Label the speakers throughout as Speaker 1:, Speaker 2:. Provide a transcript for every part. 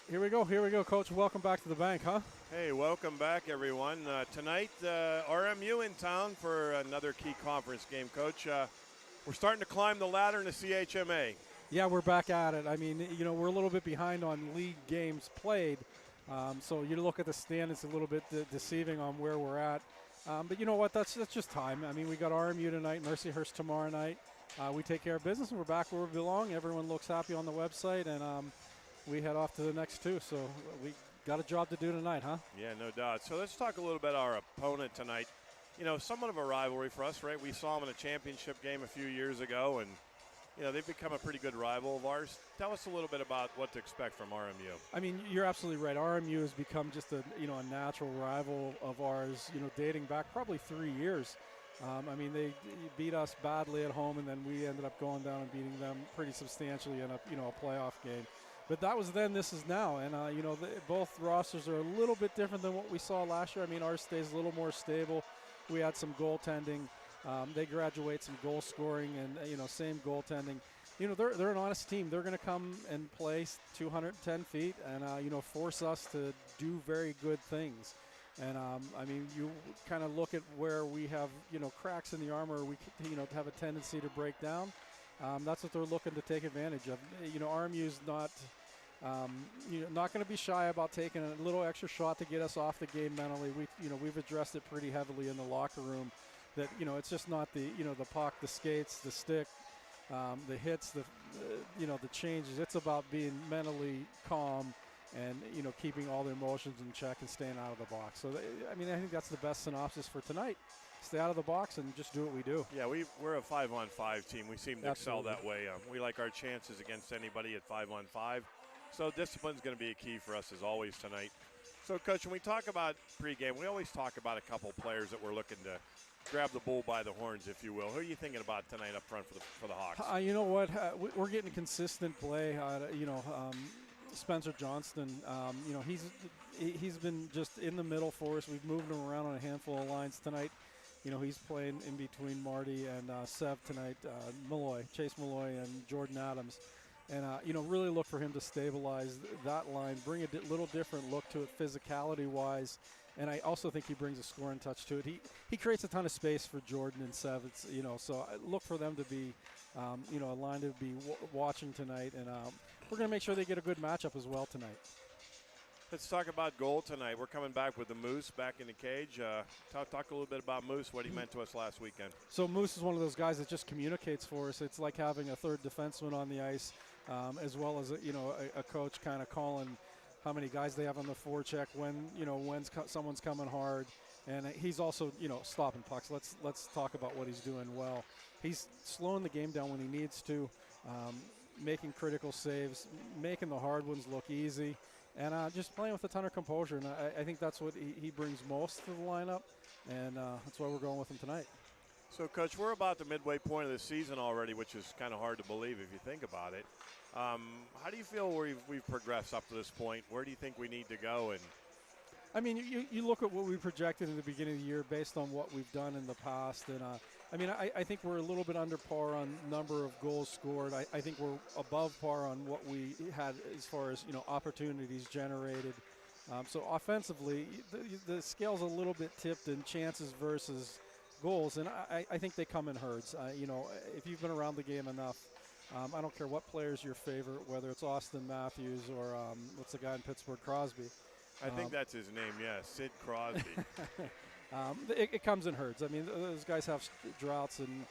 Speaker 1: Here we go, Coach. Welcome back to the bank, huh?
Speaker 2: Hey, welcome back, everyone. Tonight, RMU in town for another key conference game, Coach. We're starting to climb the ladder in the CHMA.
Speaker 1: Yeah, we're back at it. I mean, we're a little bit behind on league games played, so you look at the standings a little bit deceiving on where we're at. But you know what? That's just time. I mean, we got RMU tonight, Mercyhurst tomorrow night. We take care of business, and we're back where we belong. Everyone looks happy on the website, and we head off to the next two. So we got a job to do tonight, huh?
Speaker 2: Yeah, no doubt. So let's talk a little bit about our opponent tonight. Somewhat of a rivalry for us, right? We saw them in a championship game a few years ago, and they've become a pretty good rival of ours. Tell us a little bit about what to expect from RMU.
Speaker 1: I mean, you're absolutely right. RMU has become just a natural rival of ours, dating back probably 3 years. I mean, they beat us badly at home, and then we ended up going down and beating them pretty substantially in a playoff game. But that was then, this is now. And, both rosters are a little bit different than what we saw last year. I mean, ours stays a little more stable. We had some goaltending. They graduate some goal scoring and, same goaltending. They're an honest team. They're going to come and play 210 feet and, force us to do very good things. And, I mean, you kind of look at where we have, cracks in the armor, we, have a tendency to break down. That's what they're looking to take advantage of. RMU's not going to be shy about taking a little extra shot to get us off the game mentally. We've addressed it pretty heavily in the locker room that, it's just not the puck, the skates, the stick, the hits, the changes. It's about being mentally calm and, keeping all the emotions in check and staying out of the box. So, I think that's the best synopsis for tonight. Stay out of the box and just do what we do.
Speaker 2: Yeah, we're a 5-on-5 team. We seem to excel that way. We like our chances against anybody at 5-on-5. So discipline's going to be a key for us as always tonight. So, Coach, when we talk about pregame, we always talk about a couple players that we're looking to grab the bull by the horns, if you will. Who are you thinking about tonight up front for the Hawks?
Speaker 1: You know what? We're getting consistent play. Spencer Johnston, he's been just in the middle for us. We've moved him around on a handful of lines tonight. He's playing in between Marty and Sev tonight, Chase Malloy and Jordan Adams. And, really look for him to stabilize that line, bring a little different look to it physicality-wise. And I also think he brings a scoring touch to it. He creates a ton of space for Jordan and Sev. So I look for them to be, a line to be watching tonight. And we're going to make sure they get a good matchup as well tonight.
Speaker 2: Let's talk about goal tonight. We're coming back with the Moose back in the cage. Talk a little bit about Moose, what he meant to us last weekend.
Speaker 1: So Moose is one of those guys that just communicates for us. It's like having a third defenseman on the ice, as well as a coach kind of calling how many guys they have on the forecheck, when someone's coming hard, and he's also stopping pucks. Let's talk about what he's doing well. He's slowing the game down when he needs to, making critical saves, making the hard ones look easy. And just playing with a ton of composure, and I think that's what he brings most to the lineup, and that's why we're going with him tonight.
Speaker 2: So, Coach, we're about the midway point of the season already, which is kind of hard to believe if you think about it. How do you feel we've progressed up to this point? Where do you think we need to go? And
Speaker 1: I mean, you look at what we projected in the beginning of the year based on what we've done in the past, and I think we're a little bit under par on number of goals scored. I think we're above par on what we had as far as opportunities generated. So offensively, the scale's a little bit tipped in chances versus goals, and I think they come in herds. If you've been around the game enough, I don't care what player's your favorite, whether it's Austin Matthews or what's the guy in Pittsburgh, Crosby.
Speaker 2: I think that's his name, yeah, Sid Crosby.
Speaker 1: It comes in herds. I mean, those guys have droughts, and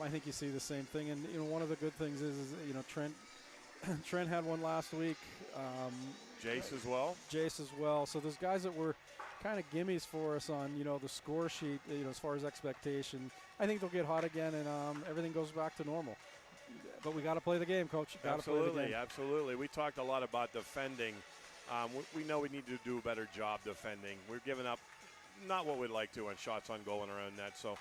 Speaker 1: I think you see the same thing. And one of the good things is Trent had one last week.
Speaker 2: Jace as well.
Speaker 1: Jace as well. So there's guys that were kind of gimmies for us on the score sheet. As far as expectation, I think they'll get hot again, and everything goes back to normal. But we got to play the game, Coach.
Speaker 2: Absolutely. We talked a lot about defending. We know we need to do a better job defending. We're giving up not what we'd like to on shots on goal and around net. So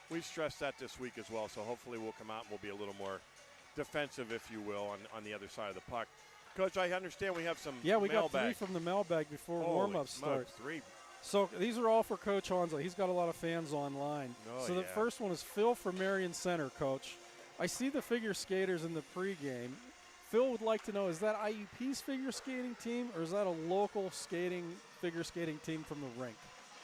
Speaker 2: we've stressed that this week as well. So hopefully we'll come out and we'll be a little more defensive, if you will, on the other side of the puck. Coach, I understand we have some
Speaker 1: we got 3 from the mailbag before warm-ups start.
Speaker 2: 3.
Speaker 1: So these are all for Coach Hansel. He's got a lot of fans online. The first one is Phil from Marion Center, Coach. I see the figure skaters in the pregame. Phil would like to know, is that IUP's figure skating team, or is that a local figure skating team from the rink?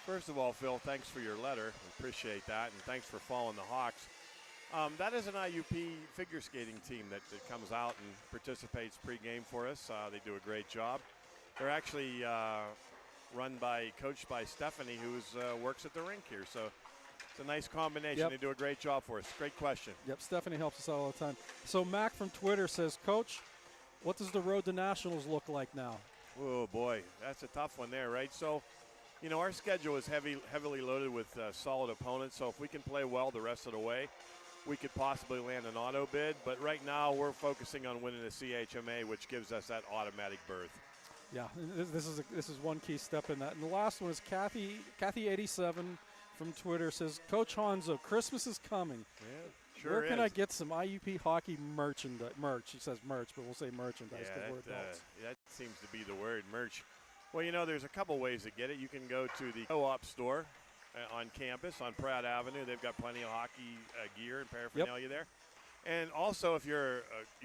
Speaker 2: First of all, Phil, thanks for your letter. We appreciate that, and thanks for following the Hawks. That is an IUP figure skating team that comes out and participates pregame for us. They do a great job. They're actually coached by Stephanie, who works at the rink here. So it's a nice combination.
Speaker 1: Yep.
Speaker 2: They do a great job for us. Great question.
Speaker 1: Yep, Stephanie helps us out all the time. So Mac from Twitter says, Coach, what does the road to nationals look like now?
Speaker 2: Oh, boy, that's a tough one there, right? So, you know, our schedule is heavily loaded with solid opponents. So if we can play well the rest of the way, we could possibly land an auto bid. But right now we're focusing on winning the CHMA, which gives us that automatic berth.
Speaker 1: Yeah, this is one key step in that. And the last one is Kathy87 from Twitter says, Coach Hanzo, Christmas is coming.
Speaker 2: Yeah, sure.
Speaker 1: Where can I get some IUP hockey merch? She says merch, but we'll say merchandise because we're adults.
Speaker 2: That seems to be the word, merch. Well, you know, there's a couple ways to get it. You can go to the co-op store on campus on Pratt Avenue. They've got plenty of hockey gear and paraphernalia there. And also, if you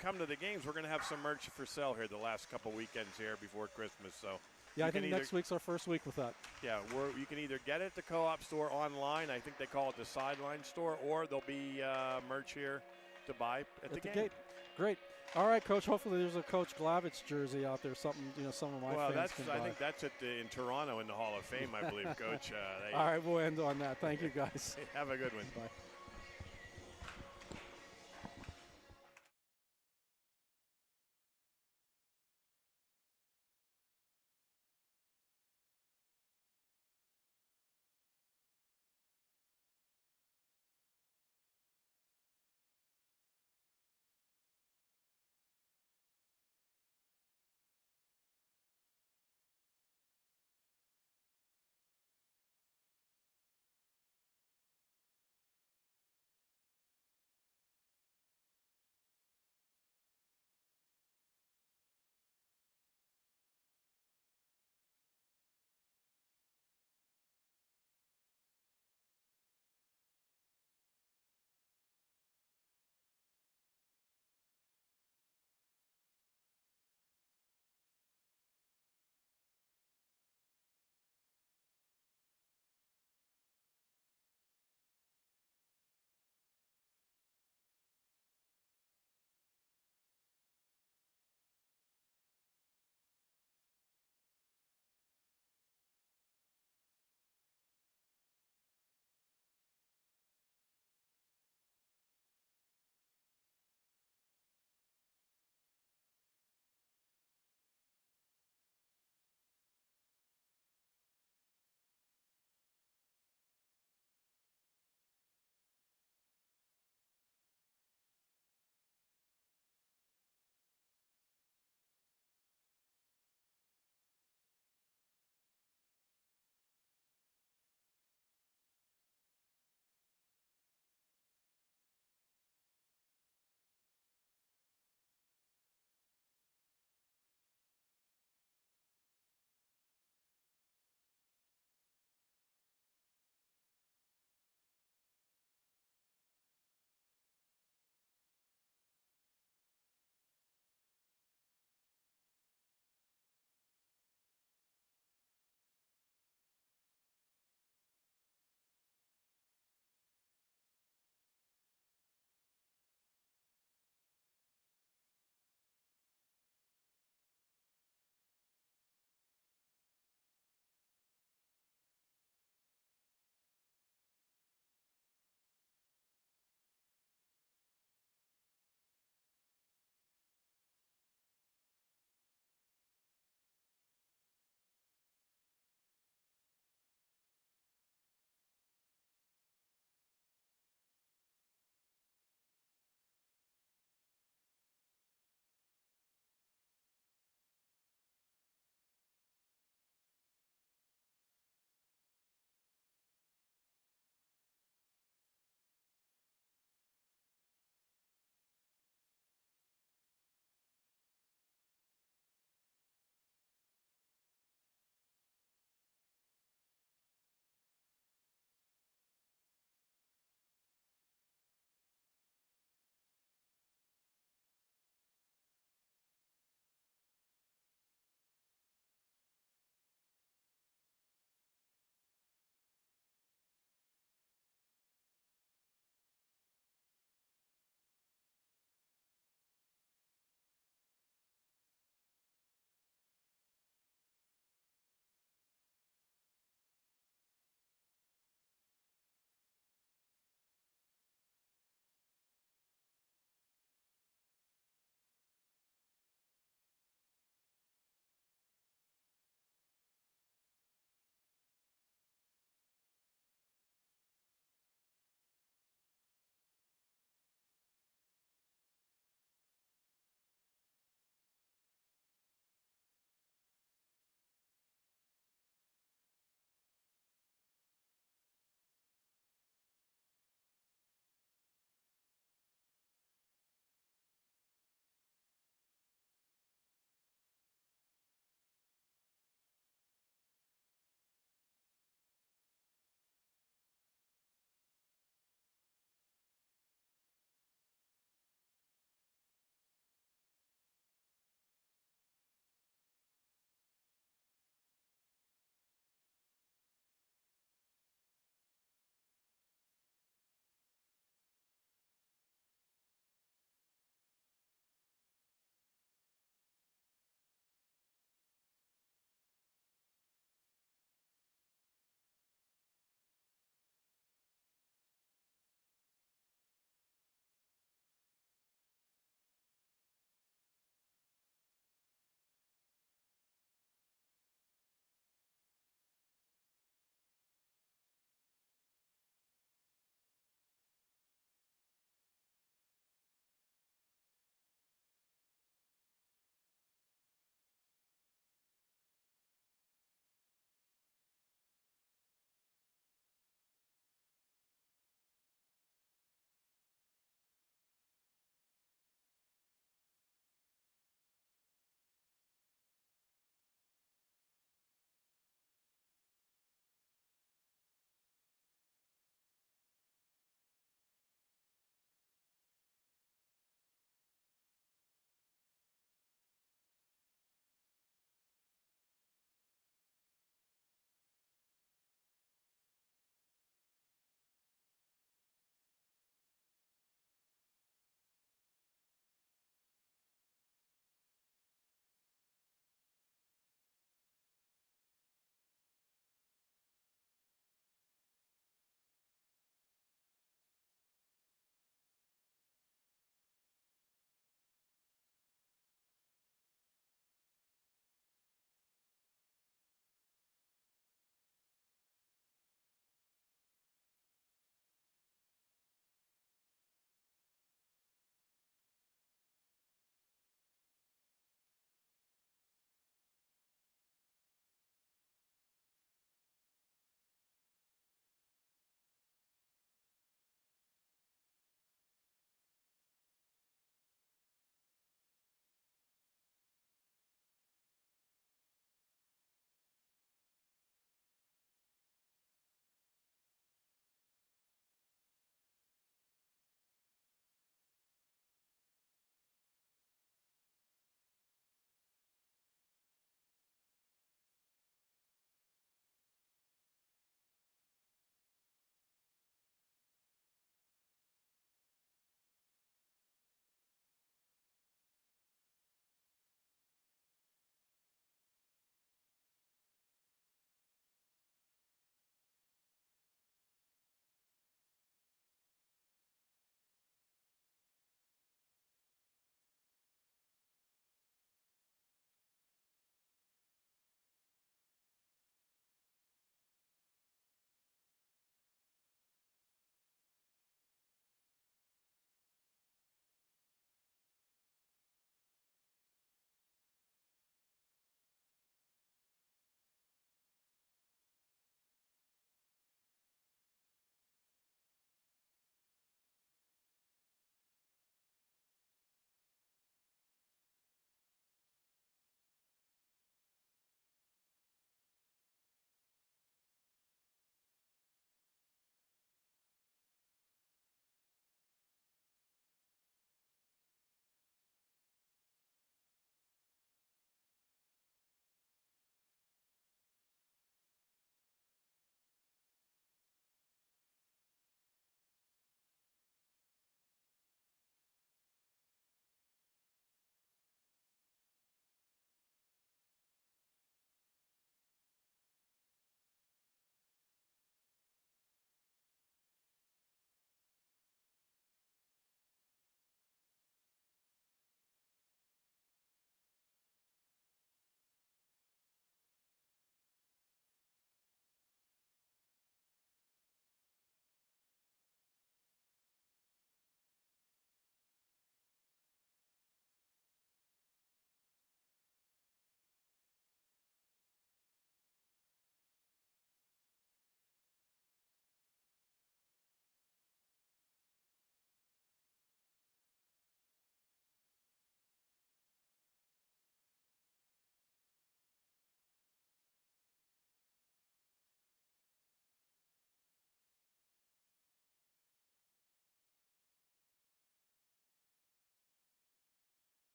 Speaker 2: come to the games, we're going to have some merch for sale here the last couple weekends here before Christmas. So
Speaker 1: yeah, I think next week's our first week with that.
Speaker 2: Yeah, you can either get it at the co-op store online. I think they call it the sideline store, or there'll be merch here to buy at the gate.
Speaker 1: Great. All right, Coach. Hopefully, there's a Coach Glavitz jersey out there. Something some of my fans can buy.
Speaker 2: I think that's in Toronto in the Hall of Fame, I believe, Coach.
Speaker 1: All right, we'll end on that. Thank you, guys.
Speaker 2: Have a good one.
Speaker 1: Bye.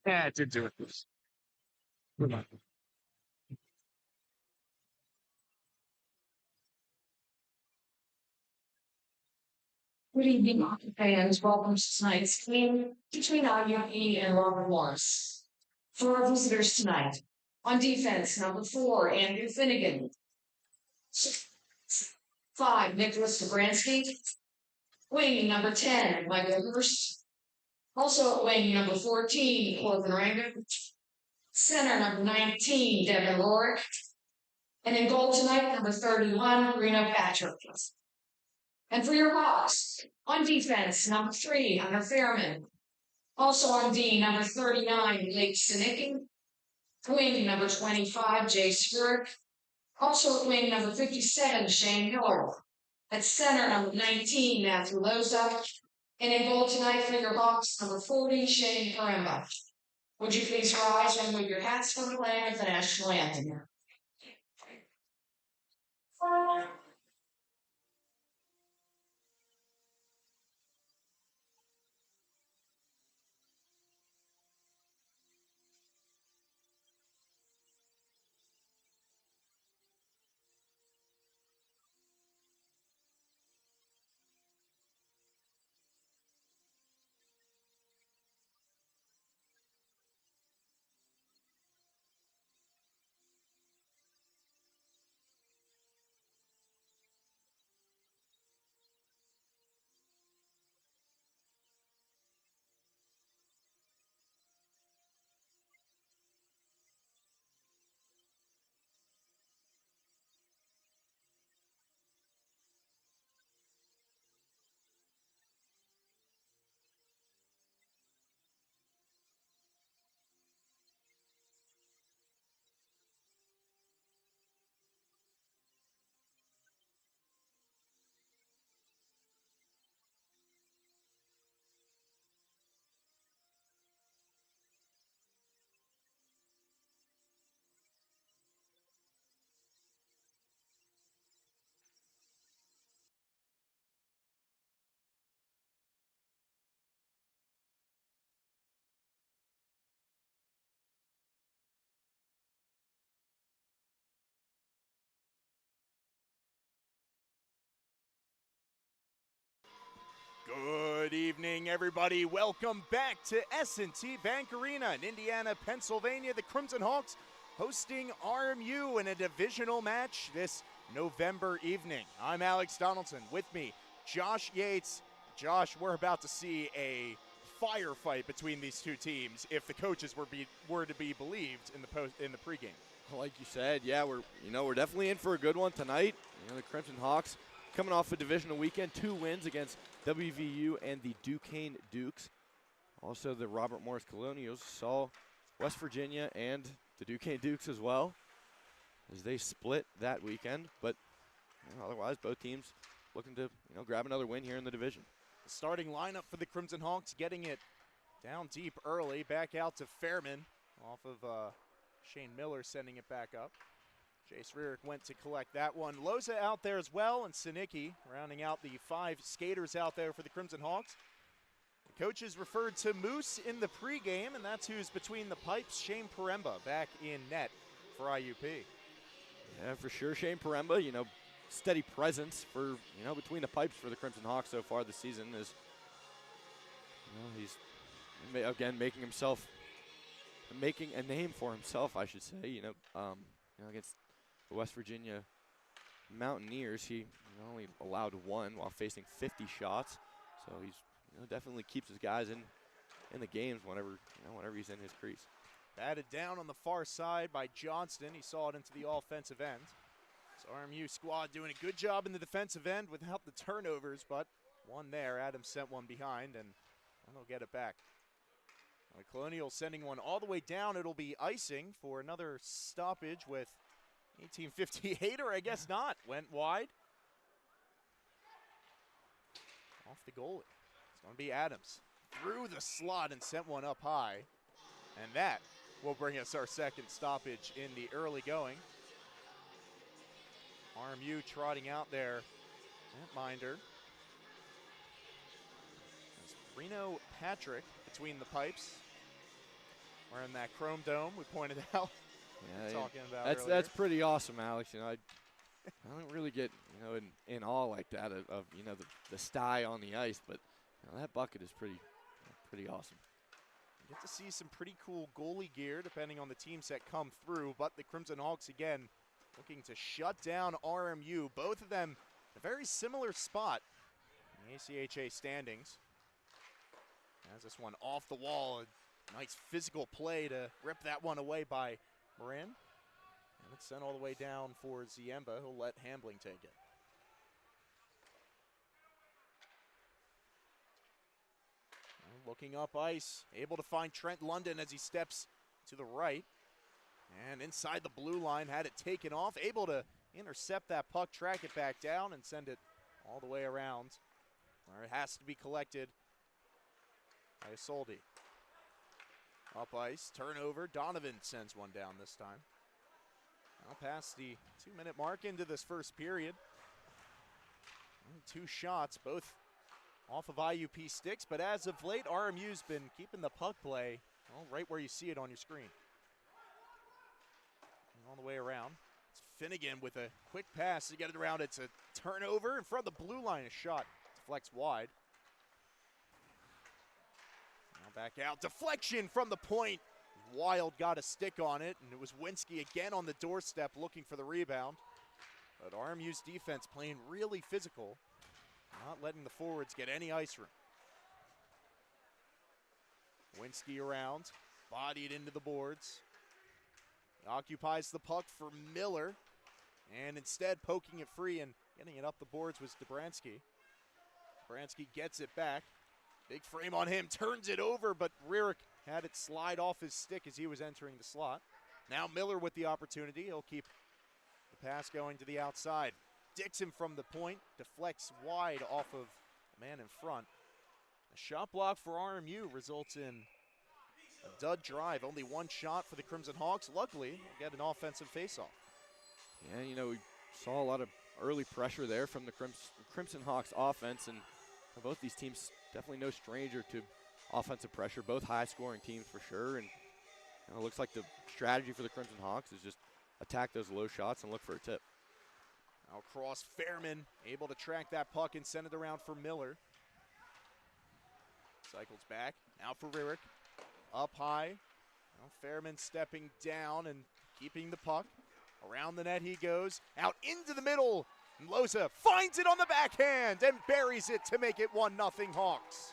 Speaker 3: Yeah, it did do it. Good evening, hockey fans. Welcome to tonight's game between IUP and Robert Morris. For our visitors tonight, on defense, number 4, Andrew Finnegan. 5, Nicholas Dobransky. Wing number 10, Michael Hurst. Also at wing number 14, Corbin Rangan. Center number 19, Devin Lorick. And in goal tonight, number 31, Reno Patrick. And for your Hawks, on defense, number 3, Hunter Fairman. Also on D, number 39, Blake Sinicki. Wing number 25, Jay Spurick. Also at wing number 57, Shane Miller. At center, number 19, Matthew Loza. And in goal tonight for your Hawks, number 40, Shane Paremba. Would you please rise and wave your hats for the playing of the national anthem?
Speaker 4: Good evening, everybody. Welcome back to S&T Bank Arena in Indiana, Pennsylvania. The Crimson Hawks hosting RMU in a divisional match this November evening. I'm Alex Donaldson. With me, Josh Yates. Josh, we're about to see a firefight between these two teams if the coaches were to be believed in the pregame.
Speaker 5: Like you said, yeah, we're definitely in for a good one tonight. The Crimson Hawks coming off a divisional weekend, 2 wins against WVU and the Duquesne Dukes. Also, the Robert Morris Colonials saw West Virginia and the Duquesne Dukes as well as they split that weekend. But otherwise, both teams looking to grab another win here in the division.
Speaker 4: The starting lineup for the Crimson Hawks getting it down deep early. Back out to Fairman off of Shane Miller sending it back up. Jace Rearick went to collect that one. Loza out there as well, and Sinicki rounding out the 5 skaters out there for the Crimson Hawks. The coaches referred to Moose in the pregame, and that's who's between the pipes. Shane Paremba back in net for IUP.
Speaker 5: Yeah, for sure. Shane Paremba, steady presence for, between the pipes for the Crimson Hawks so far this season is, he's, again, making a name for himself, I should say, against the West Virginia Mountaineers. He only allowed 1 while facing 50 shots. So he's definitely keeps his guys in the games whenever he's in his crease.
Speaker 4: Batted down on the far side by Johnston. He saw it into the offensive end. So RMU squad doing a good job in the defensive end without the turnovers, but one there. Adams sent one behind, and they'll get it back. The Colonials sending one all the way down. It'll be icing for another stoppage with 1858, or I guess not. Went wide. Off the goalie. It's going to be Adams. Through the slot and sent one up high. And that will bring us our second stoppage in the early going. RMU trotting out there. Minder. Reno Patrick between the pipes. Wearing that chrome dome we pointed out.
Speaker 5: Yeah,
Speaker 4: Talking about
Speaker 5: that's
Speaker 4: earlier.
Speaker 5: that's pretty awesome, Alex. You know, I don't really get in awe like that of the style on the ice, but that bucket is pretty awesome.
Speaker 4: Get to see some pretty cool goalie gear depending on the teams that come through, but the Crimson Hawks again looking to shut down RMU. Both of them a very similar spot in the ACHA standings. As this one off the wall, a nice physical play to rip that one away by Marin. And it's sent all the way down for Ziemba, who'll let Hambling take it. Looking up ice, able to find Trent London as he steps to the right. And inside the blue line, had it taken off, able to intercept that puck, track it back down, and send it all the way around, where it has to be collected by Isolde. Up ice, turnover, Donovan sends one down this time. Now past the 2-minute mark into this first period. And 2 shots, both off of IUP sticks, but as of late, RMU's been keeping the puck play right where you see it on your screen. And all the way around. It's Finnegan with a quick pass to get it around. It's a turnover in front of the blue line. A shot deflects wide. Now back out. Deflection from the point. Wild got a stick on it, and it was Winsky again on the doorstep looking for the rebound. But RMU's defense playing really physical. Not letting the forwards get any ice room. Winsky around, bodied into the boards. He occupies the puck for Miller, and instead poking it free and getting it up the boards was Dobransky. Dobransky gets it back. Big frame on him, turns it over, but Rierick had it slide off his stick as he was entering the slot. Now Miller with the opportunity. He'll keep the pass going to the outside. Dixon from the point, deflects wide off of a man in front. A shot block for RMU results in a dud drive. Only 1 shot for the Crimson Hawks. Luckily, we'll get an offensive faceoff.
Speaker 5: Yeah, we saw a lot of early pressure there from the Crimson Hawks offense, and both these teams definitely no stranger to offensive pressure. Both high-scoring teams for sure, and it looks like the strategy for the Crimson Hawks is just attack those low shots and look for a tip.
Speaker 4: Now cross Fairman, able to track that puck and send it around for Miller. Cycles back, now for Rierick. Up high, now Fairman stepping down and keeping the puck. Around the net he goes, out into the middle. And Loza finds it on the backhand and buries it to make it 1-0 Hawks.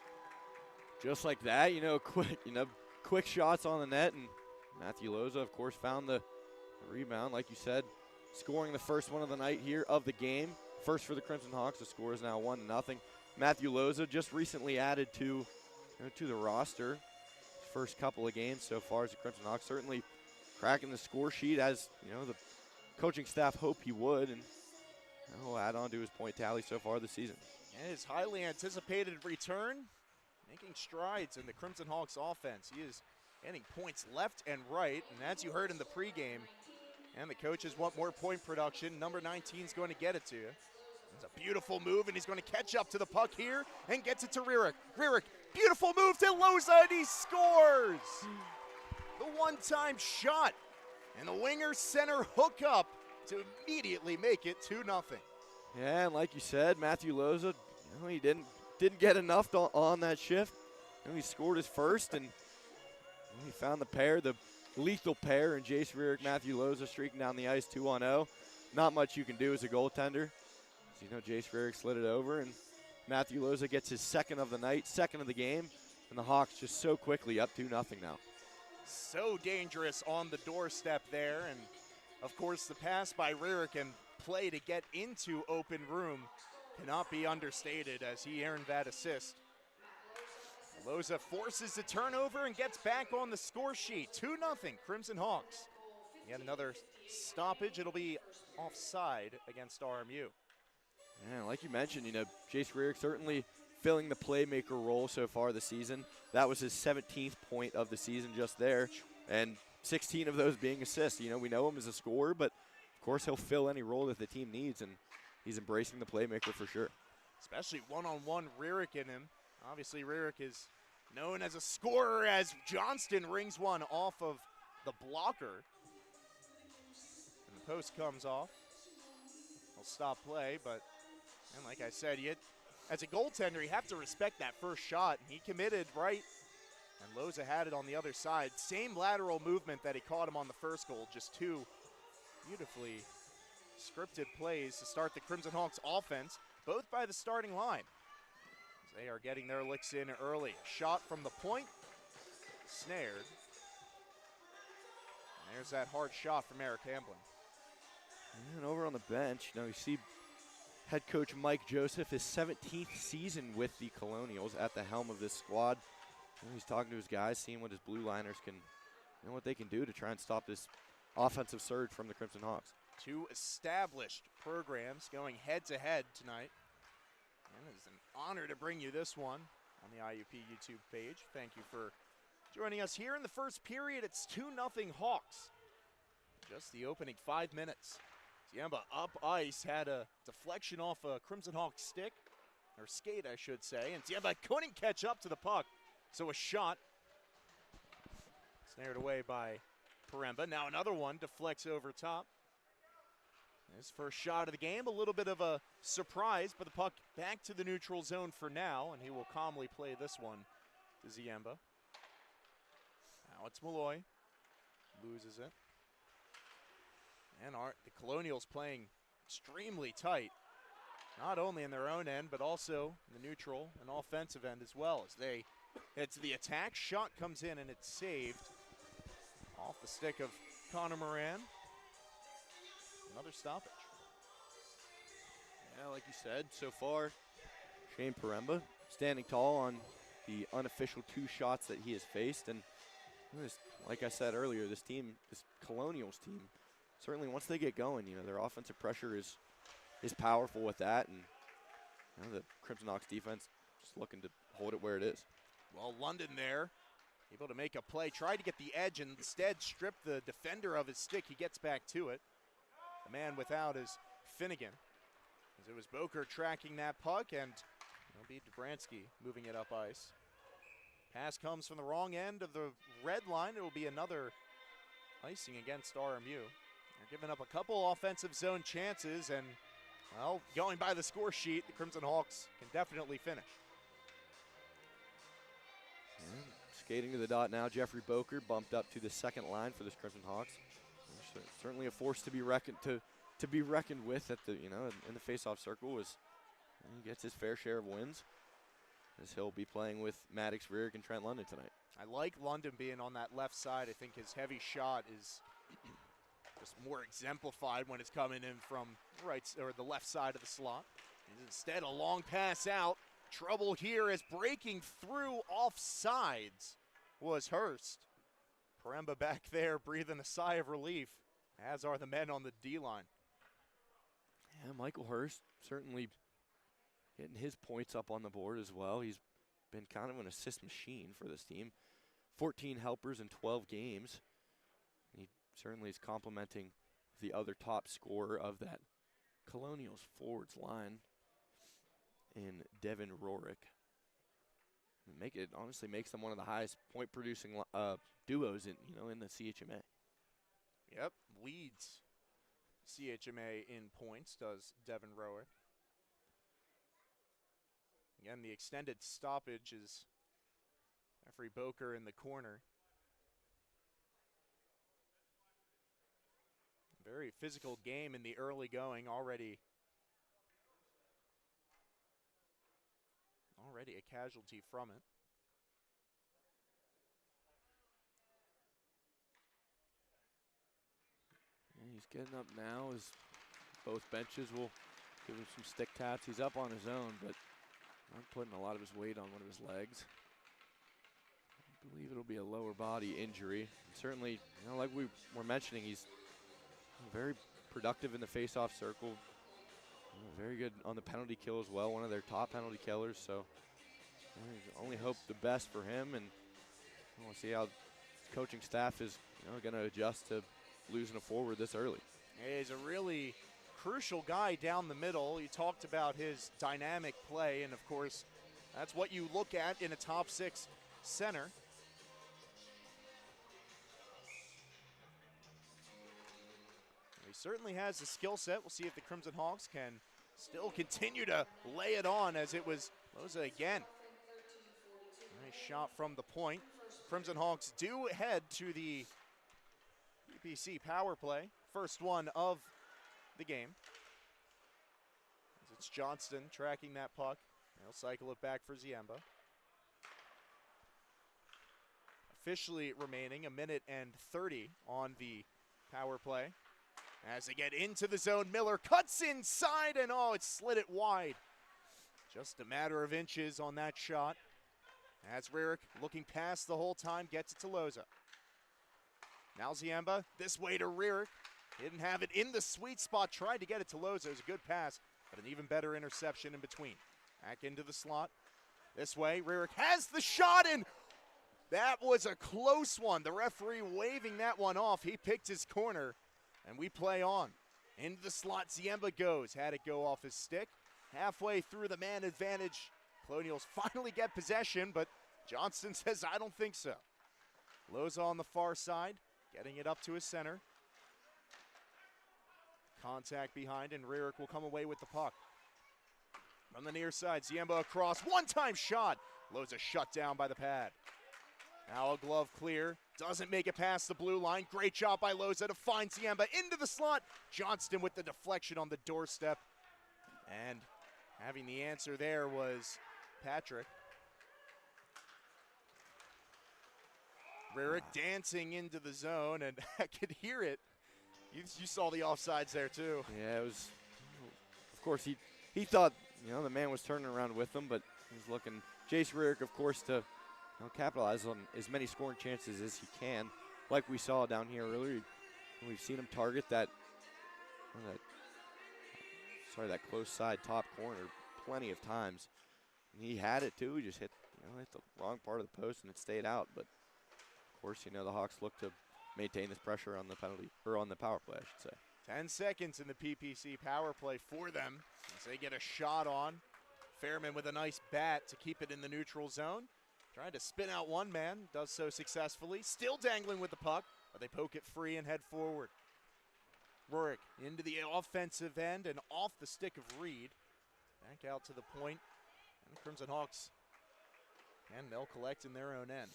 Speaker 5: Just like that, quick shots on the net, and Matthew Loza, of course, found the rebound, like you said. Scoring the first one of the night here of the game. First for the Crimson Hawks. The score is now 1-0. Matthew Loza just recently added to the roster. First couple of games so far as the Crimson Hawks, certainly cracking the score sheet as the coaching staff hoped he would, and he'll add on to his point tally so far this season.
Speaker 4: And his highly anticipated return, making strides in the Crimson Hawks offense. He is getting points left and right, and as you heard in the pregame, and the coaches want more point production. Number 19 is going to get it to you. It's a beautiful move, and he's going to catch up to the puck here and gets it to Rierick. Rierick, beautiful move to Loza, and he scores! The one-time shot, and the winger center hookup to immediately make it 2-0.
Speaker 5: Yeah, and like you said, Matthew Loza, he didn't get enough on that shift. He scored his first, and he found the pair, the lethal pair, and Jace Rierick, Matthew Loza streaking down the ice 2-0. Not much you can do as a goaltender. So, Jace Rierick slid it over, and Matthew Loza gets his second of the night, second of the game, and the Hawks just so quickly up 2-0 now.
Speaker 4: So dangerous on the doorstep there, and of course the pass by Rierick and play to get into open room cannot be understated as he earned that assist. Loza forces the turnover and gets back on the score sheet. 2-0 Crimson Hawks. Yet another stoppage. It'll be offside against RMU.
Speaker 5: Yeah, like you mentioned, Jace Rierick certainly filling the playmaker role so far this season. That was his 17th point of the season just there, and 16 of those being assists. We know him as a scorer, but of course he'll fill any role that the team needs, and he's embracing the playmaker for sure.
Speaker 4: Especially one-on-one Rierick in him. Obviously, Rierick is known as a scorer, as Johnston rings one off of the blocker. And the post comes off. He'll stop play, but and like I said, as a goaltender, you have to respect that first shot. And he committed right, and Loza had it on the other side. Same lateral movement that he caught him on the first goal, just two beautifully scripted plays to start the Crimson Hawks offense, both by the starting line. As they are getting their licks in early. Shot from the point, snared. And there's that hard shot from Eric Hamblin.
Speaker 5: And over on the bench, you see head coach Mike Joseph, his 17th season with the Colonials, at the helm of this squad. He's talking to his guys, seeing what his blue liners can, what they can do to try and stop this offensive surge from the Crimson Hawks.
Speaker 4: Two established programs going head-to-head tonight. And it's an honor to bring you this one on the IUP YouTube page. Thank you for joining us here in the first period. It's 2-0 Hawks. Just the opening 5 minutes. Ziemba up ice, had a deflection off a Crimson Hawk stick, or skate I should say, and Ziemba couldn't catch up to the puck, so a shot snared away by Paremba. Now another one deflects over top. His first shot of the game, a little bit of a surprise, but the puck back to the neutral zone for now, and he will calmly play this one to Ziemba. Now it's Malloy, loses it. And the Colonials playing extremely tight, not only in their own end, but also in the neutral and offensive end as well. As they head to the attack, shot comes in and it's saved off the stick of Connor Moran. Another stoppage.
Speaker 5: Yeah, like you said, so far, Shane Paremba standing tall on the unofficial 2 shots that he has faced. And like I said earlier, this team, this Colonials team, certainly once they get going, their offensive pressure is powerful with that. And the Crimson Hawks defense just looking to hold it where it is.
Speaker 4: Well, London there, able to make a play, tried to get the edge and instead stripped the defender of his stick. He gets back to it. The man without is Finnegan. As it was Boker tracking that puck, and it'll be Dobransky moving it up ice. Pass comes from the wrong end of the red line. It will be another icing against RMU. They're giving up a couple offensive zone chances, and, well, going by the score sheet, the Crimson Hawks can definitely finish.
Speaker 5: Skating to the dot now, Jeffrey Boker bumped up to the second line for this Crimson Hawks. Certainly a force to be reckoned with at the in the face-off circle as he gets his fair share of wins, as he'll be playing with Maddox, Rearick, and Trent London tonight.
Speaker 4: I like London being on that left side. I think his heavy shot is just more exemplified when it's coming in from the left side of the slot. Instead, a long pass out. Trouble here as breaking through offsides was Hurst. Paremba back there breathing a sigh of relief, as are the men on the D-line.
Speaker 5: Yeah, Michael Hurst certainly getting his points up on the board as well. He's been kind of an assist machine for this team. 14 helpers in 12 games. He certainly is complementing the other top scorer of that Colonials forwards line in Devin Rorick. It honestly makes them one of the highest point-producing duos in the CHMA.
Speaker 4: Yep, leads CHMA in points, does Devin Rorick. Again, the extended stoppage is Jeffrey Boker in the corner. Very physical game in the early going, already a casualty from it.
Speaker 5: And he's getting up now as both benches will give him some stick taps. He's up on his own, but not putting a lot of his weight on one of his legs. I believe it'll be a lower body injury. And certainly, like we were mentioning, he's very productive in the face-off circle. Very good on the penalty kill as well, one of their top penalty killers. So I only hope the best for him, and we'll see how the coaching staff is going to adjust to losing a forward this early.
Speaker 4: He's a really crucial guy down the middle. You talked about his dynamic play, and of course, that's what you look at in a top 6 center. He certainly has the skill set. We'll see if the Crimson Hawks can still continue to lay it on, as it was Loza again. Nice shot from the point. Crimson Hawks do head to the PPC power play. First one of the game. As it's Johnston tracking that puck. He'll cycle it back for Ziemba. Officially remaining 1:30 on the power play. As they get into the zone, Miller cuts inside, and oh, it slid it wide. Just a matter of inches on that shot. As Rarick, looking past the whole time, gets it to Loza. Now Ziemba, this way to Rarick. Didn't have it in the sweet spot, tried to get it to Loza. It was a good pass, but an even better interception in between. Back into the slot. This way, Rarick has the shot, and that was a close one. The referee waving that one off. He picked his corner, and we play on. Into the slot, Ziemba goes. Had it go off his stick. Halfway through the man advantage, Colonials finally get possession, but Johnston says, I don't think so. Loza on the far side, getting it up to his center. Contact behind, and Rarick will come away with the puck. From the near side, Ziemba across, one-time shot. Loza shut down by the pad. Now a glove clear, doesn't make it past the blue line. Great job by Loza to find Ziemba into the slot. Johnston with the deflection on the doorstep. And having the answer there was Patrick. Rarick dancing into the zone, and I could hear it. You saw the offsides there too.
Speaker 5: Yeah, it was, of course, he thought, the man was turning around with him, but he was looking, Jace Rarick, of course, to capitalize on as many scoring chances as he can. Like we saw down here earlier, we've seen him target that close side top corner plenty of times. And he had it too. He just hit the wrong part of the post and it stayed out. But of course, the Hawks look to maintain this pressure on the penalty, or on the power play, I should say.
Speaker 4: 10 seconds in the PPC power play for them as they get a shot on. Fairman with a nice bat to keep it in the neutral zone. Trying to spin out one man, does so successfully. Still dangling with the puck, but they poke it free and head forward. Rurick into the offensive end and off the stick of Reed. Back out to the point. And the Crimson Hawks, and they'll collect in their own end.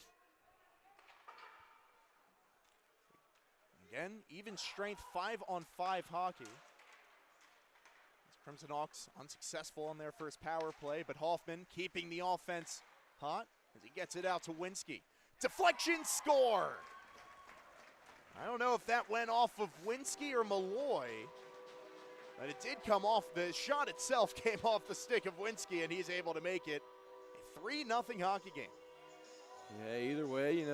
Speaker 4: Again, even strength 5-on-5 hockey. Crimson Hawks unsuccessful on their first power play, but Hoffman keeping the offense hot as he gets it out to Winsky. Deflection, score! I don't know if that went off of Winsky or Malloy, but it did come off. The shot itself came off the stick of Winsky, and he's able to make it a 3-0 hockey game.
Speaker 5: Yeah, either way,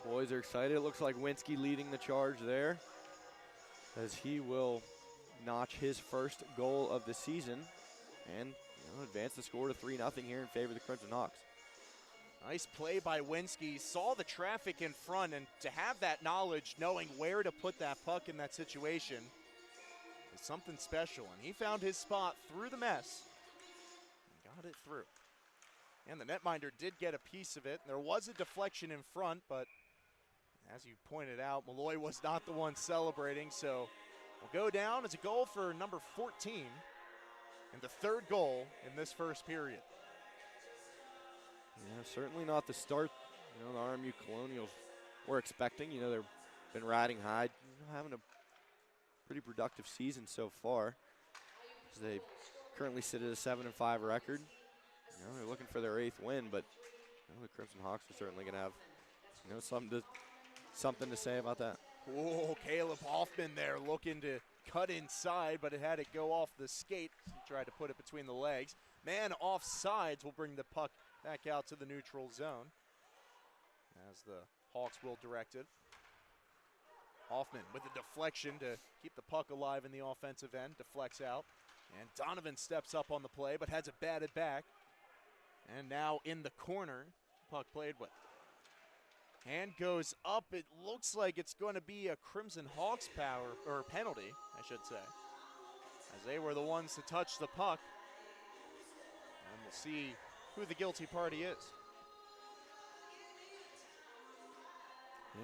Speaker 5: boys are excited. It looks like Winsky leading the charge there, as he will notch his first goal of the season and advance the score to 3-0 here in favor of the Crimson Hawks.
Speaker 4: Nice play by Winsky. Saw the traffic in front, and to have that knowledge, knowing where to put that puck in that situation, is something special. And he found his spot through the mess and got it through. And the netminder did get a piece of it. There was a deflection in front, but as you pointed out, Malloy was not the one celebrating, so we'll go down as a goal for number 14 and the third goal in this first period.
Speaker 5: Yeah, certainly not the start the RMU Colonials were expecting. They've been riding high, having a pretty productive season so far. As they currently sit at a 7-5 record. They're looking for their 8th win, but the Crimson Hawks are certainly going to have something to say about that.
Speaker 4: Oh, Caleb Hoffman there looking to cut inside, but it had it go off the skate. He tried to put it between the legs. Man offsides will bring the puck back out to the neutral zone as the Hawks will direct it. Hoffman with a deflection to keep the puck alive in the offensive end, deflects out. And Donovan steps up on the play, but has it batted back. And now in the corner, puck played with. Hand goes up. It looks like it's going to be a Crimson Hawks penalty, I should say, as they were the ones to touch the puck. And we'll see who the guilty party is.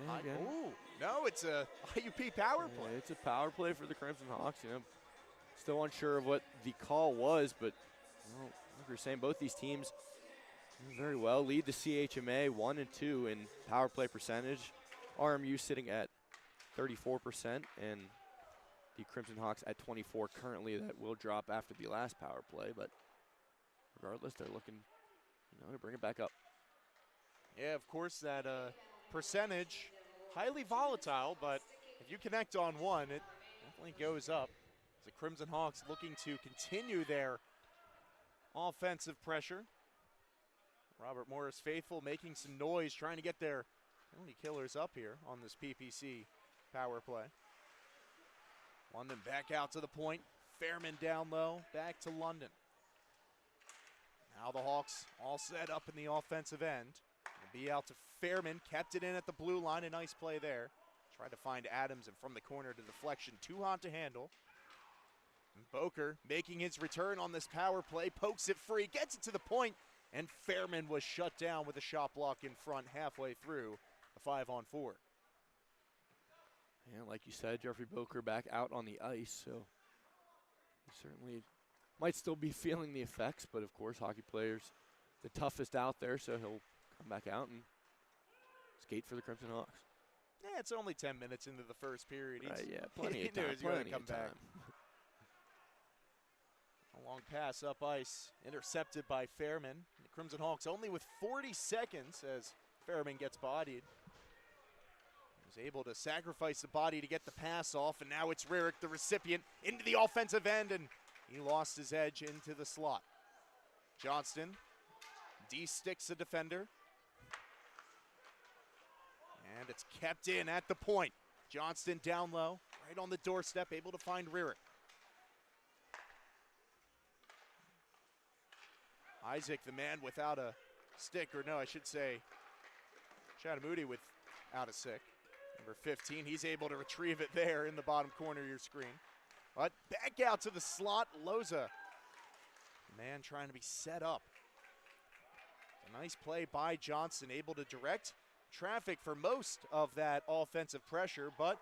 Speaker 5: Yeah, again.
Speaker 4: Ooh, no, it's a IUP power play.
Speaker 5: Yeah, it's a power play for the Crimson Hawks. Still unsure of what the call was, but like we were saying, both these teams doing very well. Lead the CHMA 1 and 2 in power play percentage. RMU sitting at 34%, and the Crimson Hawks at 24 currently. That will drop after the last power play, but regardless, they're looking, to bring it back up.
Speaker 4: Yeah, of course, that percentage, highly volatile, but if you connect on one, it definitely goes up. The Crimson Hawks looking to continue their offensive pressure. Robert Morris faithful making some noise, trying to get their penalty killers up here on this PPC power play. London back out to the point. Fairman down low, back to London. Now the Hawks all set up in the offensive end. Be out to Fairman, kept it in at the blue line, a nice play there. Tried to find Adams, and from the corner to deflection, too hot to handle. And Boker making his return on this power play, pokes it free, gets it to the point, and Fairman was shut down with a shot block in front halfway through the 5-on-4.
Speaker 5: Yeah, like you said, Jeffrey Boker back out on the ice, so he certainly might still be feeling the effects, but of course, hockey players, the toughest out there, so he'll come back out and skate for the Crimson Hawks.
Speaker 4: Yeah, it's only 10 minutes into the first period.
Speaker 5: Right, yeah, plenty of time.
Speaker 4: He's going to come back. A long pass up ice, intercepted by Fairman. The Crimson Hawks only with 40 seconds as Fairman gets bodied. He was able to sacrifice the body to get the pass off, and now it's Rarick, the recipient, into the offensive end, and he lost his edge into the slot. Johnston de-sticks the defender. And it's kept in at the point. Johnston down low, right on the doorstep, able to find Rarick. Isaac, the man without a stick, or no, I should say, Chattamoody without a stick. Number 15, he's able to retrieve it there in the bottom corner of your screen. But back out to the slot, Loza. Man trying to be set up. A nice play by Johnson, able to direct traffic for most of that offensive pressure, but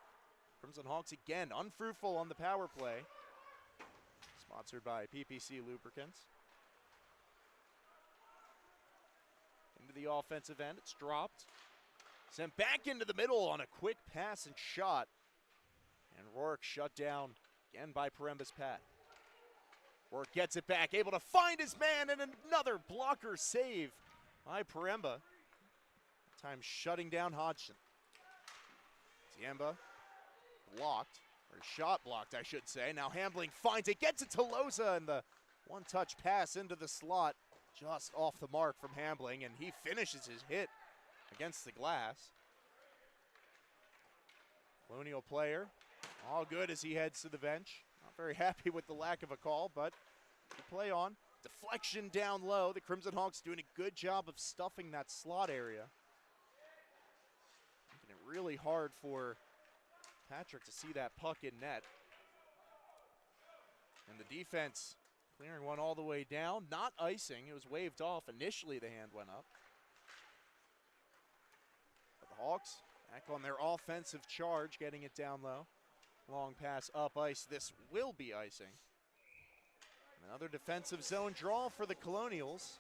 Speaker 4: Crimson Hawks again unfruitful on the power play. Sponsored by PPC Lubricants. Into the offensive end, it's dropped. Sent back into the middle on a quick pass and shot. And Rourke shut down again by Paremba's pad. Rourke gets it back, able to find his man, and another blocker save by Paremba. Time shutting down Hodgson. Tiemba blocked, or shot blocked, I should say. Now Hambling finds it, gets it to Loza, and the one-touch pass into the slot just off the mark from Hambling, and he finishes his hit against the glass. Colonial player, all good as he heads to the bench. Not very happy with the lack of a call, but the play on. Deflection down low. The Crimson Hawks doing a good job of stuffing that slot area. Making it really hard for Patrick to see that puck in net. And the defense clearing one all the way down. Not icing. It was waved off. Initially, the hand went up. But the Hawks back on their offensive charge, getting it down low. Long pass up ice. This will be icing. Another defensive zone draw for the Colonials,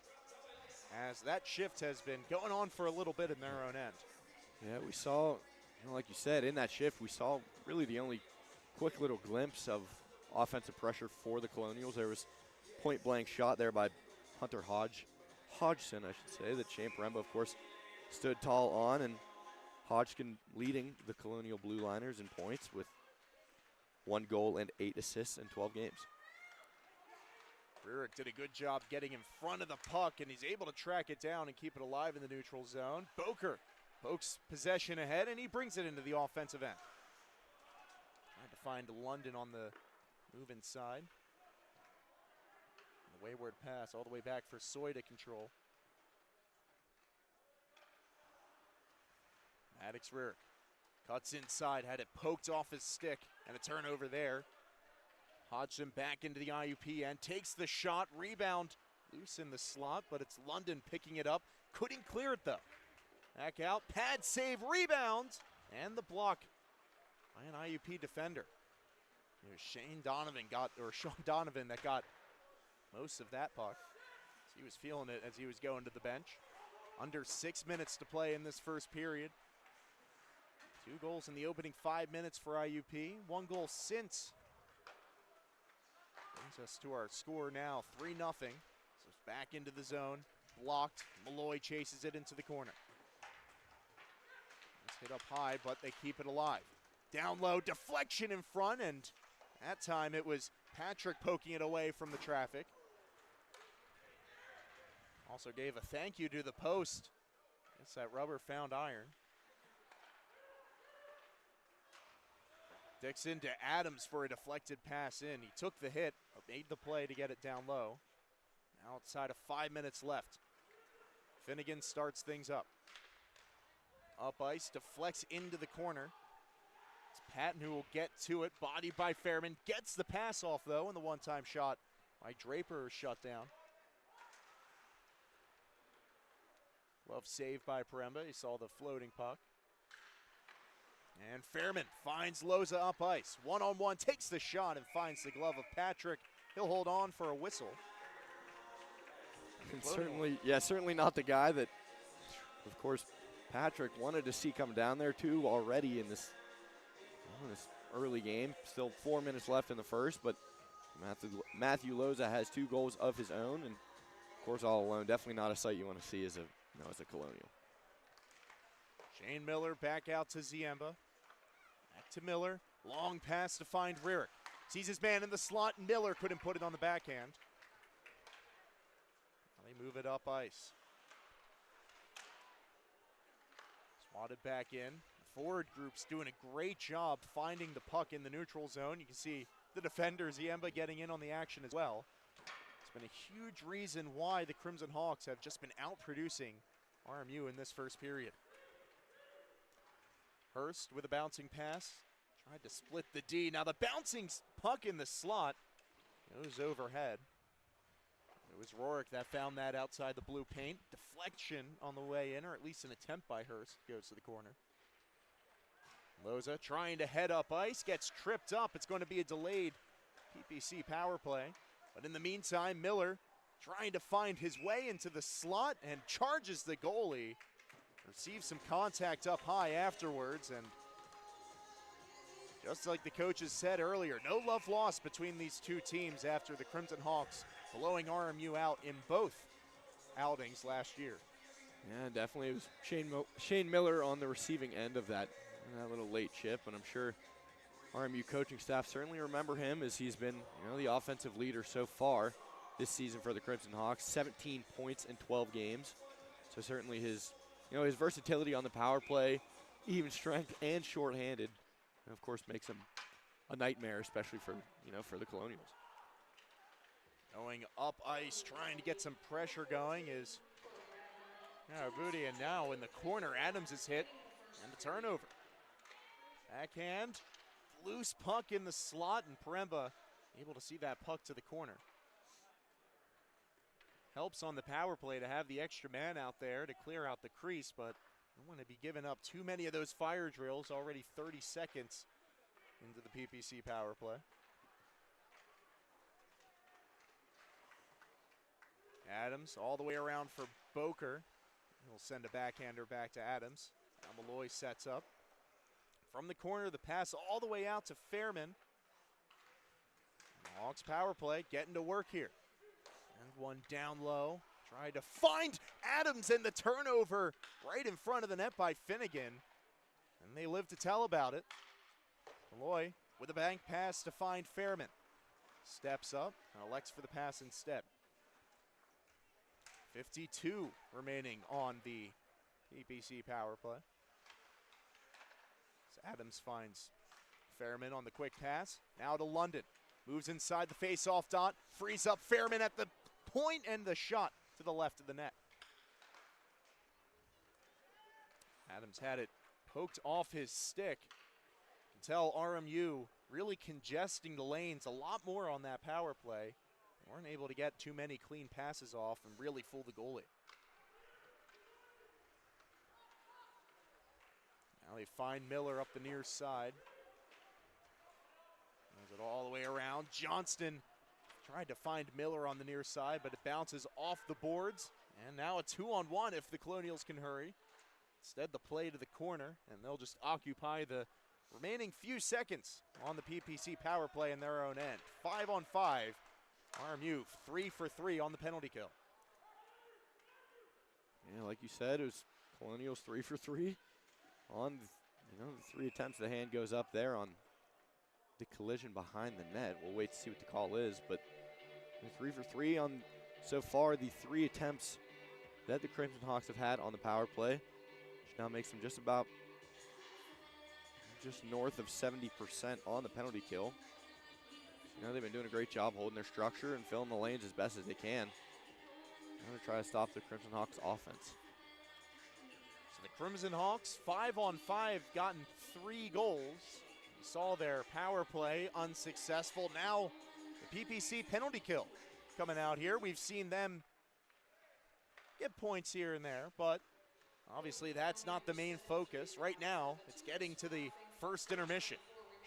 Speaker 4: as that shift has been going on for a little bit in their own end.
Speaker 5: Yeah, we saw, like you said, in that shift, we saw really the only quick little glimpse of offensive pressure for the Colonials. There was point-blank shot there by Hunter Hodgson, I should say, that Shane Paremba, of course, stood tall on, and Hodgson leading the Colonial Blue Liners in points with 1 goal and 8 assists in 12 games.
Speaker 4: Rurick did a good job getting in front of the puck, and he's able to track it down and keep it alive in the neutral zone. Boker pokes possession ahead, and he brings it into the offensive end. Trying to find London on the move inside. The wayward pass all the way back for Soy to control. Maddox Rurick cuts inside, had it poked off his stick, and a turnover there. Hodgson back into the IUP and takes the shot. Rebound loose in the slot, but it's London picking it up. Couldn't clear it, though. Back out, pad save, rebound, and the block by an IUP defender. It was Sean Donovan that got most of that puck. He was feeling it as he was going to the bench. Under 6 minutes to play in this first period. 2 goals in the opening 5 minutes for IUP. 1 goal since. Brings us to our score now, 3-0. So it's back into the zone, blocked. Malloy chases it into the corner. It's hit up high, but they keep it alive. Down low, deflection in front, and that time it was Patrick poking it away from the traffic. Also gave a thank you to the post. Guess that rubber found iron. Dixon to Adams for a deflected pass in. He took the hit, made the play to get it down low. Now outside of 5 minutes left. Finnegan starts things up. Up ice, deflects into the corner. It's Patton who will get to it. Bodied by Fairman. Gets the pass off though, and the one-time shot by Draper is shut down. Love save by Paremba. He saw the floating puck. And Fairman finds Loza up ice. One-on-one, takes the shot and finds the glove of Patrick. He'll hold on for a whistle.
Speaker 5: And certainly not the guy that, of course, Patrick wanted to see come down there too already in this early game. Still 4 minutes left in the first, but Matthew Loza has 2 goals of his own, and of course all alone. Definitely not a sight you want to see as a Colonial.
Speaker 4: Shane Miller back out to Ziemba. Back to Miller. Long pass to find Rarick. Sees his man in the slot. Miller couldn't put it on the backhand. Now they move it up ice. Swatted back in. The forward group's doing a great job finding the puck in the neutral zone. You can see the defender, Ziemba, getting in on the action as well. It's been a huge reason why the Crimson Hawks have just been outproducing RMU in this first period. Hurst with a bouncing pass. Tried to split the D. Now the bouncing puck in the slot goes overhead. It was Rourke that found that outside the blue paint. Deflection on the way in, or at least an attempt by Hurst. Goes to the corner. Loza trying to head up ice. Gets tripped up. It's going to be a delayed PPC power play. But in the meantime, Miller trying to find his way into the slot and charges the goalie. Receives some contact up high afterwards, and just like the coaches said earlier, no love lost between these two teams after the Crimson Hawks blowing RMU out in both outings last year.
Speaker 5: Yeah, definitely. It was Shane Miller on the receiving end of that little late chip, and I'm sure RMU coaching staff certainly remember him as he's been the offensive leader so far this season for the Crimson Hawks. 17 points in 12 games. So certainly his versatility on the power play, even strength and shorthanded, of course, makes him a nightmare, especially for the Colonials.
Speaker 4: Going up ice, trying to get some pressure going is Booty, and now in the corner, Adams is hit, and the turnover. Backhand, loose puck in the slot, and Paremba able to see that puck to the corner. Helps on the power play to have the extra man out there to clear out the crease, but don't want to be giving up too many of those fire drills. Already 30 seconds into the PPC power play. Adams all the way around for Boker. He'll send a backhander back to Adams. Now Malloy sets up. From the corner, the pass all the way out to Fairman. Hawks power play getting to work here. And one down low. Tried to find Adams, and the turnover right in front of the net by Finnegan. And they live to tell about it. Malloy with a bank pass to find Fairman. Steps up and elects for the pass instead. 52 remaining on the PPC power play. So Adams finds Fairman on the quick pass. Now to London. Moves inside the face-off dot. Frees up Fairman at the point, and the shot to the left of the net. Adams had it poked off his stick. Until RMU really congesting the lanes a lot more on that power play. Weren't able to get too many clean passes off and really fool the goalie. Now they find Miller up the near side. Moves it all the way around. Johnston tried to find Miller on the near side, but it bounces off the boards. And now a 2-on-1 if the Colonials can hurry. Instead, the play to the corner, and they'll just occupy the remaining few seconds on the PPC power play in their own end. 5-on-5. RMU 3 for 3 on the penalty kill.
Speaker 5: Yeah, like you said, it was Colonials 3 for 3 on the 3 attempts. The hand goes up there on the collision behind the net. We'll wait to see what the call is, but 3 for 3 on so far the 3 attempts that the Crimson Hawks have had on the power play, which now makes them just north of 70% on the penalty kill. They've been doing a great job holding their structure and filling the lanes as best as they can. I'm going to try to stop the Crimson Hawks offense.
Speaker 4: So the Crimson Hawks, 5-on-5, gotten 3 goals. You saw their power play unsuccessful. Now the PPC penalty kill coming out here. We've seen them get points here and there, but obviously that's not the main focus. Right now, it's getting to the first intermission.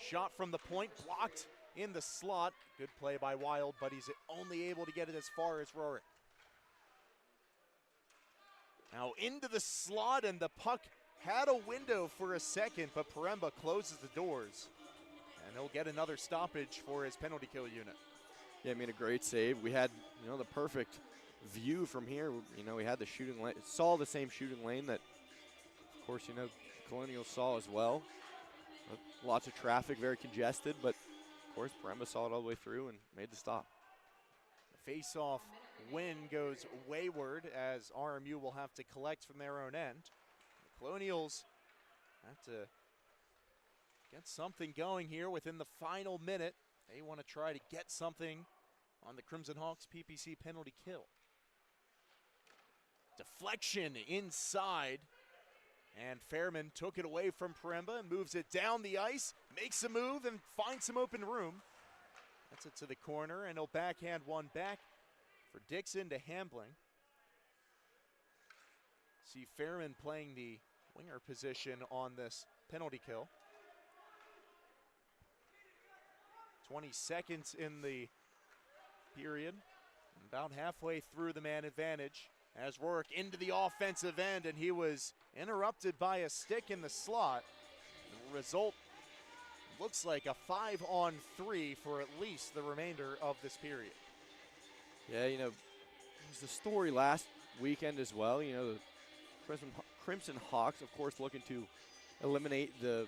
Speaker 4: Shot from the point, blocked in the slot. Good play by Wild, but he's only able to get it as far as Rorick. Now into the slot, and the puck had a window for a second, but Paremba closes the doors, and he'll get another stoppage for his penalty kill unit.
Speaker 5: Yeah, I mean, a great save. We had, the perfect view from here. We had the shooting lane, saw the same shooting lane that, of course, Colonials saw as well. Lots of traffic, very congested, but of course, Paremba saw it all the way through and made the stop.
Speaker 4: The face-off win goes wayward as RMU will have to collect from their own end. The Colonials have to get something going here within the final minute. They want to try to get something on the Crimson Hawks PPC penalty kill. Deflection inside, and Fairman took it away from Paremba and moves it down the ice, makes a move and finds some open room. That's it to the corner, and he'll backhand one back for Dixon to Hambling. See Fairman playing the winger position on this penalty kill. 20 seconds in the period, about halfway through the man advantage as Rourke into the offensive end, and he was interrupted by a stick in the slot. The result looks like a 5-on-3 for at least the remainder of this period.
Speaker 5: Yeah, it was the story last weekend as well. The Crimson Hawks, of course, looking to eliminate the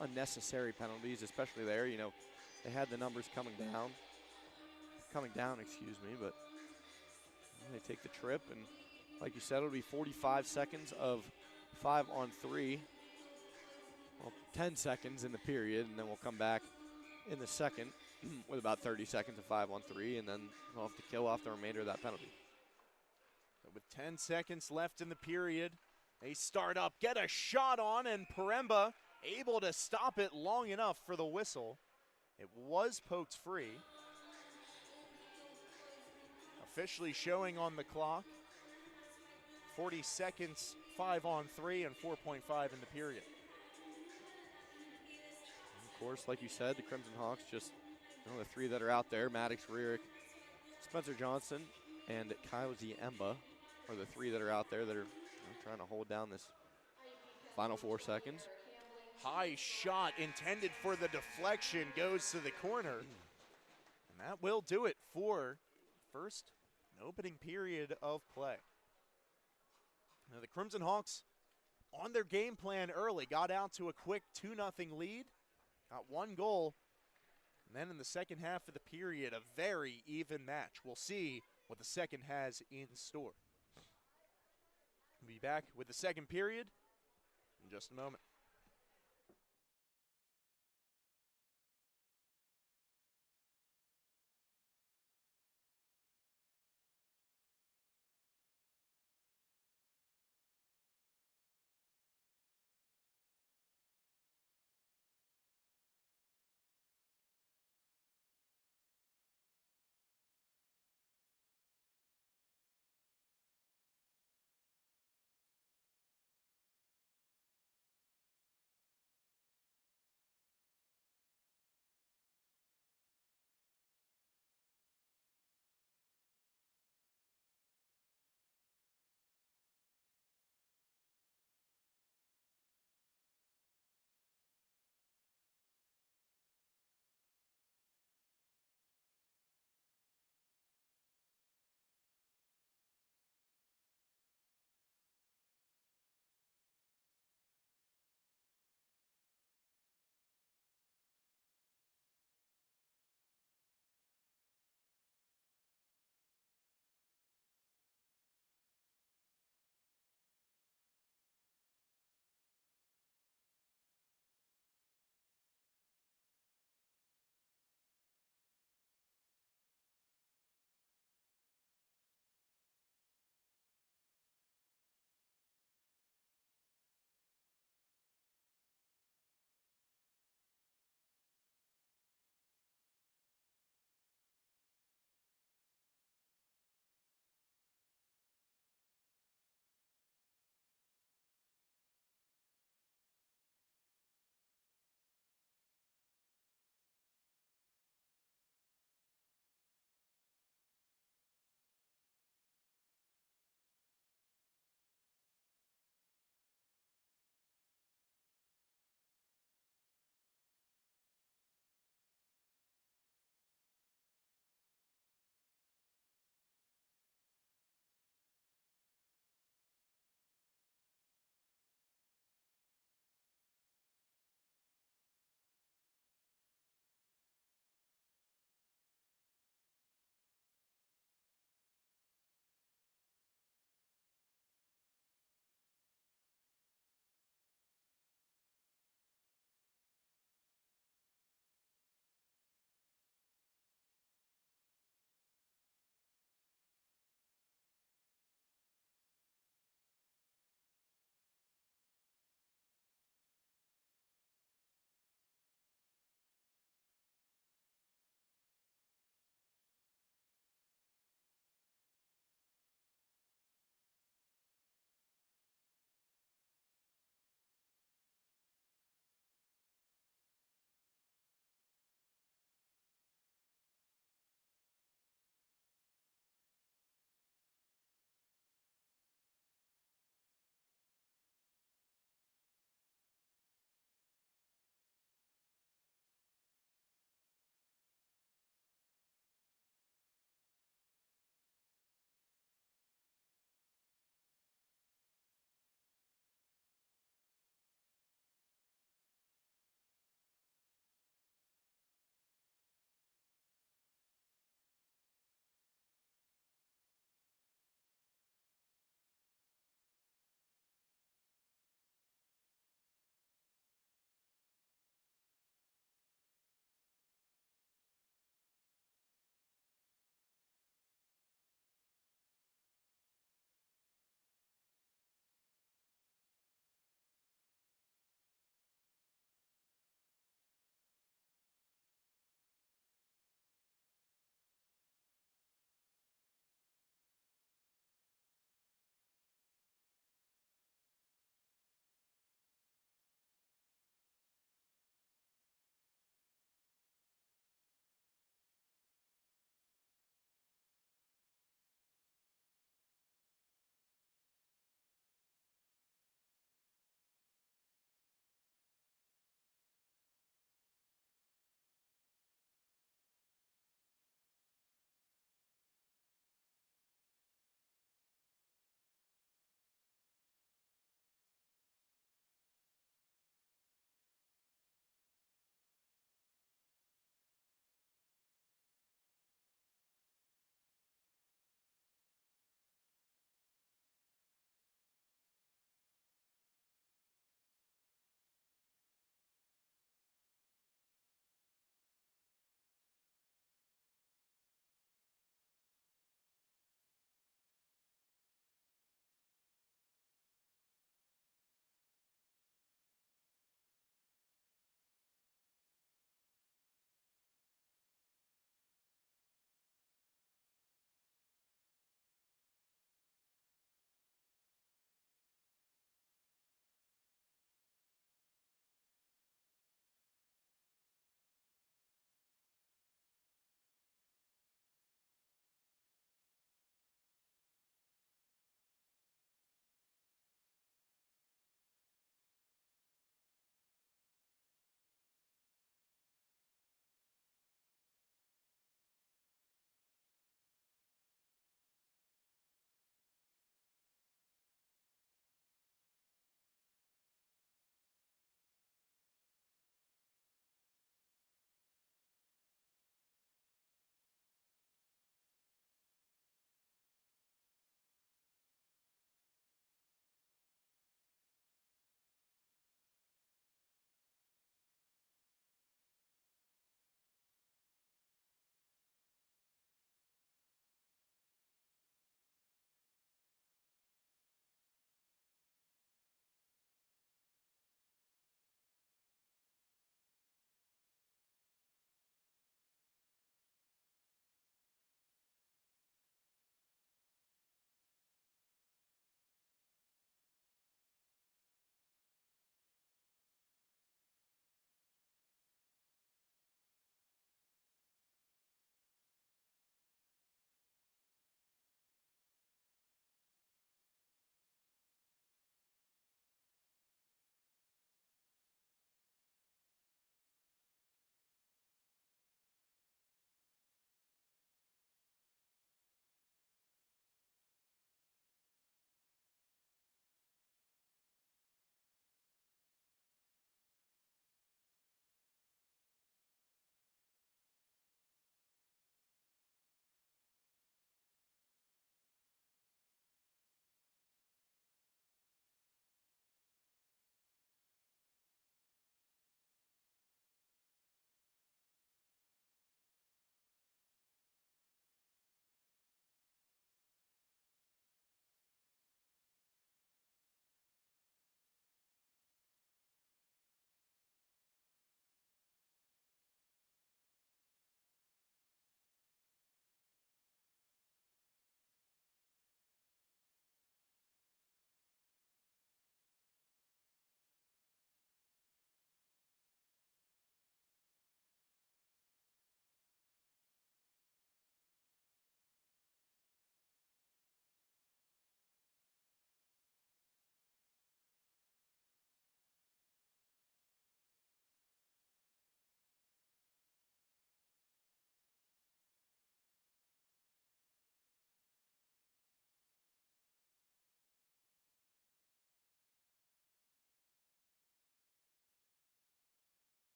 Speaker 5: unnecessary penalties, especially there. They had the numbers coming down, but they take the trip, and like you said, it'll be 45 seconds of 5-on-3. Well, 10 seconds in the period, and then we'll come back in the second with about 30 seconds of 5-on-3, and then we'll have to kill off the remainder of that penalty.
Speaker 4: But with 10 seconds left in the period, they start up, get a shot on, and Paremba able to stop it long enough for the whistle. It was poked free. Officially showing on the clock, 40 seconds, 5-on-3, and 4.5 in the period.
Speaker 5: And of course, like you said, the Crimson Hawks just, the 3 that are out there, Maddox, Rierick, Spencer Johnson, and Kyle Ziemba are the 3 that are out there that are trying to hold down this final 4 seconds.
Speaker 4: High shot intended for the deflection goes to the corner. And that will do it for first opening period of play. Now the Crimson Hawks on their game plan early, got out to a quick 2-0 lead, got 1 goal, and then in the second half of the period, a very even match. We'll see what the second has in store. We'll be back with the second period in just a moment.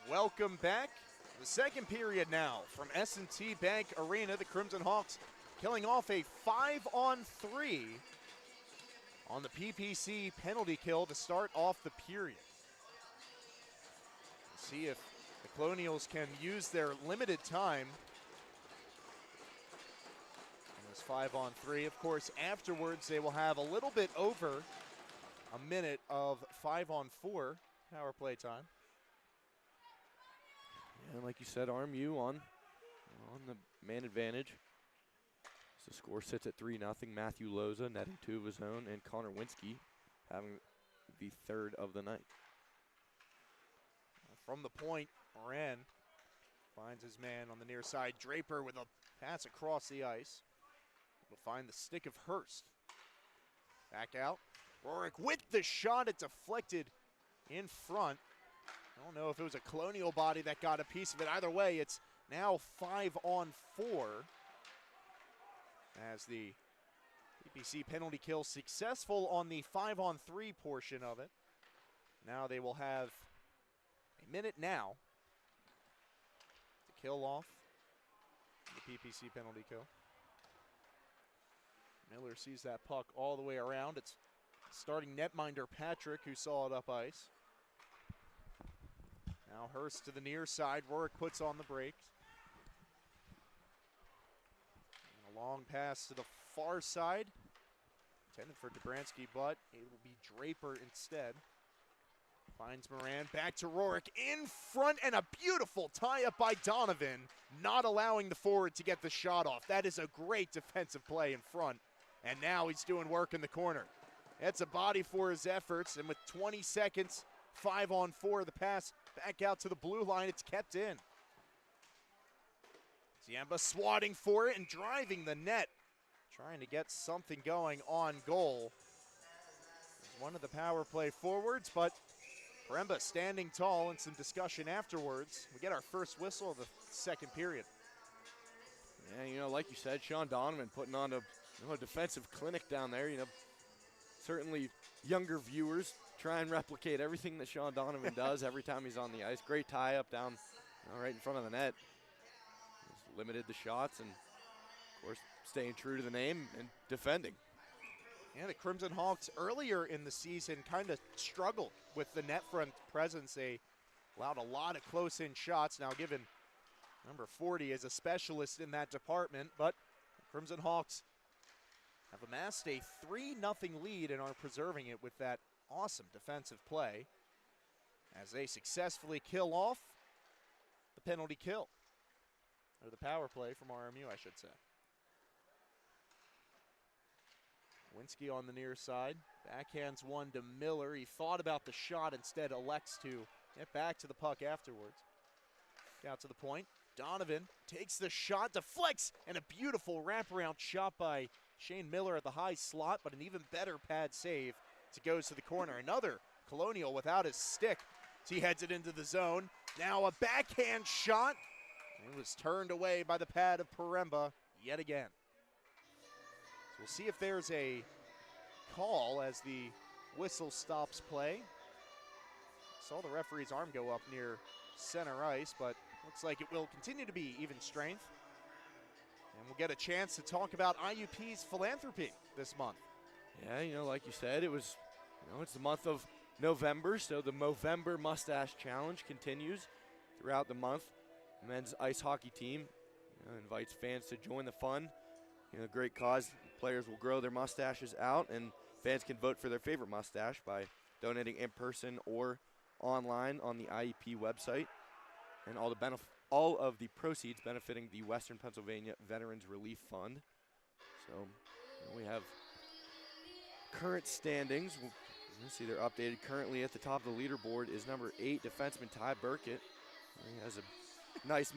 Speaker 4: Welcome back. The second period now from S&T Bank Arena. The Crimson Hawks killing off a 5-on-3 on the PPC penalty kill to start off the period. Let's see if the Colonials can use their limited time on this 5-on-3. Of course, afterwards they will have a little bit over a minute of 5-on-4 power play time.
Speaker 5: And like you said, RMU on the man advantage. So the score sits at 3-0. Matthew Loza netting 2 of his own, and Connor Winsky having the third of the night.
Speaker 4: From the point, Moran finds his man on the near side. Draper with a pass across the ice. Will find the stick of Hurst. Back out. Rorick with the shot. It deflected in front. I don't know if it was a Colonial body that got a piece of it. Either way, it's now 5-on-4 as the PPC penalty kill successful on the 5-on-3 portion of it. Now they will have a minute now to kill off the PPC penalty kill. Miller sees that puck all the way around. It's starting netminder Patrick who saw it up ice. Now Hurst to the near side. Rorick puts on the brakes. And a long pass to the far side. Intended for Dobransky, but it will be Draper instead. Finds Moran. Back to Rorick. In front, and a beautiful tie-up by Donovan. Not allowing the forward to get the shot off. That is a great defensive play in front. And now he's doing work in the corner. That's a body for his efforts. And with 20 seconds, 5-on-4, the pass back out to the blue line. It's kept in. Ziemba swatting for it and driving the net. Trying to get something going on goal. One of the power play forwards, but Premba standing tall and some discussion afterwards. We get our first whistle of the second period.
Speaker 5: Yeah, you know, like you said, Sean Donovan putting on a defensive clinic down there. You know, certainly younger viewers try and replicate everything that Sean Donovan does every time he's on the ice. Great tie-up down right in front of the net. He's limited the shots and, of course, staying true to the name and defending.
Speaker 4: Yeah, the Crimson Hawks earlier in the season kind of struggled with the net front presence. They allowed a lot of close-in shots. Now, given number 40 is a specialist in that department, but the Crimson Hawks have amassed a 3-0 lead and are preserving it with that awesome defensive play as they successfully kill off the penalty kill, or the power play from RMU, I should say. Winsky on the near side, backhands one to Miller. He thought about the shot, instead elects to get back to the puck afterwards. Out to the point, Donovan takes the shot, deflects, and a beautiful wraparound shot by Shane Miller at the high slot, but an even better pad save. It goes to the corner. Another Colonial without his stick. He heads it into the zone. Now a backhand shot. It was turned away by the pad of Premba yet again. So we'll see if there's a call as the whistle stops play. Saw the referee's arm go up near center ice, but looks like it will continue to be even strength. And we'll get a chance to talk about IUP's philanthropy this month.
Speaker 5: Yeah, you know, like you said, it's the month of November, so the Movember Mustache Challenge continues throughout the month. The men's ice hockey team invites fans to join the fun. Great cause. Players will grow their mustaches out, and fans can vote for their favorite mustache by donating in person or online on the IUP website. And all of the proceeds benefiting the Western Pennsylvania Veterans Relief Fund. So we have current standings. We'll see they're updated. Currently at the top of the leaderboard is number 8 defenseman Ty Burkett. He has a nice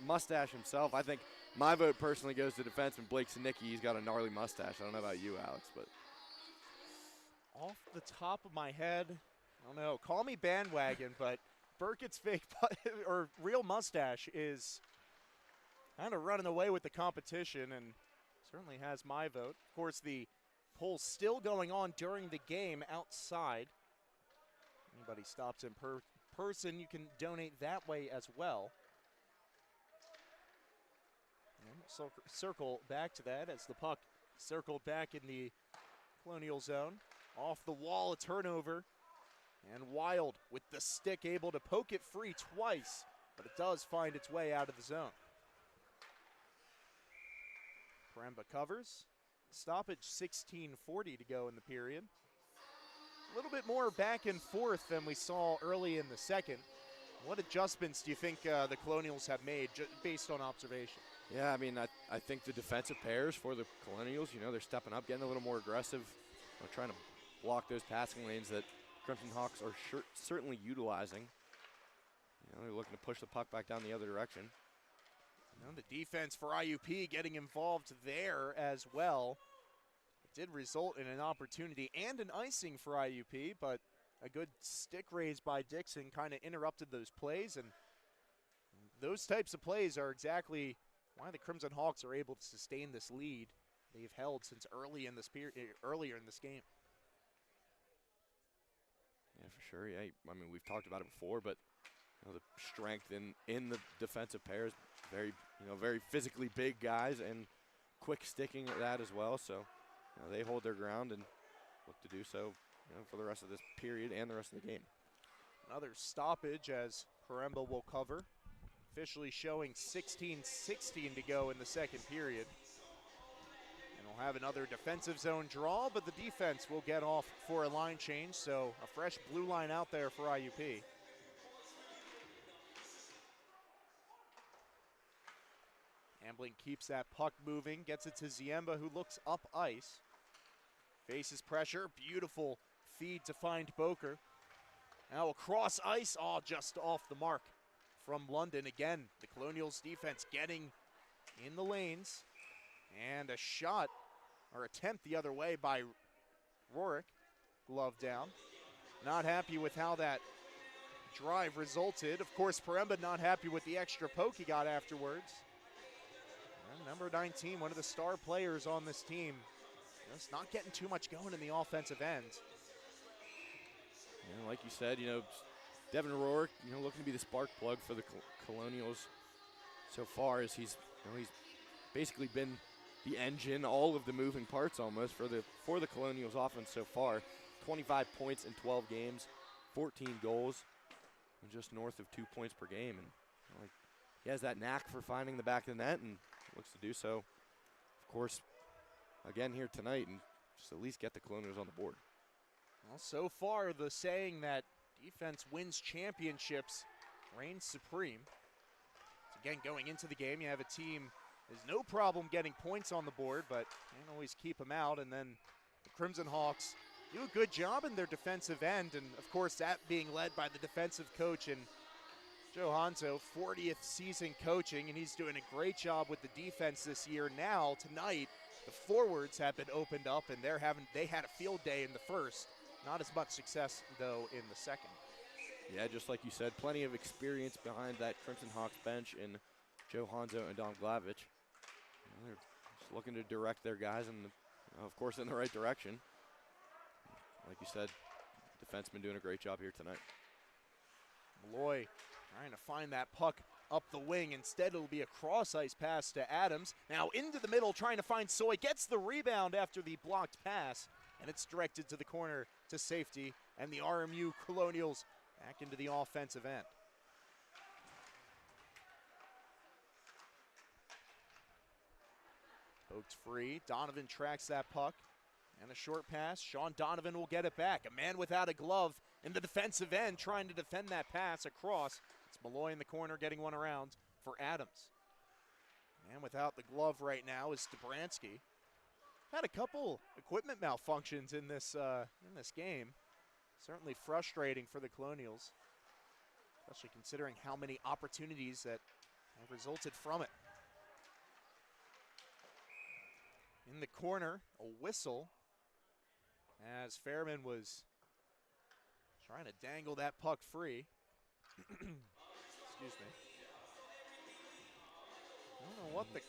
Speaker 5: mustache himself. I think my vote personally goes to defenseman Blake Sinicki. He's got a gnarly mustache. I don't know about you, Alex, but
Speaker 4: off the top of my head, I don't know. Call me bandwagon, but Burkett's fake or real mustache is kind of running away with the competition and certainly has my vote. Of course, the poll's still going on during the game outside. Anybody stops in person, you can donate that way as well. And we'll circle back to that as the puck circled back in the Colonial zone. Off the wall, a turnover. And Wild with the stick able to poke it free twice, but it does find its way out of the zone. Premba covers. Stoppage, 16:40 to go in the period. A little bit more back and forth than we saw early in the second. What adjustments do you think the Colonials have made based on observation?
Speaker 5: Yeah, I mean, I think the defensive pairs for the Colonials, they're stepping up, getting a little more aggressive, trying to block those passing lanes that Crimson Hawks are certainly utilizing. They're looking to push the puck back down the other direction.
Speaker 4: The defense for IUP getting involved there as well. It did result in an opportunity and an icing for IUP, but a good stick raise by Dixon kind of interrupted those plays, and those types of plays are exactly why the Crimson Hawks are able to sustain this lead they've held since earlier in this game.
Speaker 5: Yeah, for sure. Yeah, I mean, we've talked about it before, but the strength in the defensive pairs, very physically big guys and quick sticking at that as well. So they hold their ground and look to do so for the rest of this period and the rest of the game.
Speaker 4: Another stoppage as Paremba will cover. Officially showing 16:16 to go in the second period. And we'll have another defensive zone draw, but the defense will get off for a line change, so a fresh blue line out there for IUP. Ambling keeps that puck moving, gets it to Ziemba, who looks up ice. Faces pressure, beautiful feed to find Boker. Now across ice, just off the mark from London. Again, the Colonials defense getting in the lanes. And a shot, or attempt the other way by Rourke. Glove down. Not happy with how that drive resulted. Of course, Paremba not happy with the extra poke he got afterwards. And number 19, one of the star players on this team, just not getting too much going in the offensive end.
Speaker 5: Like you said, Devin Rourke, looking to be the spark plug for the Colonials so far, as he's basically been the engine, all of the moving parts almost for the Colonials offense so far. 25 points in 12 games, 14 goals, and just north of 2 points per game. And he has that knack for finding the back of the net and looks to do so, of course, again here tonight, and just at least get the Colonials on the board.
Speaker 4: Well, so far, the saying that defense wins championships reigns supreme. So again, going into the game, you have a team there's no problem getting points on the board, but can't always keep them out. And then the Crimson Hawks do a good job in their defensive end, and of course that being led by the defensive coach and Joe Hanzo, 40th season coaching, and he's doing a great job with the defense this year. Now, tonight, the forwards have been opened up, and they had a field day in the first. Not as much success, though, in the second.
Speaker 5: Yeah, just like you said, plenty of experience behind that Crimson Hawks bench in Joe Hanzo and Dom Glavich. They're just looking to direct their guys, and of course, in the right direction. Like you said, defenseman doing a great job here tonight.
Speaker 4: Malloy trying to find that puck up the wing. Instead, it'll be a cross-ice pass to Adams. Now into the middle, trying to find Soy. Gets the rebound after the blocked pass, and it's directed to the corner to safety, and the RMU Colonials back into the offensive end. Poked free. Donovan tracks that puck. And a short pass. Sean Donovan will get it back. A man without a glove in the defensive end trying to defend that pass across. It's Malloy in the corner getting one around for Adams. Man without the glove right now is Dobransky. Had a couple equipment malfunctions in this game. Certainly frustrating for the Colonials, especially considering how many opportunities that have resulted from it. In the corner, a whistle as Fairman was trying to dangle that puck free. Excuse me. I don't know what the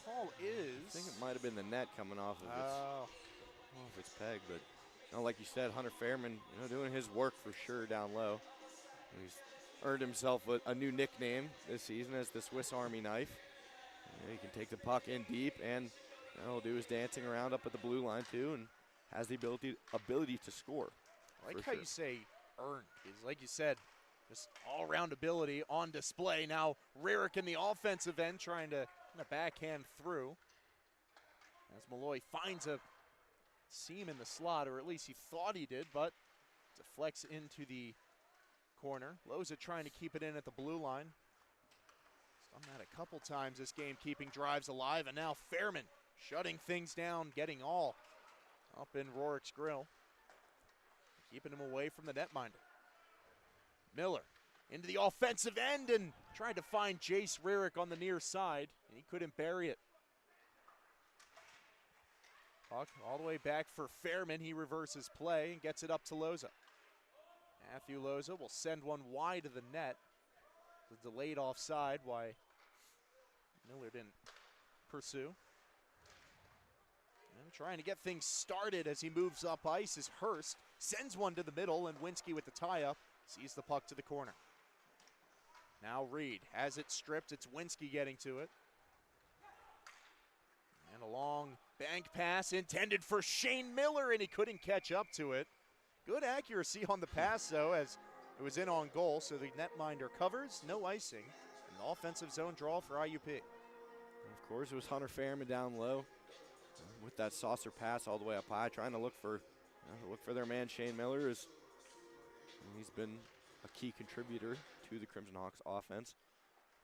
Speaker 4: call is.
Speaker 5: I think it might have been the net coming off of its peg, but like you said, Hunter Fairman, doing his work for sure down low. He's earned himself a new nickname this season as the Swiss Army knife. He can take the puck in deep, and he'll do his dancing around up at the blue line too, and has the ability to score.
Speaker 4: I like how you say earned, because like you said, just all-around ability on display. Now Rarick in the offensive end trying to backhand through. As Malloy finds a seam in the slot, or at least he thought he did, but deflects into the corner. Loza trying to keep it in at the blue line. He's done that a couple times this game, keeping drives alive, and now Fairman shutting things down, getting all up in Rorick's grill, keeping him away from the netminder. Miller into the offensive end and tried to find Jace Rarick on the near side, and he couldn't bury it. Puck all the way back for Fairman. He reverses play and gets it up to Loza. Matthew Loza will send one wide of the net. The delayed offside, why Miller didn't pursue. And trying to get things started as he moves up ice is Hurst. Sends one to the middle, and Winsky with the tie-up sees the puck to the corner. Now Reed has it stripped. It's Winsky getting to it. And a long bank pass intended for Shane Miller, and he couldn't catch up to it. Good accuracy on the pass, though, as it was in on goal, so the netminder covers, no icing, an offensive zone draw for IUP.
Speaker 5: And of course, it was Hunter Fairman down low with that saucer pass all the way up high, trying to look for their man Shane Miller. He's been a key contributor to the Crimson Hawks offense.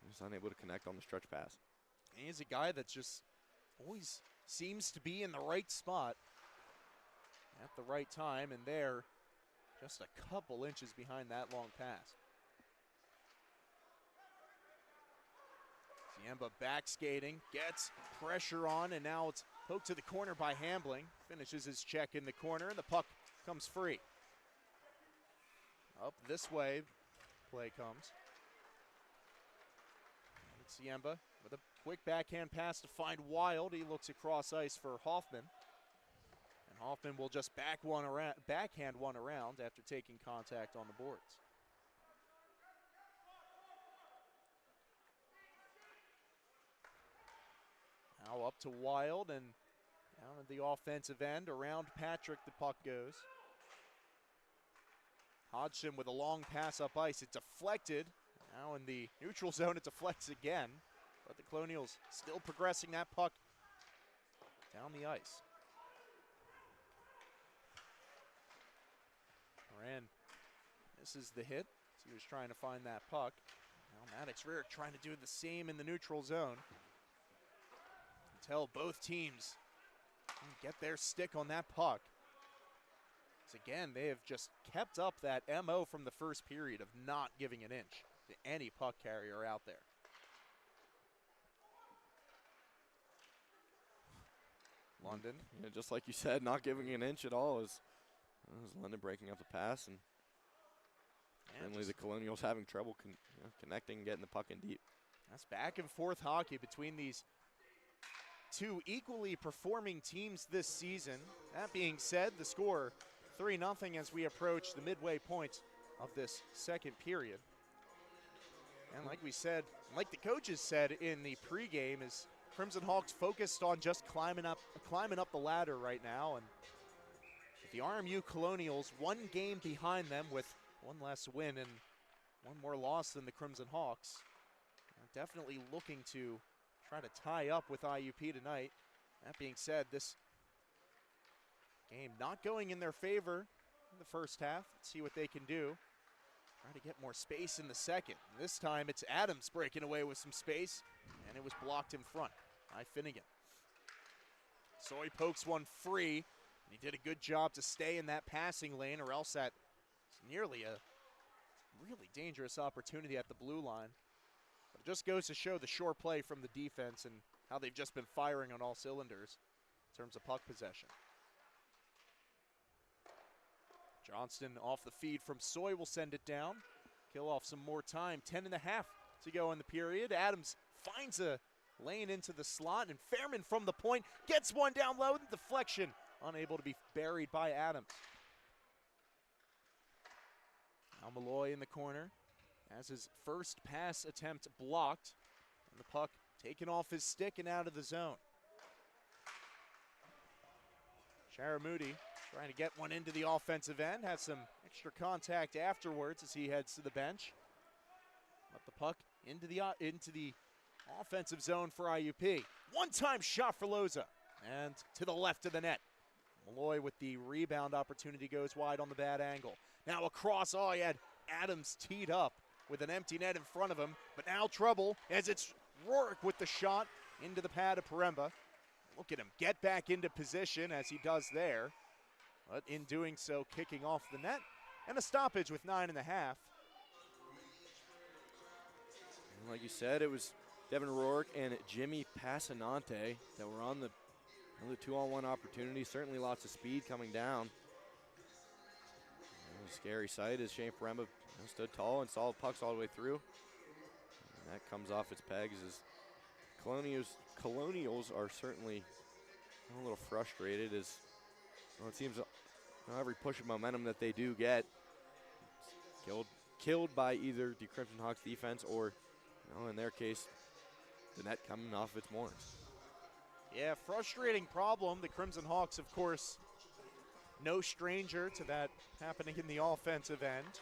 Speaker 5: He's unable to connect on the stretch pass.
Speaker 4: And he's a guy that just always seems to be in the right spot at the right time, and there, just a couple inches behind that long pass. Ziemba back skating, gets pressure on, and now it's poked to the corner by Hambling. Finishes his check in the corner, and the puck comes free. Up this way, play comes. Ziemba with a quick backhand pass to find Wild. He looks across ice for Hoffman. And Hoffman will just backhand one around after taking contact on the boards. Now up to Wild, and down at the offensive end, around Patrick the puck goes. Hodgson with a long pass up ice. It deflected. Now in the neutral zone, it deflects again. But the Colonials still progressing that puck down the ice. Moran misses the hit. He was trying to find that puck. Now Maddox Rarick trying to do the same in the neutral zone. Until both teams get their stick on that puck. So again, they have just kept up that MO from the first period of not giving an inch to any puck carrier out there. London.
Speaker 5: Yeah, just like you said, not giving an inch at all is London breaking up the pass, and finally the Colonials having trouble connecting and getting the puck in deep.
Speaker 4: That's back and forth hockey between these two equally performing teams this season. That being said, the score 3-0 as we approach the midway point of this second period. And like we said, like the coaches said in the pregame, is Crimson Hawks focused on just climbing up the ladder right now. And the RMU Colonials, one game behind them with one less win and one more loss than the Crimson Hawks, are definitely looking to try to tie up with IUP tonight. That being said, this game not going in their favor in the first half. Let's see what they can do. Try to get more space in the second. And this time it's Adams breaking away with some space, and it was blocked in front by Finnegan. Soy pokes one free, and he did a good job to stay in that passing lane, or else that's nearly a really dangerous opportunity at the blue line. But it just goes to show the sure play from the defense and how they've just been firing on all cylinders in terms of puck possession. Johnston off the feed from Soy will send it down. Kill off some more time. 10.5 to go in the period. Adams finds a lane into the slot, and Fairman from the point gets one down low. The deflection unable to be buried by Adams. Now Malloy in the corner has his first pass attempt blocked. And the puck taken off his stick and out of the zone. Sharamudi trying to get one into the offensive end. Has some extra contact afterwards as he heads to the bench. But the puck into the offensive zone for IUP. One-time shot for Loza. And to the left of the net. Malloy with the rebound opportunity goes wide on the bad angle. Now across, he had Adams teed up with an empty net in front of him. But now trouble as it's Rourke with the shot into the pad of Paremba. Look at him get back into position as he does there. But in doing so, kicking off the net. And a stoppage with 9.5.
Speaker 5: Like you said, it was Devin Rourke and Jimmy Passanante that were on the 2-on-1 opportunity. Certainly lots of speed coming down. A scary sight as Shane Paremba stood tall and saw pucks all the way through. And that comes off its pegs as Colonials are certainly a little frustrated as it seems every push of momentum that they do get killed by either the Crimson Hawks defense or, in their case, the net coming off its moorings.
Speaker 4: Yeah, frustrating problem. The Crimson Hawks, of course, no stranger to that happening in the offensive end.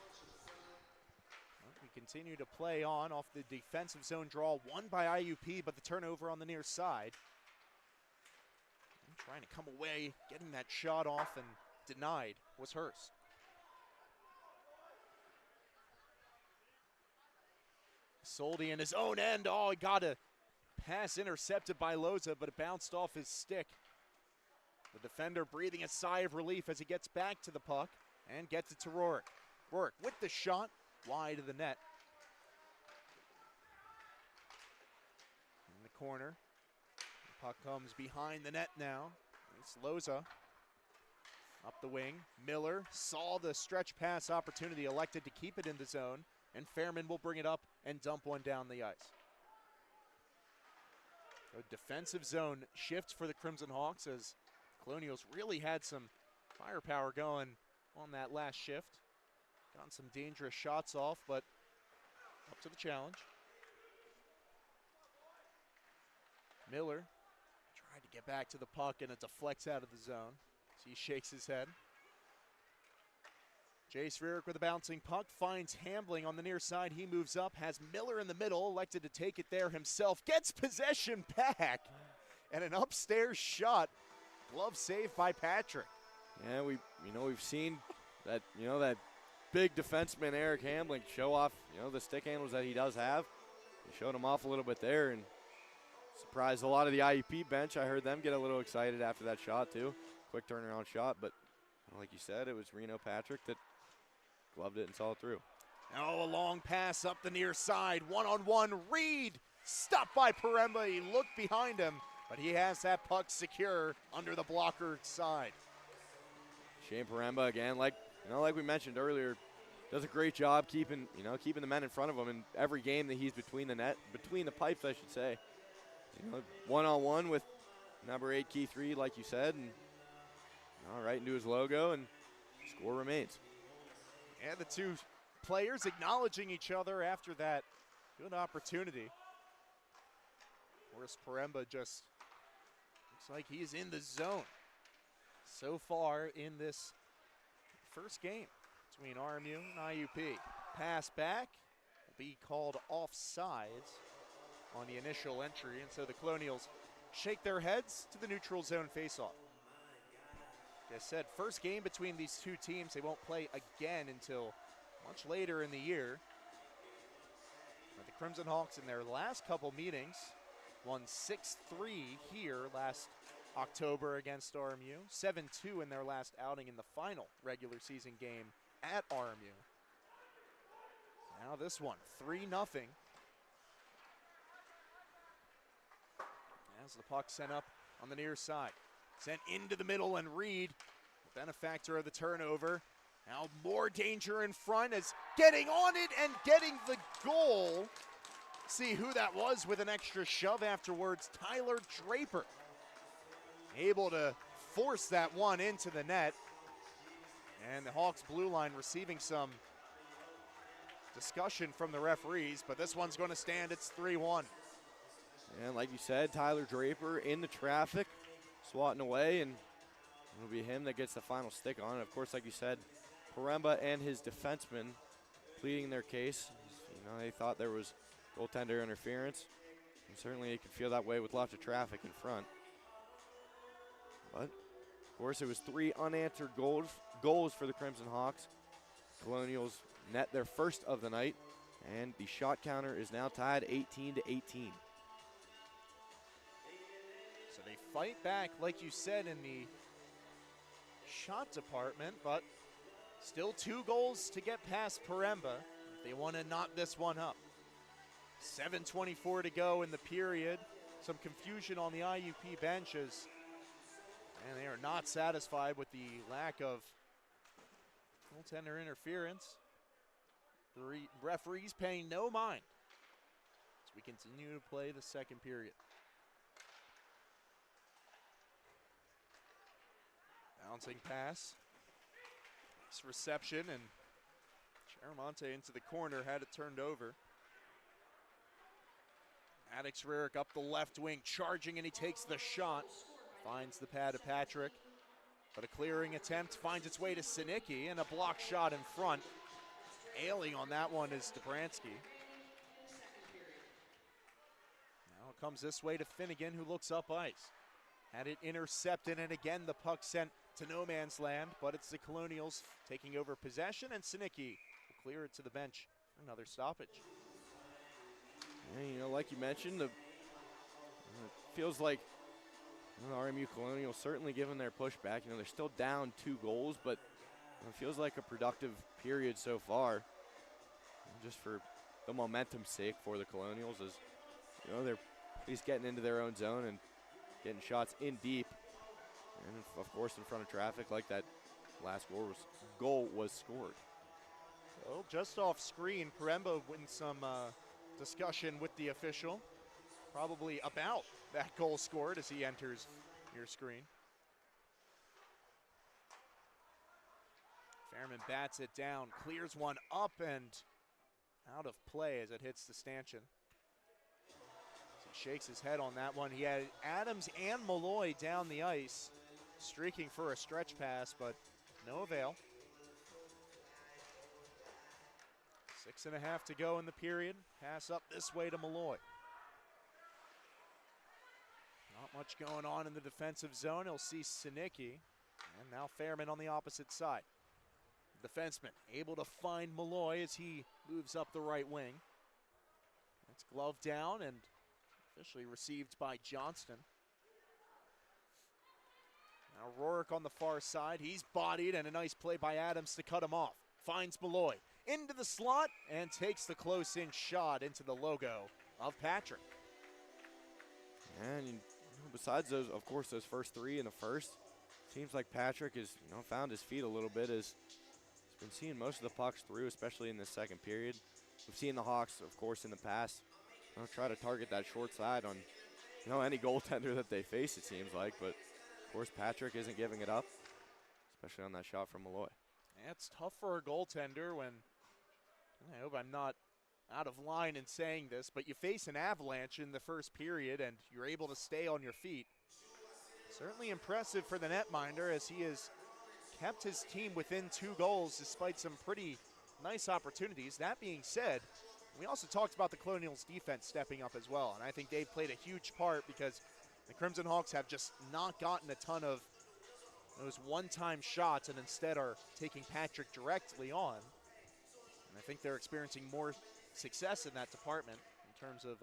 Speaker 4: Well, we continue to play on off the defensive zone draw, won by IUP, but the turnover on the near side. And trying to come away, getting that shot off and denied was Hurst. Soldi in his own end. He got a pass intercepted by Loza, but it bounced off his stick. The defender breathing a sigh of relief as he gets back to the puck and gets it to Rourke. Rourke with the shot, wide of the net. In the corner. The puck comes behind the net now. It's Loza. Up the wing. Miller saw the stretch pass opportunity, elected to keep it in the zone, and Fairman will bring it up and dump one down the ice. A defensive zone shift for the Crimson Hawks as Colonials really had some firepower going on that last shift. Gotten some dangerous shots off, but up to the challenge. Miller tried to get back to the puck and it deflects out of the zone. So he shakes his head. Jace Rurick with a bouncing puck, finds Hambling on the near side. He moves up, has Miller in the middle, elected to take it there himself. Gets possession back, and an upstairs shot. Glove saved by Patrick.
Speaker 5: Yeah, we've seen that that big defenseman Eric Hambling show off the stick handles that he does have. He showed him off a little bit there and surprised a lot of the IUP bench. I heard them get a little excited after that shot too. Quick turnaround shot, but like you said, it was Reno Patrick that gloved it and saw it through.
Speaker 4: Now a long pass up the near side. One-on-one, Reed stopped by Paremba. He looked behind him, but he has that puck secure under the blocker side.
Speaker 5: Shane Paremba again, like we mentioned earlier, does a great job keeping the men in front of him in every game that he's between the pipes, I should say. One-on-one with number 8 Keith Reed, like you said, and right into his logo, and score remains.
Speaker 4: And the two players acknowledging each other after that good opportunity. Of course, Paremba just looks like he's in the zone so far in this first game between RMU and IUP. Pass back will be called offsides on the initial entry, and so the Colonials shake their heads to the neutral zone faceoff. Like I said, first game between these two teams. They won't play again until much later in the year. But the Crimson Hawks in their last couple meetings won 6-3 here last October against RMU, 7-2 in their last outing in the final regular season game at RMU. Now this one, 3-0. As the puck sent up on the near side. Sent into the middle, and Reed, the benefactor of the turnover. Now more danger in front as getting on it and getting the goal. See who that was with an extra shove afterwards. Tyler Draper. Able to force that one into the net. And the Hawks blue line receiving some discussion from the referees, but this one's going to stand. It's 3-1.
Speaker 5: And like you said, Tyler Draper in the traffic, swatting away, and it'll be him that gets the final stick on it. Of course, like you said, Paremba and his defenseman pleading their case. You know, they thought there was goaltender interference. And certainly you could feel that way with lots of traffic in front. But, of course, it was 3 unanswered goals for the Crimson Hawks. Colonials net their first of the night, and the shot counter is now tied 18-18.
Speaker 4: So they fight back, like you said, in the shot department, but still 2 goals to get past Paremba if they want to knock this one up. 7:24 to go in the period. Some confusion on the IUP benches, and they are not satisfied with the lack of goaltender interference. The referees paying no mind as we continue to play the second period. Bouncing pass. Nice reception, and Charamonte into the corner, had it turned over. Maddox Rarick up the left wing, charging, and he takes the shot. Finds the pad of Patrick. But a clearing attempt finds its way to Sinicki, and a block shot in front. Ailing on that one is Dobransky. Now it comes this way to Finnegan, who looks up ice. Had it intercepted, and again the puck sent to no man's land, but it's the Colonials taking over possession, and Sinicki will clear it to the bench for another stoppage.
Speaker 5: Yeah, you know, like you mentioned, it feels like the RMU Colonials certainly giving their pushback. You know, they're still down 2 goals, but it feels like a productive period so far. Just for the momentum's sake for the Colonials, as you know, they're at least getting into their own zone and getting shots in deep, and of course in front of traffic, like that last goal was scored.
Speaker 4: Well, just off screen, Paremba wins some discussion with the official, probably about that goal scored as he enters your screen. Fairman bats it down, clears one up and out of play as it hits the stanchion. He shakes his head on that one. He had Adams and Malloy down the ice, streaking for a stretch pass, but no avail. 6.5 to go in the period. Pass up this way to Malloy. Not much going on in the defensive zone. He'll see Sinicki, and now Fairman on the opposite side. Defenseman able to find Malloy as he moves up the right wing. That's glove down and officially received by Johnston. Now Rourke on the far side. He's bodied, and a nice play by Adams to cut him off. Finds Malloy into the slot and takes the close-in shot into the logo of Patrick.
Speaker 5: And besides those, of course, those first 3 in the first, seems like Patrick has found his feet a little bit, as he's been seeing most of the pucks through, especially in the second period. We've seen the Hawks, of course, in the past, try to target that short side on any goaltender that they face, it seems like. But of course, Patrick isn't giving it up, especially on that shot from Malloy.
Speaker 4: Yeah, it's tough for a goaltender when, I hope I'm not out of line in saying this, but you face an avalanche in the first period and you're able to stay on your feet. Certainly impressive for the netminder, as he has kept his team within 2 goals despite some pretty nice opportunities. That being said, we also talked about the Colonials defense stepping up as well, and I think they played a huge part, because the Crimson Hawks have just not gotten a ton of those one-time shots and instead are taking Patrick directly on. And I think they're experiencing more success in that department in terms of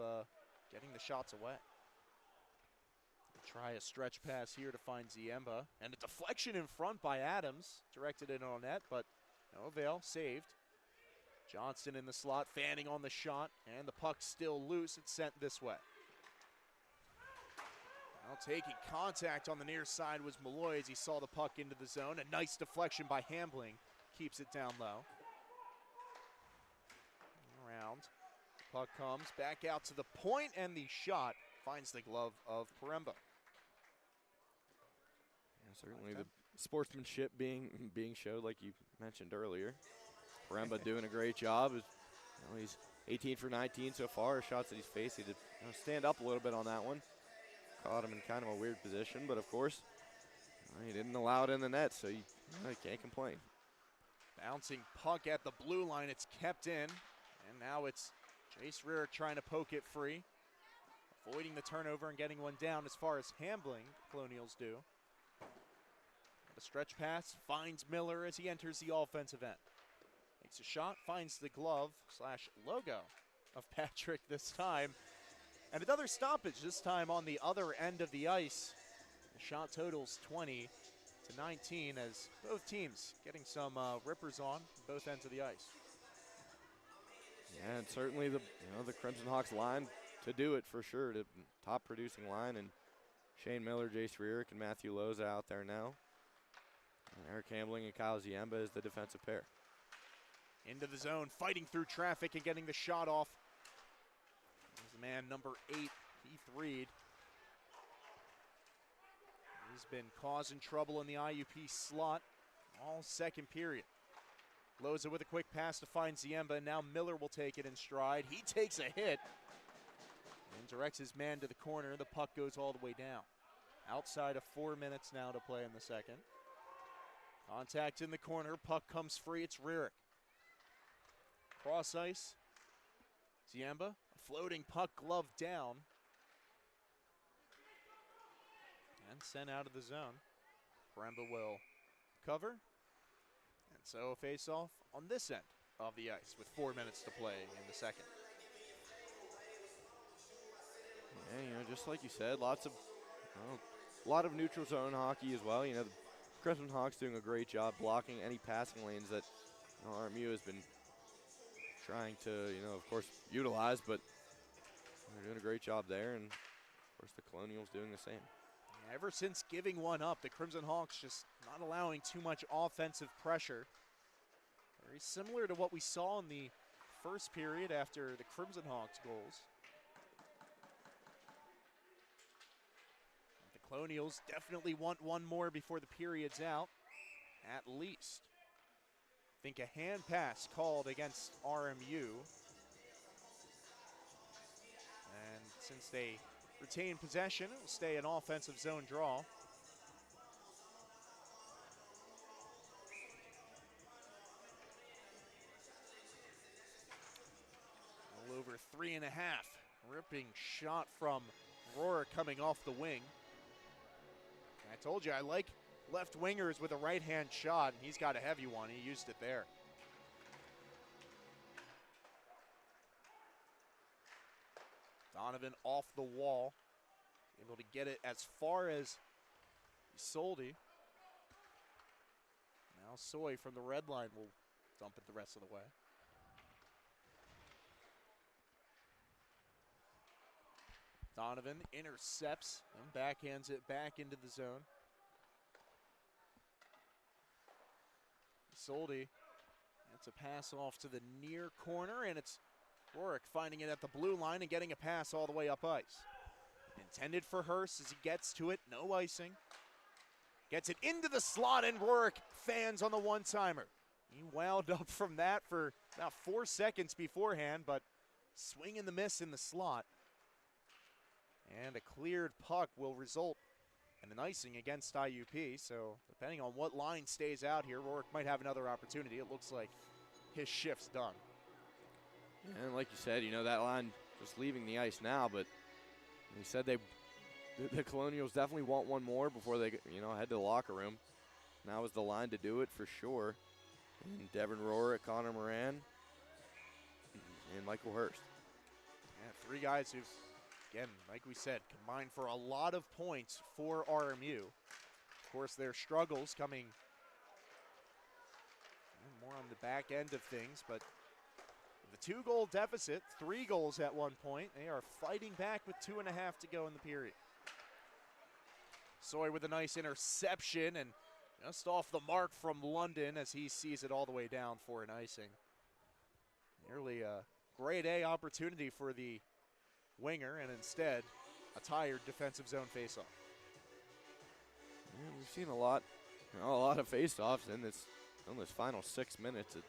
Speaker 4: getting the shots away. Try a stretch pass here to find Ziemba, and a deflection in front by Adams, directed in on net, but no avail, saved. Johnston in the slot, fanning on the shot, and the puck still loose. It's sent this way. Now taking contact on the near side was Malloy as he saw the puck into the zone. A nice deflection by Hambling, keeps it down low. Around, the puck comes back out to the point, and the shot finds the glove of Paremba.
Speaker 5: Yeah, certainly the sportsmanship being showed, like you mentioned earlier. Paremba doing a great job, is Well, he's 18 for 19 so far. Shots that he's faced, he did stand up a little bit on that one. Caught him in kind of a weird position, but of course, he didn't allow it in the net, so you can't complain.
Speaker 4: Bouncing puck at the blue line, it's kept in, and now it's Jace Rearick trying to poke it free, avoiding the turnover and getting one down as far as handling Colonials do. The stretch pass finds Miller as he enters the offensive end. Takes a shot, finds the glove / logo of Patrick this time. And another stoppage, this time on the other end of the ice. The shot totals 20 to 19 as both teams getting some rippers on both ends of the ice.
Speaker 5: Yeah, and certainly the Crimson Hawks line to do it for sure. The top producing line, and Shane Miller, Jace Rearick, and Matthew Loza out there now. And Eric Hambling and Kyle Ziemba is the defensive pair.
Speaker 4: Into the zone, fighting through traffic and getting the shot off. There's the man number 8, Heath Reed. He's been causing trouble in the IUP slot all second period. Loza with a quick pass to find Ziemba, and now Miller will take it in stride. He takes a hit and directs his man to the corner. The puck goes all the way down. Outside of 4 minutes now to play in the second. Contact in the corner, puck comes free, it's Rearick. Cross ice, Ziemba, a floating puck, glove down. And sent out of the zone. Bremba will cover. And so a face-off on this end of the ice with 4 minutes to play in the second.
Speaker 5: Yeah, just like you said, a lot of neutral zone hockey as well. The Crimson Hawks doing a great job blocking any passing lanes that RMU has been trying to, of course, utilize, but they're doing a great job there, and of course the Colonials doing the same.
Speaker 4: Ever since giving one up, the Crimson Hawks just not allowing too much offensive pressure. Very similar to what we saw in the first period after the Crimson Hawks goals. The Colonials definitely want one more before the period's out, at least. I think a hand pass called against RMU. And since they retain possession, it will stay an offensive zone draw. A little over 3.5. Ripping shot from Rohr coming off the wing. I told you I like left wingers with a right-hand shot, and he's got a heavy one. He used it there. Donovan off the wall, able to get it as far as Isolde. Now Soy from the red line will dump it the rest of the way. Donovan intercepts and backhands it back into the zone. Isolde, that's a pass off to the near corner, and it's Rohr finding it at the blue line and getting a pass all the way up ice. Intended for Hurst as he gets to it, no icing. Gets it into the slot, and Rohr fans on the one-timer. He wound up from that for about 4 seconds beforehand, but swing and the miss in the slot. And a cleared puck will result in an icing against IUP, so depending on what line stays out here, Rohr might have another opportunity. It looks like his shift's done.
Speaker 5: And like you said, that line just leaving the ice now, but he said the Colonials definitely want one more before they head to the locker room. Now is the line to do it for sure. And Devin Rohr, Connor Moran, and Michael Hurst.
Speaker 4: Yeah, 3 guys who've, again, like we said, combined for a lot of points for RMU. Of course, their struggles coming more on the back end of things, but the 2-goal deficit, 3 goals at one point. They are fighting back with 2.5 to go in the period. Soy with a nice interception and just off the mark from London as he sees it all the way down for an icing. Nearly a grade A opportunity for the winger, and instead a tired defensive zone faceoff.
Speaker 5: Yeah, we've seen a lot of faceoffs in this final 6 minutes. It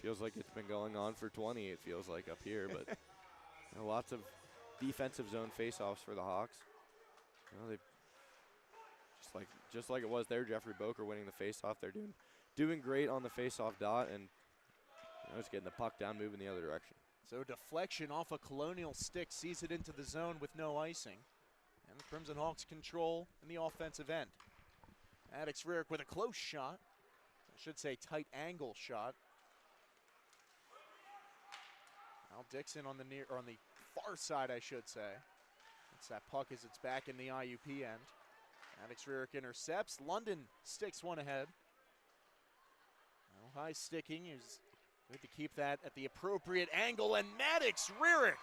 Speaker 5: feels like it's been going on for 20, it feels like up here. But lots of defensive zone faceoffs for the Hawks. They just like it was there, Jeffrey Boker winning the faceoff. They're doing great on the faceoff dot, and just getting the puck down, moving the other direction.
Speaker 4: So deflection off a Colonial stick sees it into the zone with no icing. And the Crimson Hawks control in the offensive end. Maddox Rarick with a close shot. I should say tight angle shot. Now Dixon on the far side, I should say. That's that puck as it's back in the IUP end. Maddox Rarick intercepts. London sticks one ahead. Well, high sticking is good to keep that at the appropriate angle, and Maddox Rarick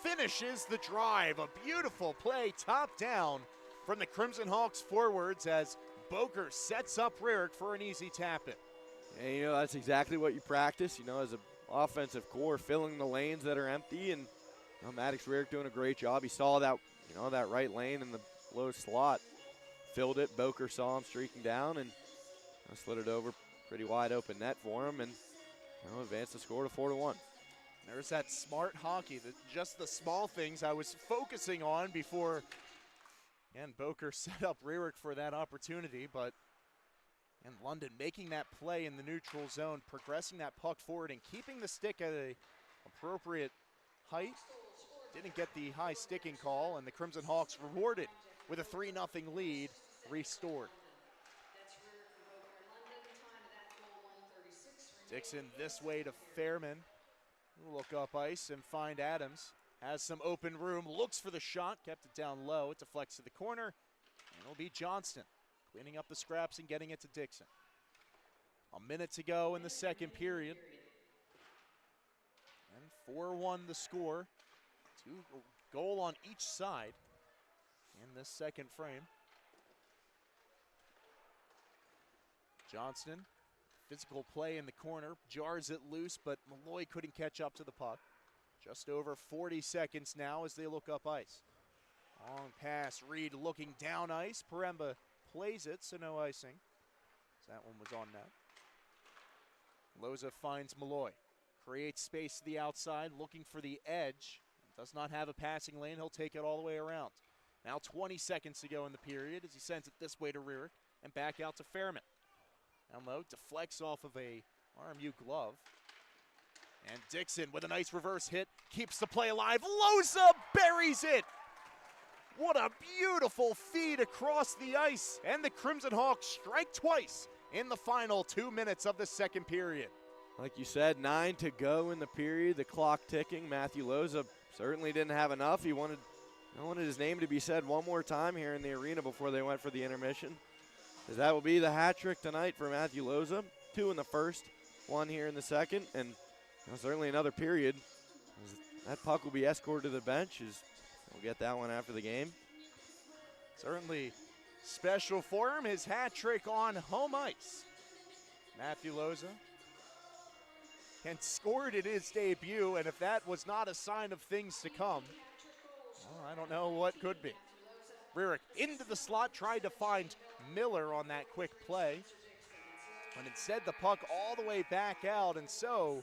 Speaker 4: finishes the drive. A beautiful play top down from the Crimson Hawks forwards as Boker sets up Rarick for an easy tap-in.
Speaker 5: And that's exactly what you practice, as an offensive core, filling the lanes that are empty, and Maddox Rarick doing a great job. He saw that, that right lane in the low slot, filled it. Boker saw him streaking down and slid it over pretty wide open net for him, and advanced the score to 4-1.
Speaker 4: There's that smart hockey, just the small things I was focusing on before. And Boker set up Rarick for that opportunity, but London making that play in the neutral zone, progressing that puck forward and keeping the stick at an appropriate height. Didn't get the high sticking call, and the Crimson Hawks rewarded with a 3-0 lead restored. Dixon this way to Fairman. Look up ice and find Adams. Has some open room, looks for the shot, kept it down low. It deflects to the corner, and it'll be Johnston cleaning up the scraps and getting it to Dixon. A minute to go in the second period. And 4-1 the score. 2 goal on each side in this second frame. Johnston, physical play in the corner, jars it loose, but Malloy couldn't catch up to the puck. Just over 40 seconds now as they look up ice. Long pass, Reed looking down ice. Paremba plays it, so no icing. That one was on net. Loza finds Malloy. Creates space to the outside, looking for the edge. Does not have a passing lane. He'll take it all the way around. Now 20 seconds to go in the period as he sends it this way to Rarick and back out to Fairman. Down low, deflects off of a RMU glove. And Dixon with a nice reverse hit, keeps the play alive. Loza buries it! What a beautiful feed across the ice. And the Crimson Hawks strike twice in the final 2 minutes of the second period.
Speaker 5: Like you said, 9 to go in the period, the clock ticking. Matthew Loza certainly didn't have enough. He wanted his name to be said one more time here in the arena before they went for the intermission. As that will be the hat trick tonight for Matthew Loza. 2 in the first, 1 here in the second, and certainly another period. That puck will be escorted to the bench. We'll get that one after the game.
Speaker 4: Certainly special for him, his hat trick on home ice. Matthew Loza. And scored in his debut, and if that was not a sign of things to come, well, I don't know what could be. Rarick into the slot, tried to find Miller on that quick play, but instead the puck all the way back out, and so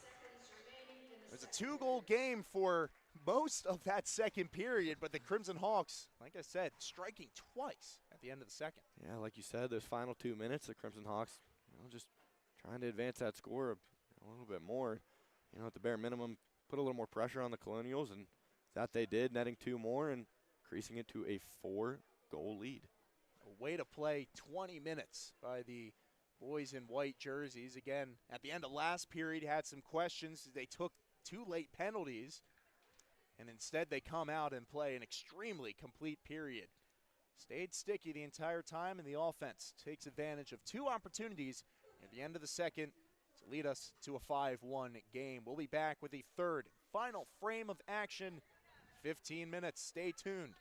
Speaker 4: it was a 2-goal game for most of that second period, but the Crimson Hawks, like I said, striking twice at the end of the second.
Speaker 5: Yeah, like you said, those final 2 minutes, the Crimson Hawks just trying to advance that score a little bit more. At the bare minimum, put a little more pressure on the Colonials, and that they did, netting 2 more and increasing it to a 4-goal lead.
Speaker 4: A way to play 20 minutes by the boys in white jerseys. Again, at the end of last period, had some questions. They took 2 late penalties, and instead they come out and play an extremely complete period. Stayed sticky the entire time, and the offense takes advantage of 2 opportunities at the end of the second to lead us to a 5-1 game. We'll be back with the third final frame of action in 15 minutes. Stay tuned.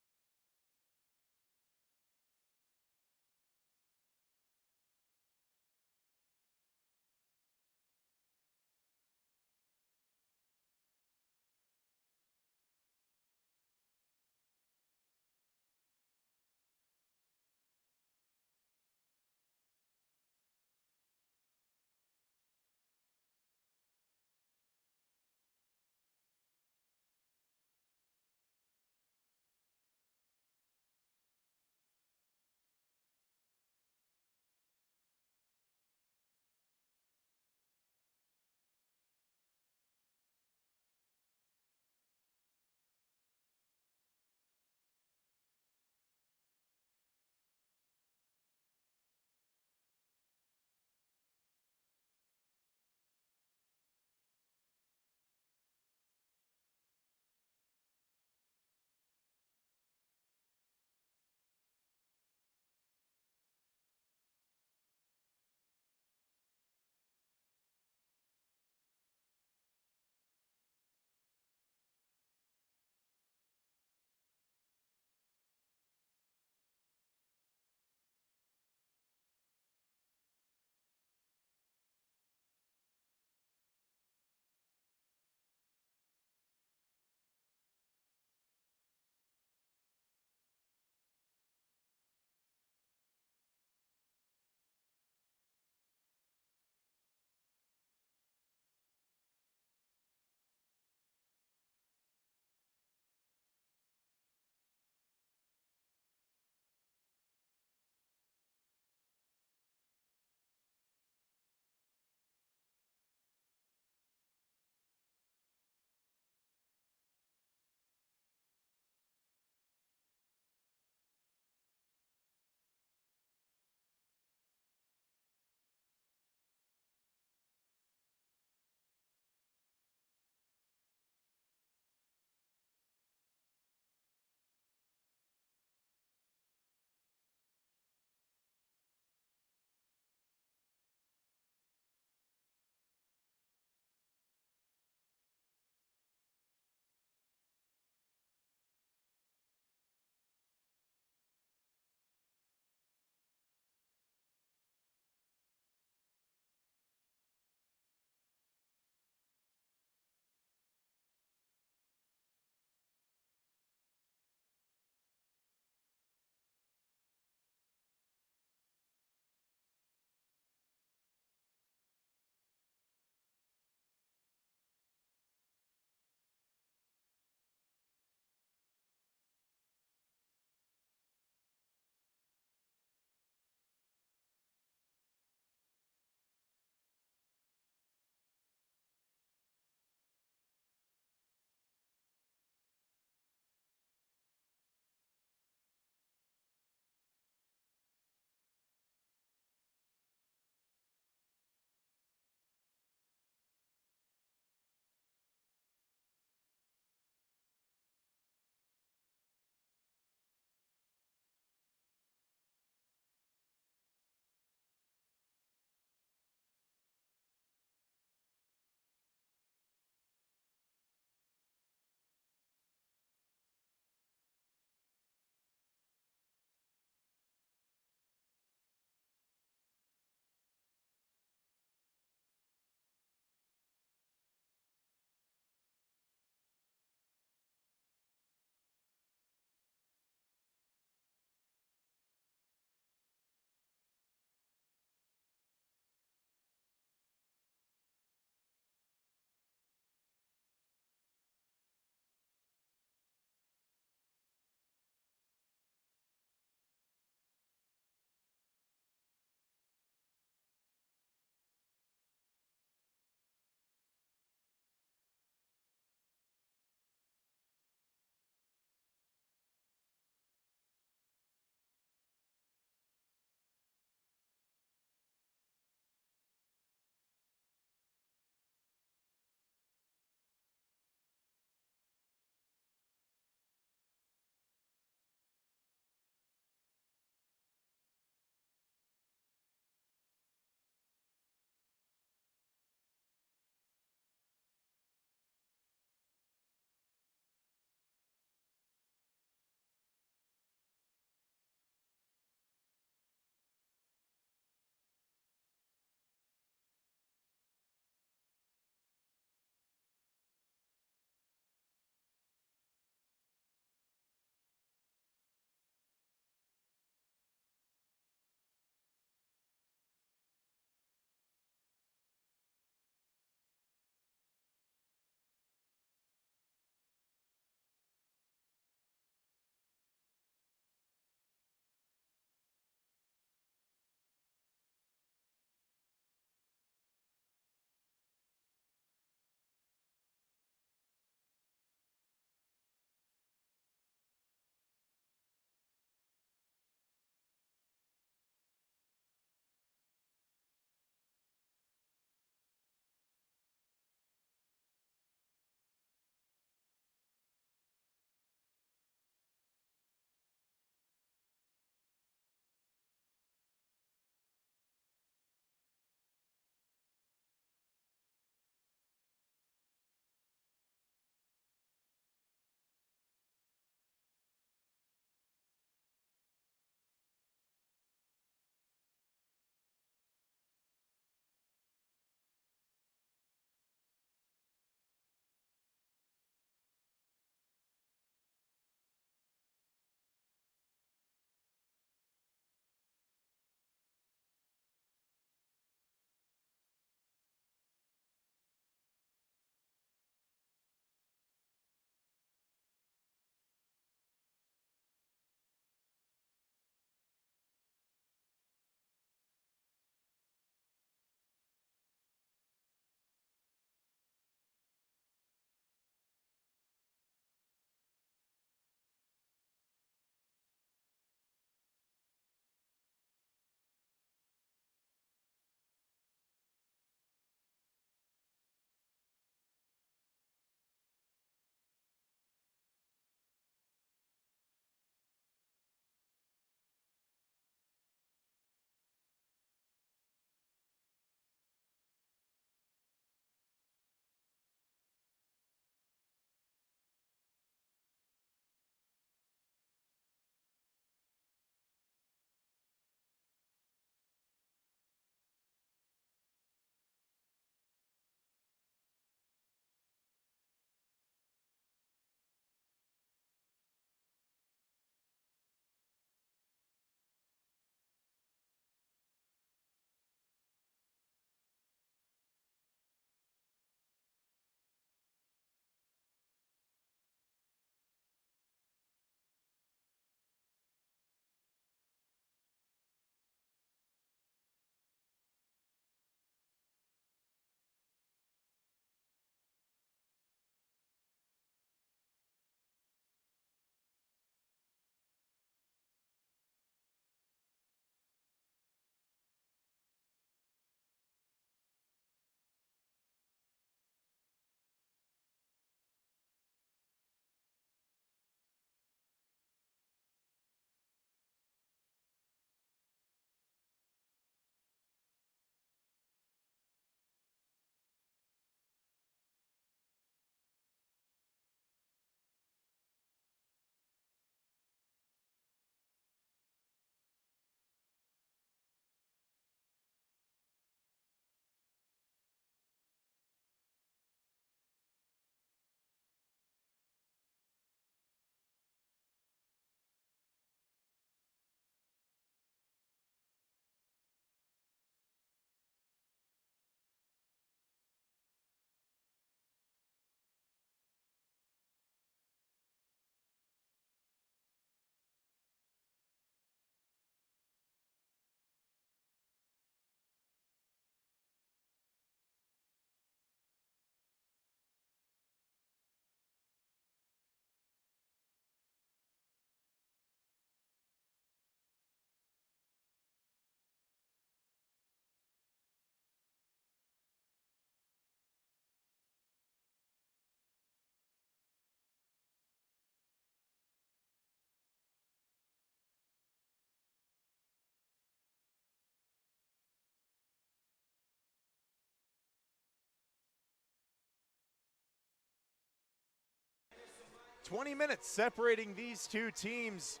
Speaker 4: 20 minutes separating these two teams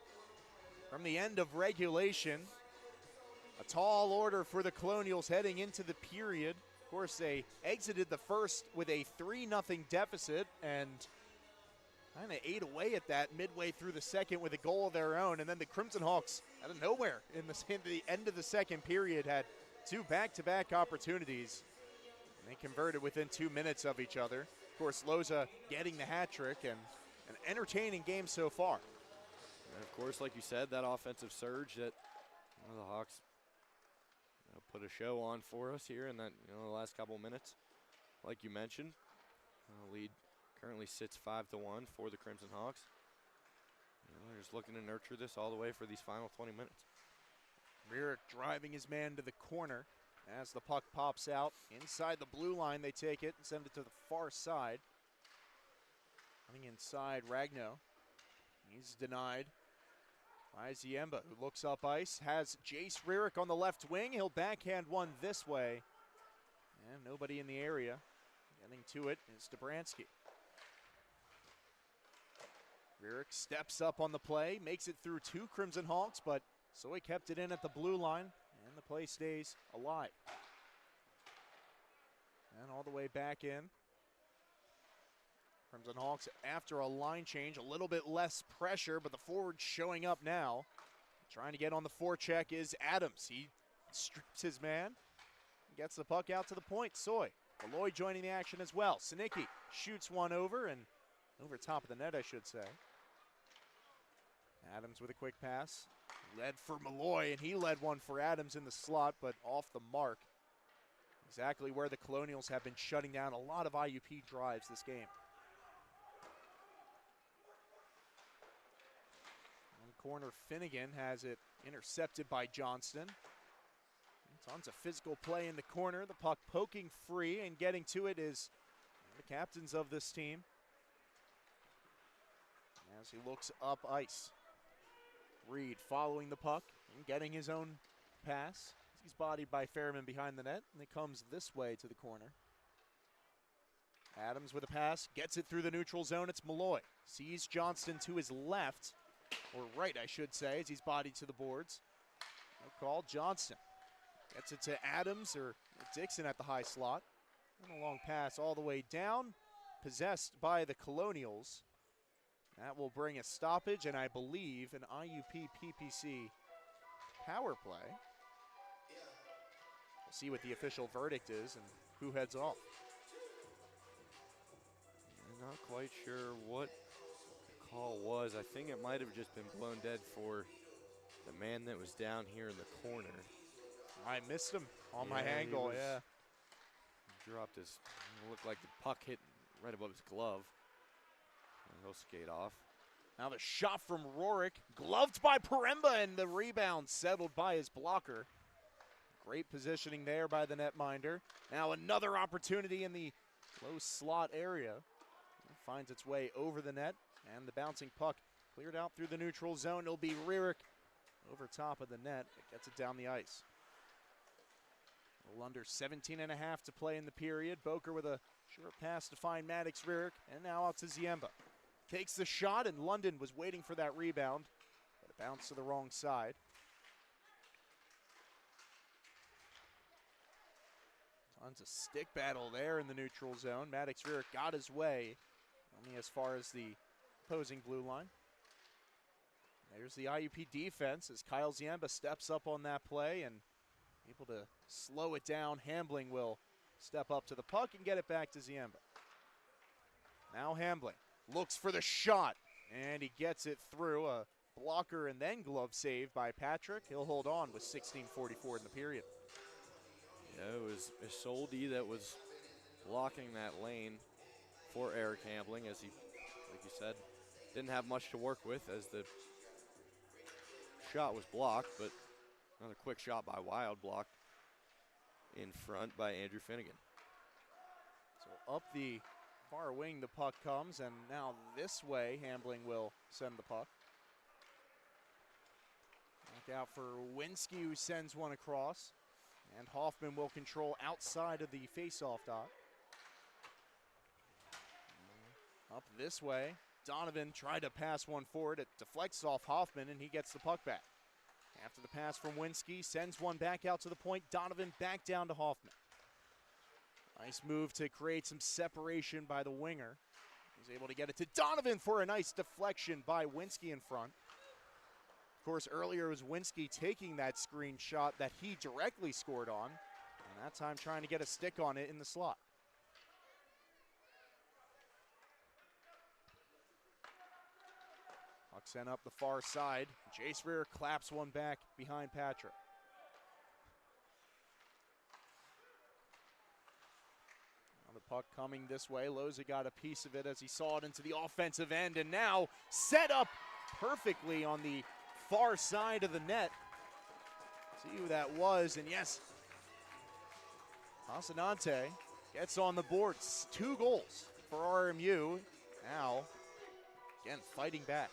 Speaker 4: from the end of regulation. A tall order for the Colonials heading into the period. Of course, they exited the first with a 3-0 deficit and kind of ate away at that midway through the second with a goal of their own. And then the Crimson Hawks, out of nowhere, in the end of the second period, had two back-to-back opportunities. And they converted within 2 minutes of each other. Of course, Loza getting the hat trick, and an entertaining game so far.
Speaker 5: And of course, like you said, that offensive surge that the Hawks put a show on for us here in that the last couple minutes. Like you mentioned, lead currently sits 5-1 for the Crimson Hawks. They're just looking to nurture this all the way for these final 20 minutes.
Speaker 4: Rearick driving his man to the corner as the puck pops out. Inside the blue line, they take it and send it to the far side. Coming inside, Ragno. He's denied by Ziemba, who looks up ice, has Jace Rearick on the left wing. He'll backhand one this way. And nobody in the area. Getting to it is Dobransky. Rearick steps up on the play, makes it through two Crimson Hawks, but Soy kept it in at the blue line, and the play stays alive. And all the way back in. Crimson Hawks after a line change, a little bit less pressure, but the forward showing up now. Trying to get on the forecheck is Adams. He strips his man, gets the puck out to the point. Soy, Malloy joining the action as well. Sinicki shoots one over top of the net, I should say. Adams with a quick pass. Led for Malloy, and he led one for Adams in the slot, but off the mark. Exactly where the Colonials have been shutting down a lot of IUP drives this game. Corner, Finnegan has it intercepted by Johnston. Tons of physical play in the corner. The puck poking free, and getting to it is the captains of this team. As he looks up ice. Reed following the puck and getting his own pass. He's bodied by Fairman behind the net, and it comes this way to the corner. Adams with a pass, gets it through the neutral zone. It's Malloy. Sees Johnston to his left. Or right, I should say, as he's bodied to the boards. No call, Johnston. Gets it to Adams or Dixon at the high slot. And a long pass all the way down. Possessed by the Colonials. That will bring a stoppage and I believe an IUP PPC power play. We'll see what the official verdict is and who heads off.
Speaker 5: I'm not quite sure what call was. I think it might have just been blown dead for the man that was down here in the corner.
Speaker 4: I missed him on my angle, yeah.
Speaker 5: Dropped his, looked like the puck hit right above his glove. And he'll skate off.
Speaker 4: Now the shot from Rorick, gloved by Paremba, and the rebound settled by his blocker. Great positioning there by the netminder. Now another opportunity in the low slot area. It finds its way over the net. And the bouncing puck cleared out through the neutral zone. It'll be Rearick over top of the net. It gets it down the ice. A little under 17 and a half to play in the period. Boker with a short pass to find Maddox Rearick. And now out to Ziemba. Takes the shot, and London was waiting for that rebound. But it bounced to the wrong side. Tons of stick battle there in the neutral zone. Maddox Rearick got his way. Only as far as the opposing blue line. There's the IUP defense as Kyle Ziemba steps up on that play and able to slow it down. Hambling will step up to the puck and get it back to Ziemba. Now Hambling looks for the shot, and he gets it through. A blocker and then glove save by Patrick. He'll hold on with 16:44 in the period.
Speaker 5: Yeah, it was Isolde that was blocking that lane for Eric Hambling, as he, like you said, didn't have much to work with as the shot was blocked, but another quick shot by Wild, blocked in front by Andrew Finnegan.
Speaker 4: So up the far wing the puck comes, and now this way Hambling will send the puck. Look out for Winsky, who sends one across, and Hoffman will control outside of the face-off dot. Up this way Donovan tried to pass one forward. It deflects off Hoffman, and he gets the puck back. After the pass from Winsky, sends one back out to the point. Donovan back down to Hoffman. Nice move to create some separation by the winger. He's able to get it to Donovan for a nice deflection by Winsky in front. Of course, earlier it was Winsky taking that screen shot that he directly scored on, and that time trying to get a stick on it in the slot. Puck sent up the far side. Jace Rear claps one back behind Patrick. Now the puck coming this way. Loza got a piece of it as he saw it into the offensive end, and now set up perfectly on the far side of the net. See who that was, and yes, Pasanante gets on the boards. 2 goals for RMU. Now, again, fighting back.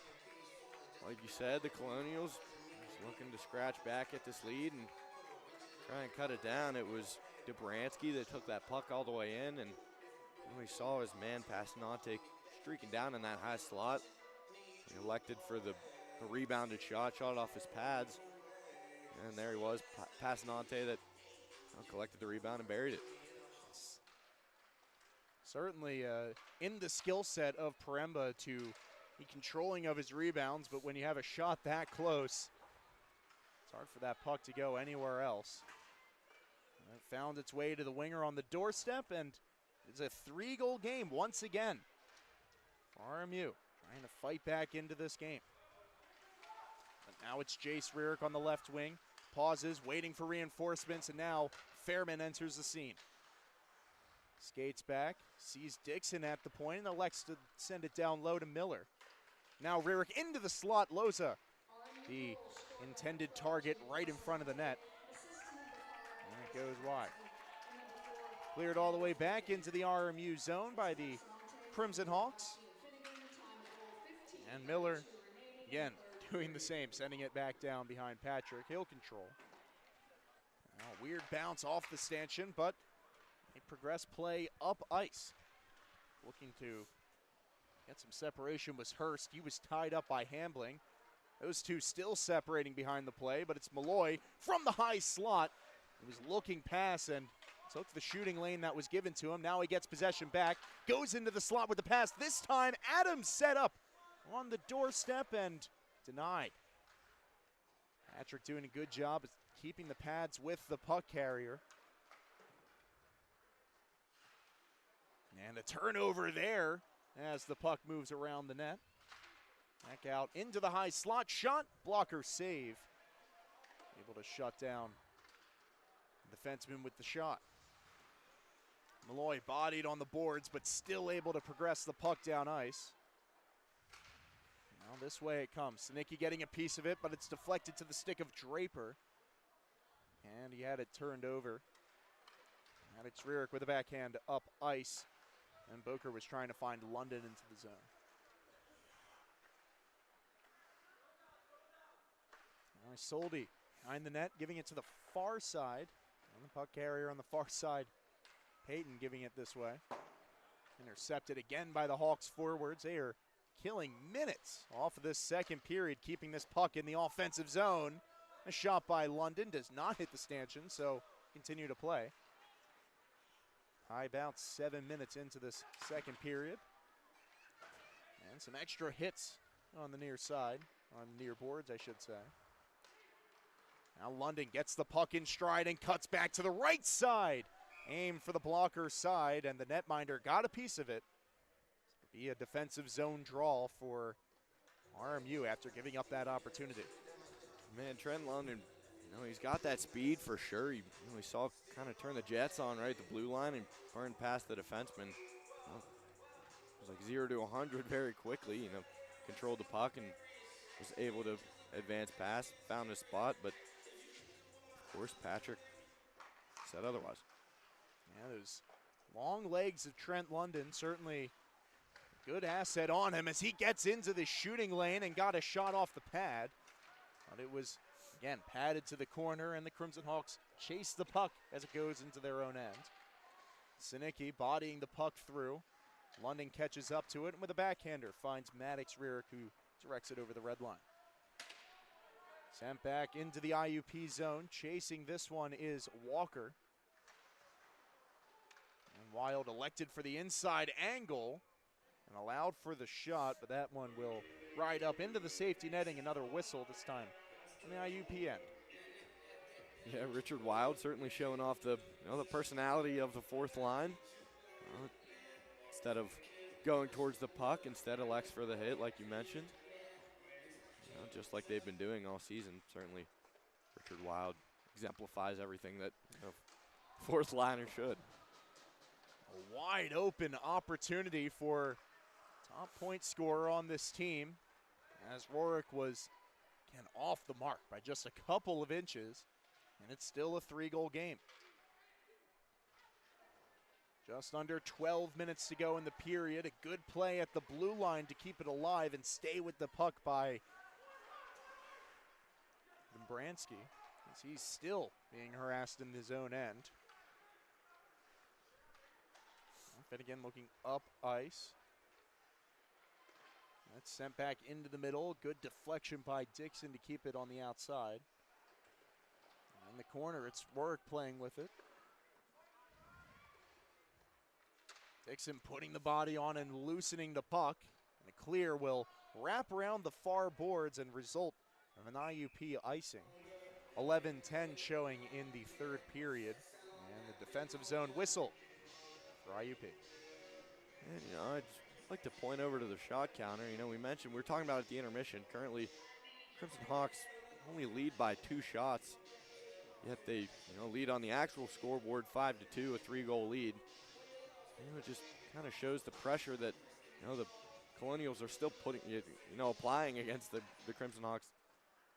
Speaker 5: Like you said, the Colonials just looking to scratch back at this lead and try and cut it down. It was Dobransky that took that puck all the way in, and we saw his man Pasanante streaking down in that high slot. He elected for the rebounded shot off his pads, and there he was, Pasanante that collected the rebound and buried it.
Speaker 4: Certainly in the skill set of Paremba to be controlling of his rebounds, but when you have a shot that close, it's hard for that puck to go anywhere else. And it found its way to the winger on the doorstep, and it's a 3-goal game once again. RMU trying to fight back into this game. But now it's Jace Rearick on the left wing. Pauses, waiting for reinforcements, and now Fairman enters the scene. Skates back, sees Dixon at the point, and elects to send it down low to Miller. Now Rearick into the slot. Loza, the intended target, right in front of the net. And it goes wide. Cleared all the way back into the RMU zone by the Crimson Hawks. And Miller, again, doing the same, sending it back down behind Patrick. He'll control. Now, weird bounce off the stanchion, but they progress play up ice. Looking to get some separation was Hurst. He was tied up by Hambling. Those two still separating behind the play, but it's Malloy from the high slot. He was looking past and took the shooting lane that was given to him. Now he gets possession back, goes into the slot with the pass. This time, Adams set up on the doorstep and denied. Patrick doing a good job of keeping the pads with the puck carrier. And a turnover there as the puck moves around the net. Back out into the high slot. Shot, blocker save. Able to shut down the defenseman with the shot. Malloy bodied on the boards, but still able to progress the puck down ice. Now this way it comes. Sinicki getting a piece of it, but it's deflected to the stick of Draper. And he had it turned over. And it's Rearick with a backhand up ice. And Boker was trying to find London into the zone. Now Soldi behind the net, giving it to the far side. And the puck carrier on the far side, Payton giving it this way. Intercepted again by the Hawks forwards. They are killing minutes off of this second period, keeping this puck in the offensive zone. A shot by London does not hit the stanchion, so continue to play. High bounce 7 minutes into this second period. And some extra hits on the near side, on the near boards, I should say. Now London gets the puck in stride and cuts back to the right side. Aim for the blocker side, and the netminder got a piece of it. It'll be a defensive zone draw for RMU after giving up that opportunity.
Speaker 5: Man, Trent London, he's got that speed for sure. We saw kind of turn the Jets on right at the blue line and burn past the defenseman. It was like 0 to 100 very quickly. Controlled the puck and was able to advance past, found a spot, but of course Patrick said otherwise.
Speaker 4: Yeah, those long legs of Trent London, certainly a good asset on him as he gets into the shooting lane and got a shot off the pad. But it was, again, padded to the corner, and the Crimson Hawks chase the puck as it goes into their own end. Sinicki bodying the puck through. London catches up to it and with a backhander finds Maddox Rearick, who directs it over the red line. Sent back into the IUP zone. Chasing this one is Walker. And Wild elected for the inside angle and allowed for the shot, but that one will ride up into the safety netting. Another whistle, this time on the IUP end.
Speaker 5: Yeah, Richard Wild certainly showing off the the personality of the fourth line. Instead of going towards the puck, instead elects for the hit, like you mentioned. Just like they've been doing all season. Certainly, Richard Wild exemplifies everything that a fourth liner should.
Speaker 4: A wide open opportunity for top point scorer on this team, as Rourke was, again, off the mark by just a couple of inches, and it's still a 3-goal game. Just under 12 minutes to go in the period. A good play at the blue line to keep it alive and stay with the puck by Bransky, as he's still being harassed in his own end. Finnegan looking up ice. That's sent back into the middle. Good deflection by Dixon to keep it on the outside. In the corner, it's Rourke playing with it. Dixon putting the body on and loosening the puck. And a clear will wrap around the far boards and result of an IUP icing. 11-10 showing in the third period. And the defensive zone whistle for IUP.
Speaker 5: And, I'd like to point over to the shot counter. We mentioned, we were talking about at the intermission. Currently, Crimson Hawks only lead by 2 shots. Yet they, lead on the actual scoreboard 5-2, a 3-goal lead. It just kind of shows the pressure that, the Colonials are still putting, applying against the Crimson Hawks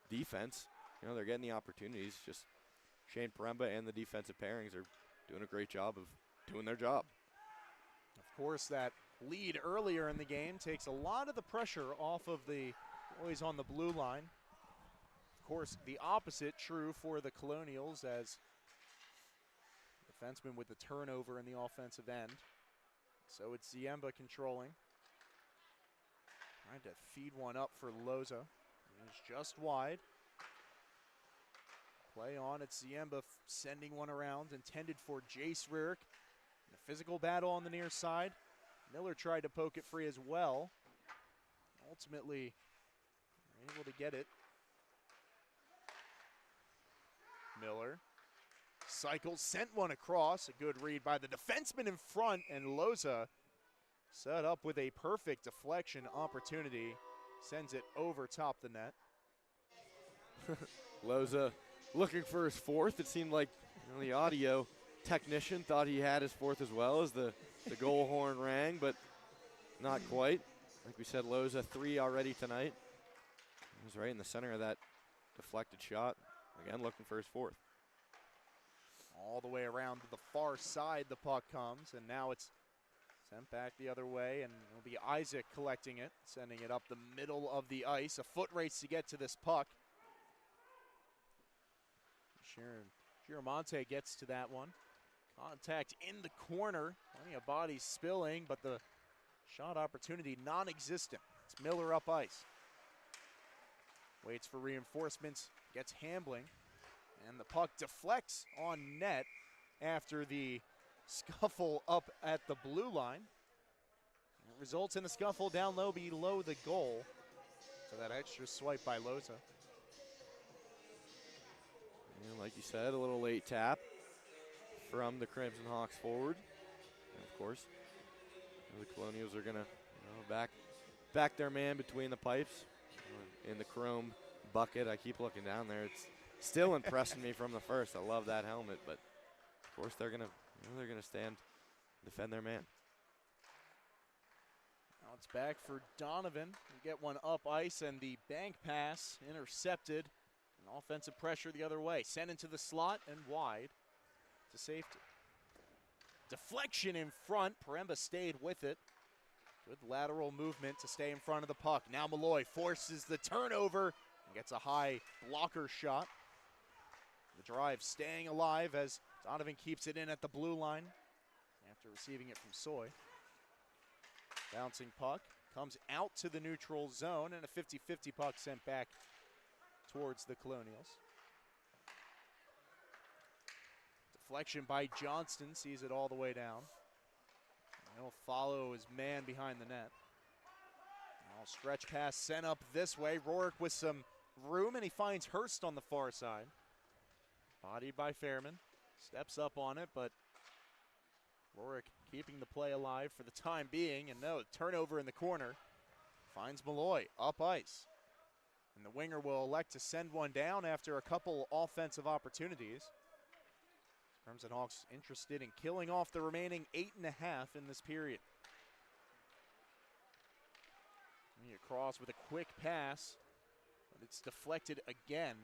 Speaker 5: defense. They're getting the opportunities. Just Shane Paremba and the defensive pairings are doing a great job of doing their job.
Speaker 4: Of course, that lead earlier in the game takes a lot of the pressure off of the boys on the blue line. Of course, the opposite true for the Colonials, as defenseman with the turnover in the offensive end. So it's Ziemba controlling. Trying to feed one up for Loza. He's just wide. Play on, it's Ziemba sending one around, intended for Jace Rearick. A physical battle on the near side. Miller tried to poke it free as well. Ultimately, able to get it. Miller cycles, sent one across. A good read by the defenseman in front, and Loza set up with a perfect deflection opportunity. Sends it over top the net.
Speaker 5: Loza looking for his fourth. It seemed like the audio technician thought he had his fourth as well as the goal horn rang, but not quite. Like we said, Loza 3 already tonight. He was right in the center of that deflected shot. Again, looking for his fourth.
Speaker 4: All the way around to the far side the puck comes, and now it's sent back the other way, and it'll be Isaac collecting it, sending it up the middle of the ice. A foot race to get to this puck. Giramonte gets to that one. Contact in the corner. Plenty of bodies spilling, but the shot opportunity non-existent. It's Miller up ice. Waits for reinforcements, gets Hambling, and the puck deflects on net after the scuffle up at the blue line. It results in a scuffle down low below the goal. So that extra swipe by Loza.
Speaker 5: And like you said, a little late tap from the Crimson Hawks forward. And of course, the Colonials are gonna back their man between the pipes in the chrome bucket. I keep looking down there. It's still impressing me from the first. I love that helmet, but of course they're gonna stand, defend their man.
Speaker 4: Now it's back for Donovan. We get one up ice, and the bank pass intercepted. And offensive pressure the other way. Sent into the slot and wide to safety. Deflection in front. Paremba stayed with it. Good lateral movement to stay in front of the puck. Now Malloy forces the turnover and gets a high blocker shot. The drive staying alive as Donovan keeps it in at the blue line after receiving it from Soy. Bouncing puck comes out to the neutral zone, and a 50-50 puck sent back towards the Colonials. Deflection by Johnston, sees it all the way down. He'll follow his man behind the net. Now stretch pass sent up this way. Rourke with some room, and he finds Hurst on the far side. Bodied by Fairman. Steps up on it, but Rourke keeping the play alive for the time being. And no, turnover in the corner. Finds Malloy up ice. And the winger will elect to send one down after a couple offensive opportunities. Crimson Hawks interested in killing off the remaining 8.5 in this period. Across with a quick pass, but it's deflected again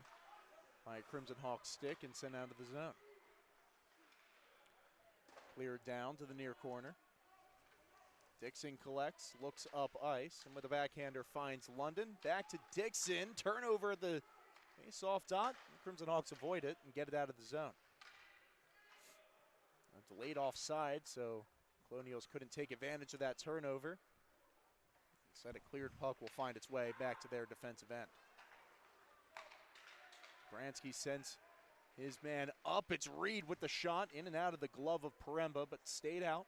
Speaker 4: by a Crimson Hawk stick and sent out of the zone. Cleared down to the near corner. Dixon collects, looks up ice, and with a backhander finds London. Back to Dixon, turnover at the face-off dot. The Crimson Hawks avoid it and get it out of the zone. A delayed offside, so Colonials couldn't take advantage of that turnover. Instead, a cleared puck will find its way back to their defensive end. Bransky sends his man up. It's Reed with the shot, in and out of the glove of Paremba, but stayed out.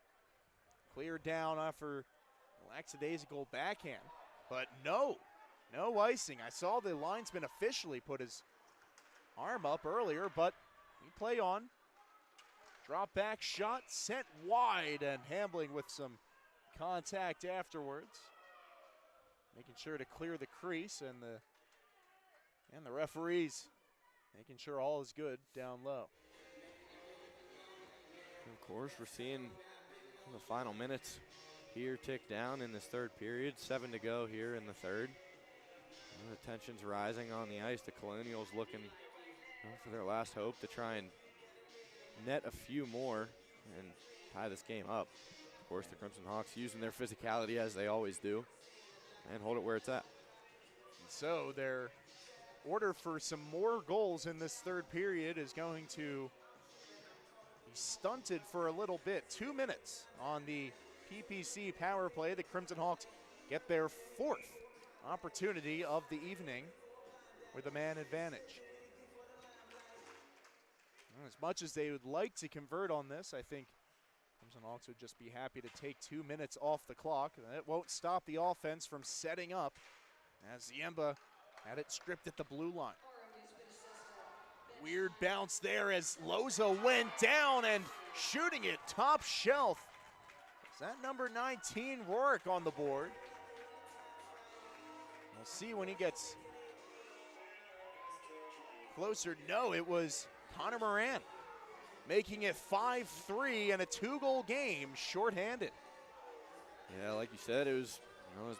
Speaker 4: Cleared down after lackadaisical backhand, but no icing. I saw the linesman officially put his arm up earlier, but we play on. Drop back shot sent wide, and Hambling with some contact afterwards. Making sure to clear the crease, and the referees making sure all is good down low.
Speaker 5: Of course, we're seeing the final minutes here tick down in this third period. 7 to go here in the third. And the tension's rising on the ice. The Colonials looking for their last hope to try and net a few more and tie this game up. Of course, the Crimson Hawks using their physicality as they always do and hold it where it's at.
Speaker 4: And so their order for some more goals in this third period is going to be stunted for a little bit. 2 minutes on the PPC power play. The Crimson Hawks get their 4th opportunity of the evening with a man advantage. As much as they would like to convert on this, I think Crimson Hawks would just be happy to take 2 minutes off the clock. And it won't stop the offense from setting up as Ziemba had it stripped at the blue line. Weird bounce there as Loza went down and shooting it top shelf. Is that number 19, Rourke, on the board? We'll see when he gets closer. No, it was Connor Moran, making it 5-3 and a 2-goal game shorthanded.
Speaker 5: Yeah, like you said, it was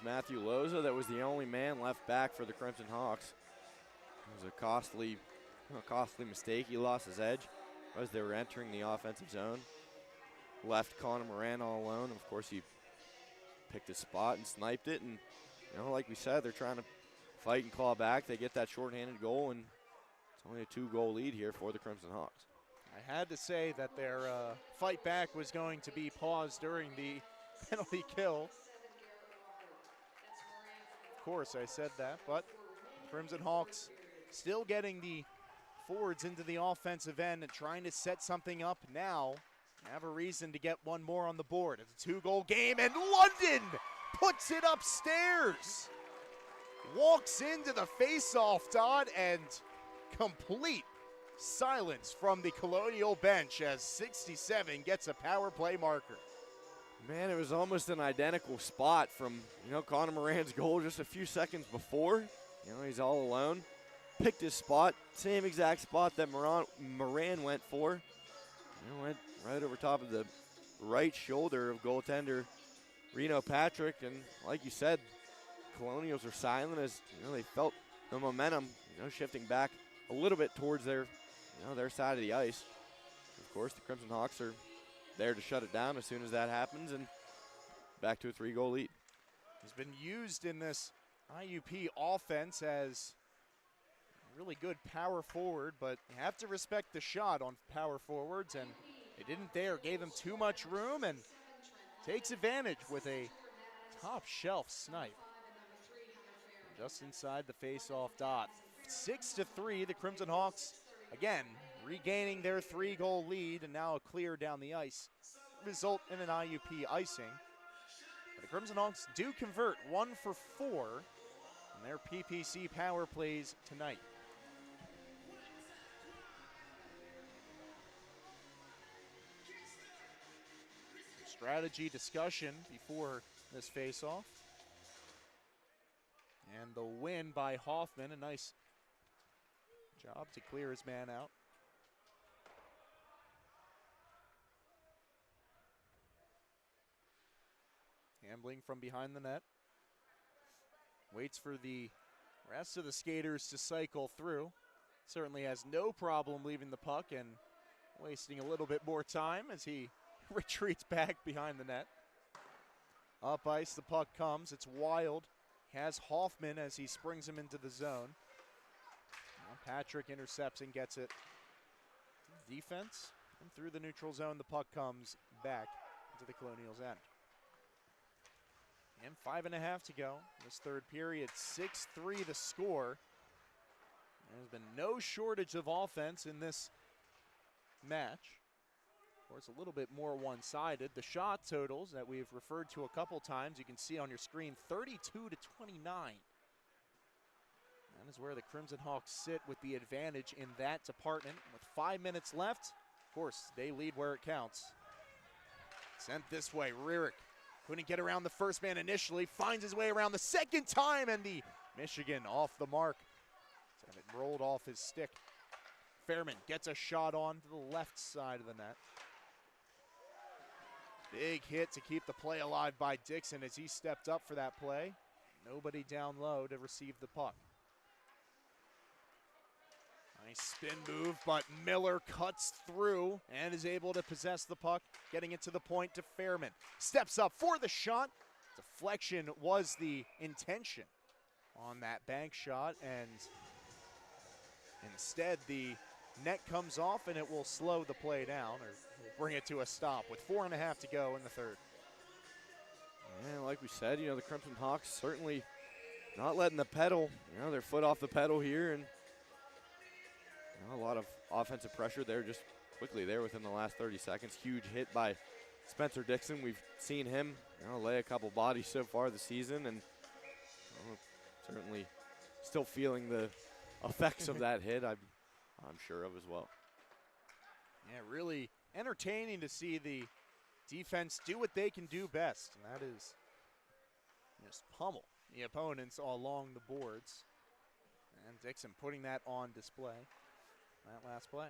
Speaker 5: Matthew Loza that was the only man left back for the Crimson Hawks. It was a costly mistake. He lost his edge as they were entering the offensive zone. Left Connor Moran all alone. Of course, he picked his spot and sniped it. And, like we said, they're trying to fight and claw back. They get that shorthanded goal, and it's only a 2-goal lead here for the Crimson Hawks.
Speaker 4: I had to say that their fight back was going to be paused during the penalty kill. Of course, I said that, but Crimson Hawks still getting the forwards into the offensive end and trying to set something up now. Have a reason to get one more on the board. It's a 2-goal game, and London puts it upstairs. Walks into the face-off dot, and complete silence from the Colonial bench as 67 gets a power play marker.
Speaker 5: Man, it was almost an identical spot from, Connor Moran's goal just a few seconds before. He's all alone. Picked his spot, same exact spot that Moran went for. Went right over top of the right shoulder of goaltender Reno Patrick. And like you said, Colonials are silent as, they felt the momentum, shifting back a little bit towards their side of the ice. Of course, the Crimson Hawks are there to shut it down as soon as that happens, and back to a 3-goal lead.
Speaker 4: He's been used in this IUP offense as a really good power forward, but you have to respect the shot on power forwards, and they didn't there. Gave him too much room and takes advantage with a top shelf snipe. Just inside the face-off dot. 6-3, the Crimson Hawks, again, regaining their 3-goal lead and now a clear down the ice. Result in an IUP icing. But the Crimson Hawks do convert 1 for 4 on their PPC power plays tonight. Strategy discussion before this face-off. And the win by Hoffman, a nice job to clear his man out. Gambling from behind the net. Waits for the rest of the skaters to cycle through. Certainly has no problem leaving the puck and wasting a little bit more time as he retreats back behind the net. Up ice, the puck comes. It's Wild. Has Hoffman as he springs him into the zone. Now Patrick intercepts and gets it. Defense, and through the neutral zone, the puck comes back into the Colonials' end. And 5.5 to go. This third period, 6-3 the score. There's been no shortage of offense in this match. Of course, a little bit more one-sided. The shot totals that we've referred to a couple times, you can see on your screen, 32-29. That is where the Crimson Hawks sit with the advantage in that department. With 5 minutes left, of course, they lead where it counts. Sent this way, Rierick couldn't get around the first man initially, finds his way around the second time, and the Michigan off the mark. So it rolled off his stick. Fairman gets a shot on to the left side of the net. Big hit to keep the play alive by Dixon as he stepped up for that play. Nobody down low to receive the puck. Nice spin move, but Miller cuts through and is able to possess the puck, getting it to the point to Fairman. Steps up for the shot. Deflection was the intention on that bank shot, and instead the net comes off and it will slow the play down or bring it to a stop with 4.5 to go in the third.
Speaker 5: And like we said, the Crimson Hawks certainly not letting the pedal, their foot off the pedal here, and a lot of offensive pressure there just quickly there within the last 30 seconds. Huge hit by Spencer Dixon. We've seen him lay a couple bodies so far this season, and certainly still feeling the effects of that hit, I'm sure of as well.
Speaker 4: Yeah, really entertaining to see the defense do what they can do best, and that is just pummel the opponents along the boards. And Dixon putting that on display, that last play.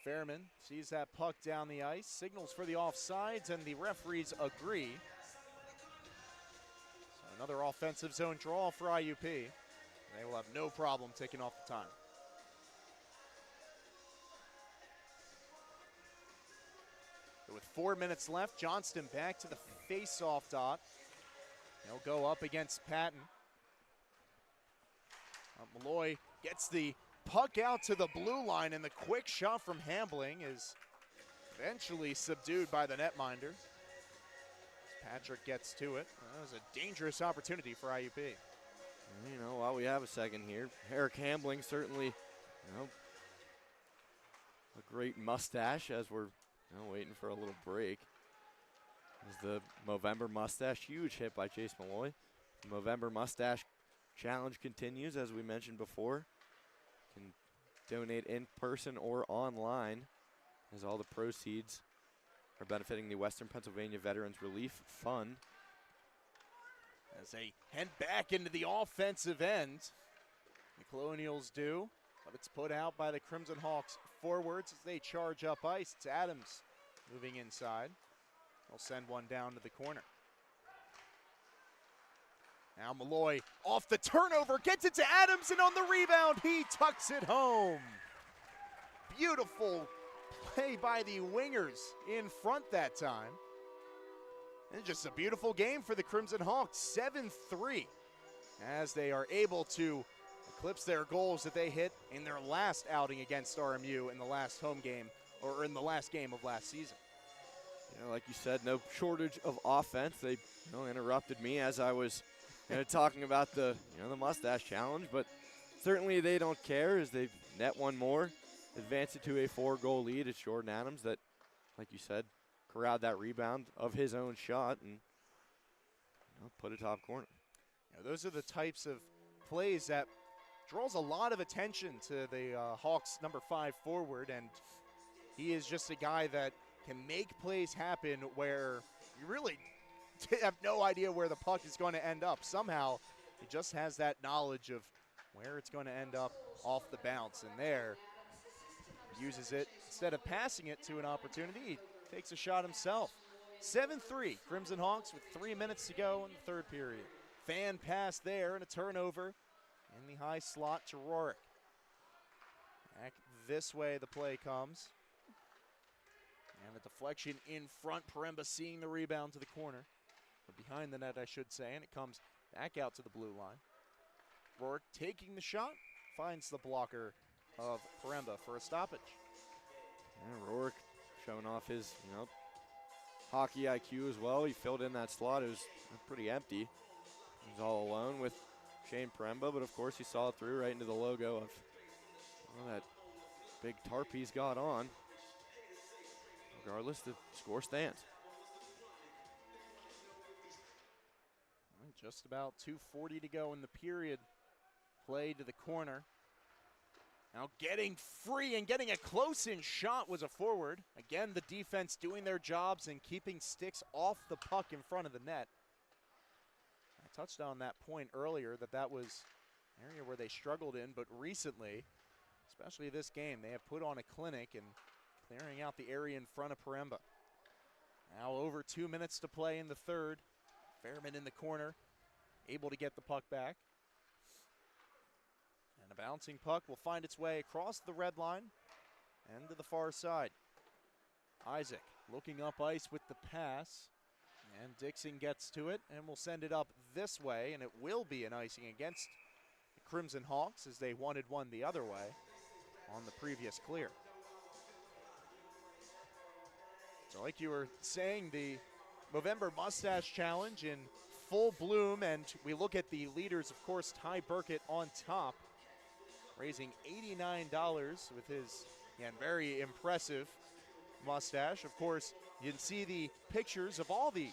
Speaker 4: Fairman sees that puck down the ice, signals for the offsides, and the referees agree. So another offensive zone draw for IUP. They will have no problem taking off the time. With 4 minutes left, Johnston back to the face-off dot. He'll go up against Patton. Malloy gets the puck out to the blue line, and the quick shot from Hambling is eventually subdued by the netminder. Patrick gets to it. That was a dangerous opportunity for IUP.
Speaker 5: While we have a second here, Eric Hambling certainly, a great mustache as we're waiting for a little break. As the Movember mustache, huge hit by Chase Malloy. The Movember mustache challenge continues, as we mentioned before. You can donate in person or online, as all the proceeds are benefiting the Western Pennsylvania Veterans Relief Fund.
Speaker 4: As they head back into the offensive end, the Colonials do, but it's put out by the Crimson Hawks forwards as they charge up ice. It's Adams moving inside. They'll send one down to the corner. Now Malloy off the turnover, gets it to Adams, and on the rebound, he tucks it home. Beautiful play by the wingers in front that time. And just a beautiful game for the Crimson Hawks, 7-3, as they are able to eclipse their goals that they hit in their last outing against RMU in the last home game, or in the last game of last season.
Speaker 5: like you said, no shortage of offense. They interrupted me as I was talking about the the mustache challenge, but certainly they don't care as they net one more, advance it to a 4-goal lead. It's Jordan Adams that, like you said, corralled that rebound of his own shot and put it top corner.
Speaker 4: Those are the types of plays that draws a lot of attention to the Hawks' number 5 forward, and he is just a guy that can make plays happen where you really have no idea where the puck is going to end up. Somehow, he just has that knowledge of where it's going to end up off the bounce, and there, uses it. Instead of passing it to an opportunity, he takes a shot himself. 7-3, Crimson Hawks with 3 minutes to go in the third period. Fan pass there and a turnover in the high slot to Rourke. Back this way the play comes. And a deflection in front. Paremba seeing the rebound to the corner. Or behind the net, I should say. And it comes back out to the blue line. Rourke taking the shot. Finds the blocker of Paremba for a stoppage.
Speaker 5: And Rourke showing off his, hockey IQ as well. He filled in that slot. It was pretty empty. He was all alone with Shane Paremba, but of course he saw it through right into the logo of that big tarp he's got on. Regardless, the score stands.
Speaker 4: Just about 2:40 to go in the period. Play to the corner. Now getting free and getting a close-in shot was a forward. Again, the defense doing their jobs and keeping sticks off the puck in front of the net. I touched on that point earlier that was an area where they struggled in, but recently, especially this game, they have put on a clinic and clearing out the area in front of Paremba. Now over 2 minutes to play in the third. Fairman in the corner, able to get the puck back. And a bouncing puck will find its way across the red line and to the far side. Isaac looking up ice with the pass. And Dixon gets to it and will send it up this way. And it will be an icing against the Crimson Hawks as they wanted one the other way on the previous clear. So like you were saying, the Movember Mustache Challenge in full bloom, and we look at the leaders, of course, Ty Burkett on top, raising $89 with his, very impressive mustache. Of course, you can see the pictures of all the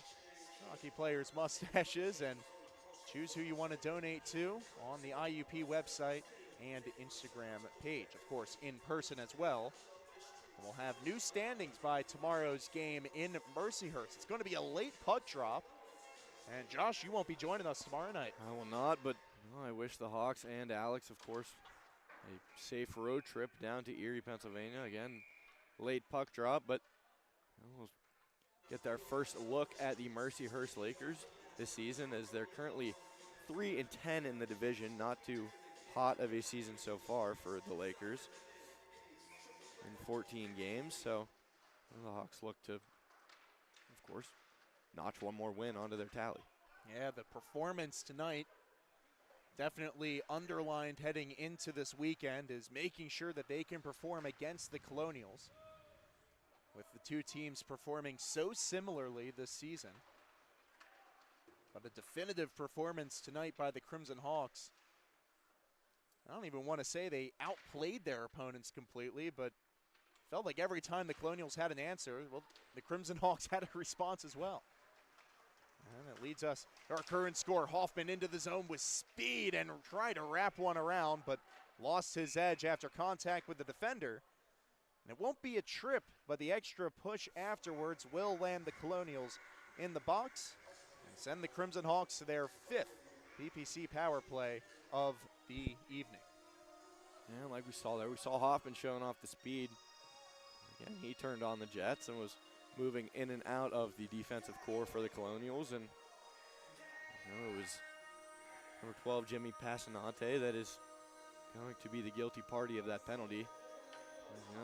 Speaker 4: hockey players' mustaches and choose who you want to donate to on the IUP website and Instagram page. Of course, in person as well. We'll have new standings by tomorrow's game in Mercyhurst. It's going to be a late puck drop. And Josh, you won't be joining us tomorrow night.
Speaker 5: I will not, but I wish the Hawks and Alex, of course, a safe road trip down to Erie, Pennsylvania. Again, late puck drop, but we'll get our first look at the Mercyhurst Lakers this season as they're currently 3-10 in the division. Not too hot of a season so far for the Lakers in 14 games. So the Hawks look to, of course, notch one more win onto their tally.
Speaker 4: Yeah, the performance tonight definitely underlined heading into this weekend is making sure that they can perform against the Colonials, with the two teams performing so similarly this season. But a definitive performance tonight by the Crimson Hawks. I don't even want to say they outplayed their opponents completely, but felt like every time the Colonials had an answer, well, the Crimson Hawks had a response as well. And it leads us to our current score. Hoffman into the zone with speed and tried to wrap one around, but lost his edge after contact with the defender. And it won't be a trip, but the extra push afterwards will land the Colonials in the box and send the Crimson Hawks to their 5th PPC power play of the evening.
Speaker 5: Yeah, like we saw there, we saw Hoffman showing off the speed. Again, he turned on the Jets and was moving in and out of the defensive core for the Colonials. And it was number 12, Jimmy Passanante, that is going to be the guilty party of that penalty.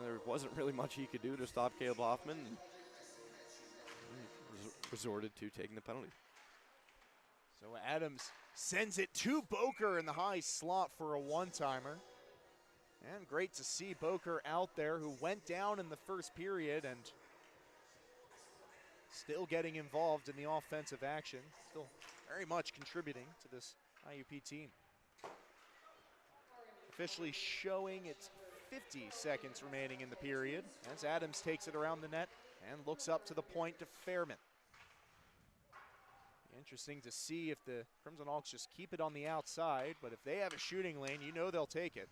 Speaker 5: There wasn't really much he could do to stop Caleb Hoffman. And he resorted to taking the penalty.
Speaker 4: So Adams sends it to Boker in the high slot for a one-timer. And great to see Boker out there, who went down in the first period and still getting involved in the offensive action, still very much contributing to this IUP team. Officially showing it's 50 seconds remaining in the period as Adams takes it around the net and looks up to the point to Fairman. Interesting to see if the Crimson Hawks just keep it on the outside, but if they have a shooting lane, you know they'll take it.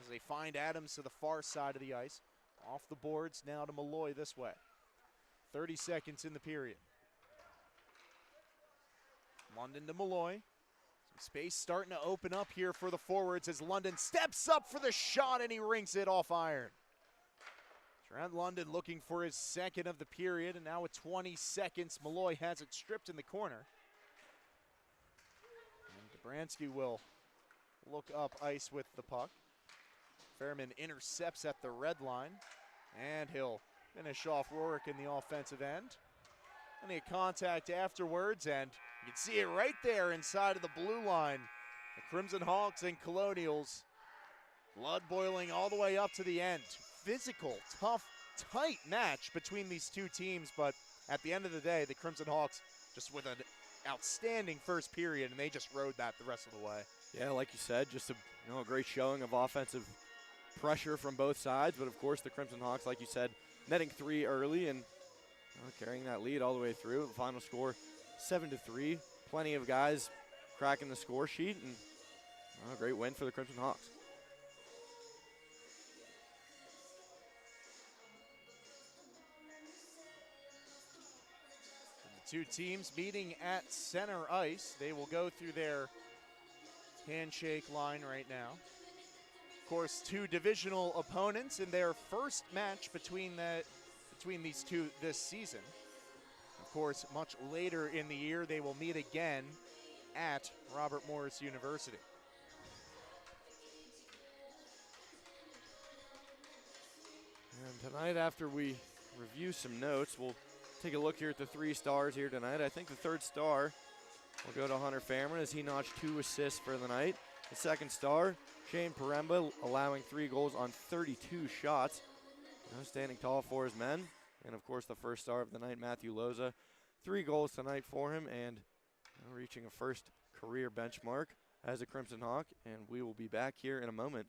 Speaker 4: As they find Adams to the far side of the ice. Off the boards now to Malloy this way. 30 seconds in the period. London to Malloy. Some space starting to open up here for the forwards as London steps up for the shot and he rings it off iron. Trent London looking for his second of the period, and now with 20 seconds, Malloy has it stripped in the corner. And Dobransky will look up ice with the puck. Fairman intercepts at the red line, and he'll finish off Rourke in the offensive end. Plenty of contact afterwards, and you can see it right there inside of the blue line. The Crimson Hawks and Colonials, blood boiling all the way up to the end. Physical, tough, tight match between these two teams, but at the end of the day, the Crimson Hawks just with an outstanding first period, and they just rode that the rest of the way.
Speaker 5: Yeah, like you said, just a great showing of offensive pressure from both sides, but of course the Crimson Hawks, like you said, netting 3 early and carrying that lead all the way through. Final score 7-3. Plenty of guys cracking the score sheet, and a great win for the Crimson Hawks.
Speaker 4: Two teams meeting at center ice. They will go through their handshake line right now. Of course, two divisional opponents in their first match between these two this season. Of course, much later in the year, they will meet again at Robert Morris University.
Speaker 5: And tonight, after we review some notes, we'll take a look here at the 3 stars here tonight. I think the 3rd star will go to Hunter Fairman as he notched 2 assists for the night. The 2nd star, Shane Paremba, allowing 3 goals on 32 shots. Standing tall for his men. And of course the 1st star of the night, Matthew Loza. 3 goals tonight for him and reaching a first career benchmark as a Crimson Hawk. And we will be back here in a moment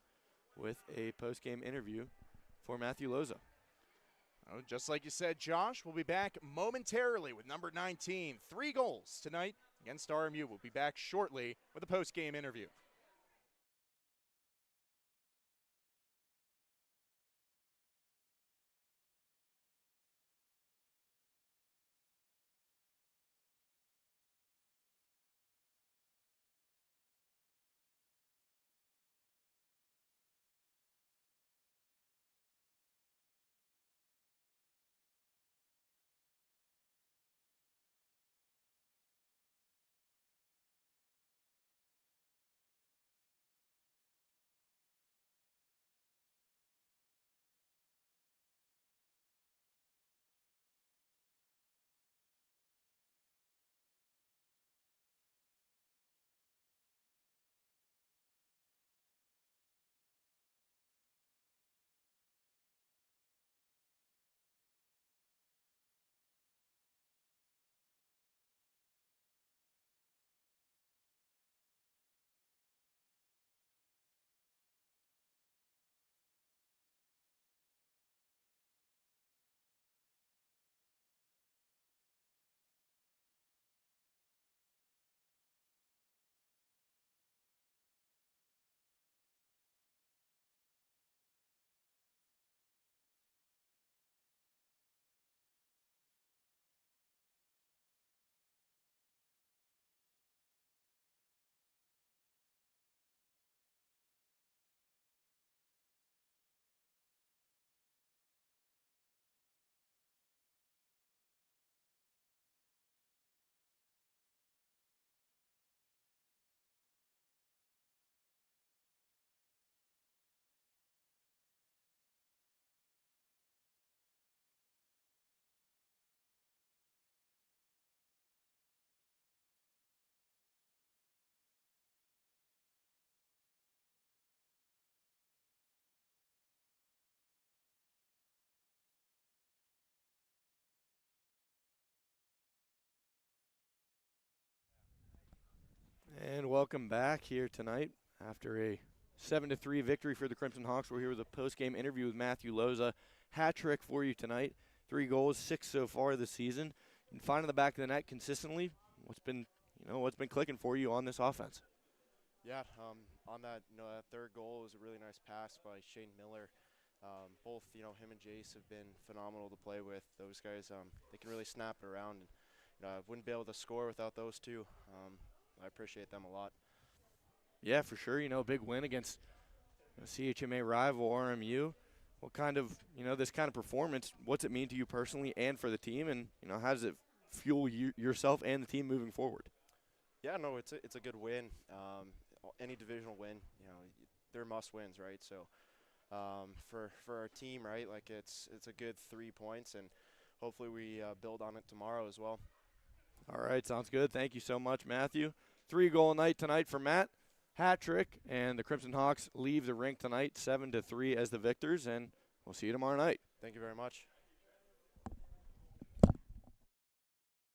Speaker 5: with a post-game interview for Matthew Loza.
Speaker 4: Oh, just like you said, Josh, we'll be back momentarily with number 19. 3 goals tonight against RMU. We'll be back shortly with a post-game interview.
Speaker 5: And welcome back here tonight after a 7-3 victory for the Crimson Hawks. We're here with a post-game interview with Matthew Loza. Hat trick for you tonight. 3 goals, 6 so far this season. And finding the back of the net consistently. What's been clicking for you on this offense?
Speaker 6: Yeah, on that, that third goal was a really nice pass by Shane Miller. Both, him and Jace have been phenomenal to play with. Those guys, they can really snap it around. And, I wouldn't be able to score without those two. I appreciate them a lot.
Speaker 5: Yeah, for sure. A big win against a CHMA rival, RMU. What kind of, this kind of performance, what's it mean to you personally and for the team? And, how does it fuel yourself and the team moving forward?
Speaker 6: Yeah, no, it's a good win. Any divisional win, they're must wins, right? So for our team, right, like it's a good 3 points, and hopefully we build on it tomorrow as well.
Speaker 5: All right, sounds good. Thank you so much, Matthew. 3-goal night tonight for Matt. Hat trick, and the Crimson Hawks leave the rink tonight 7-3 as the victors, and we'll see you tomorrow night.
Speaker 6: Thank you very much.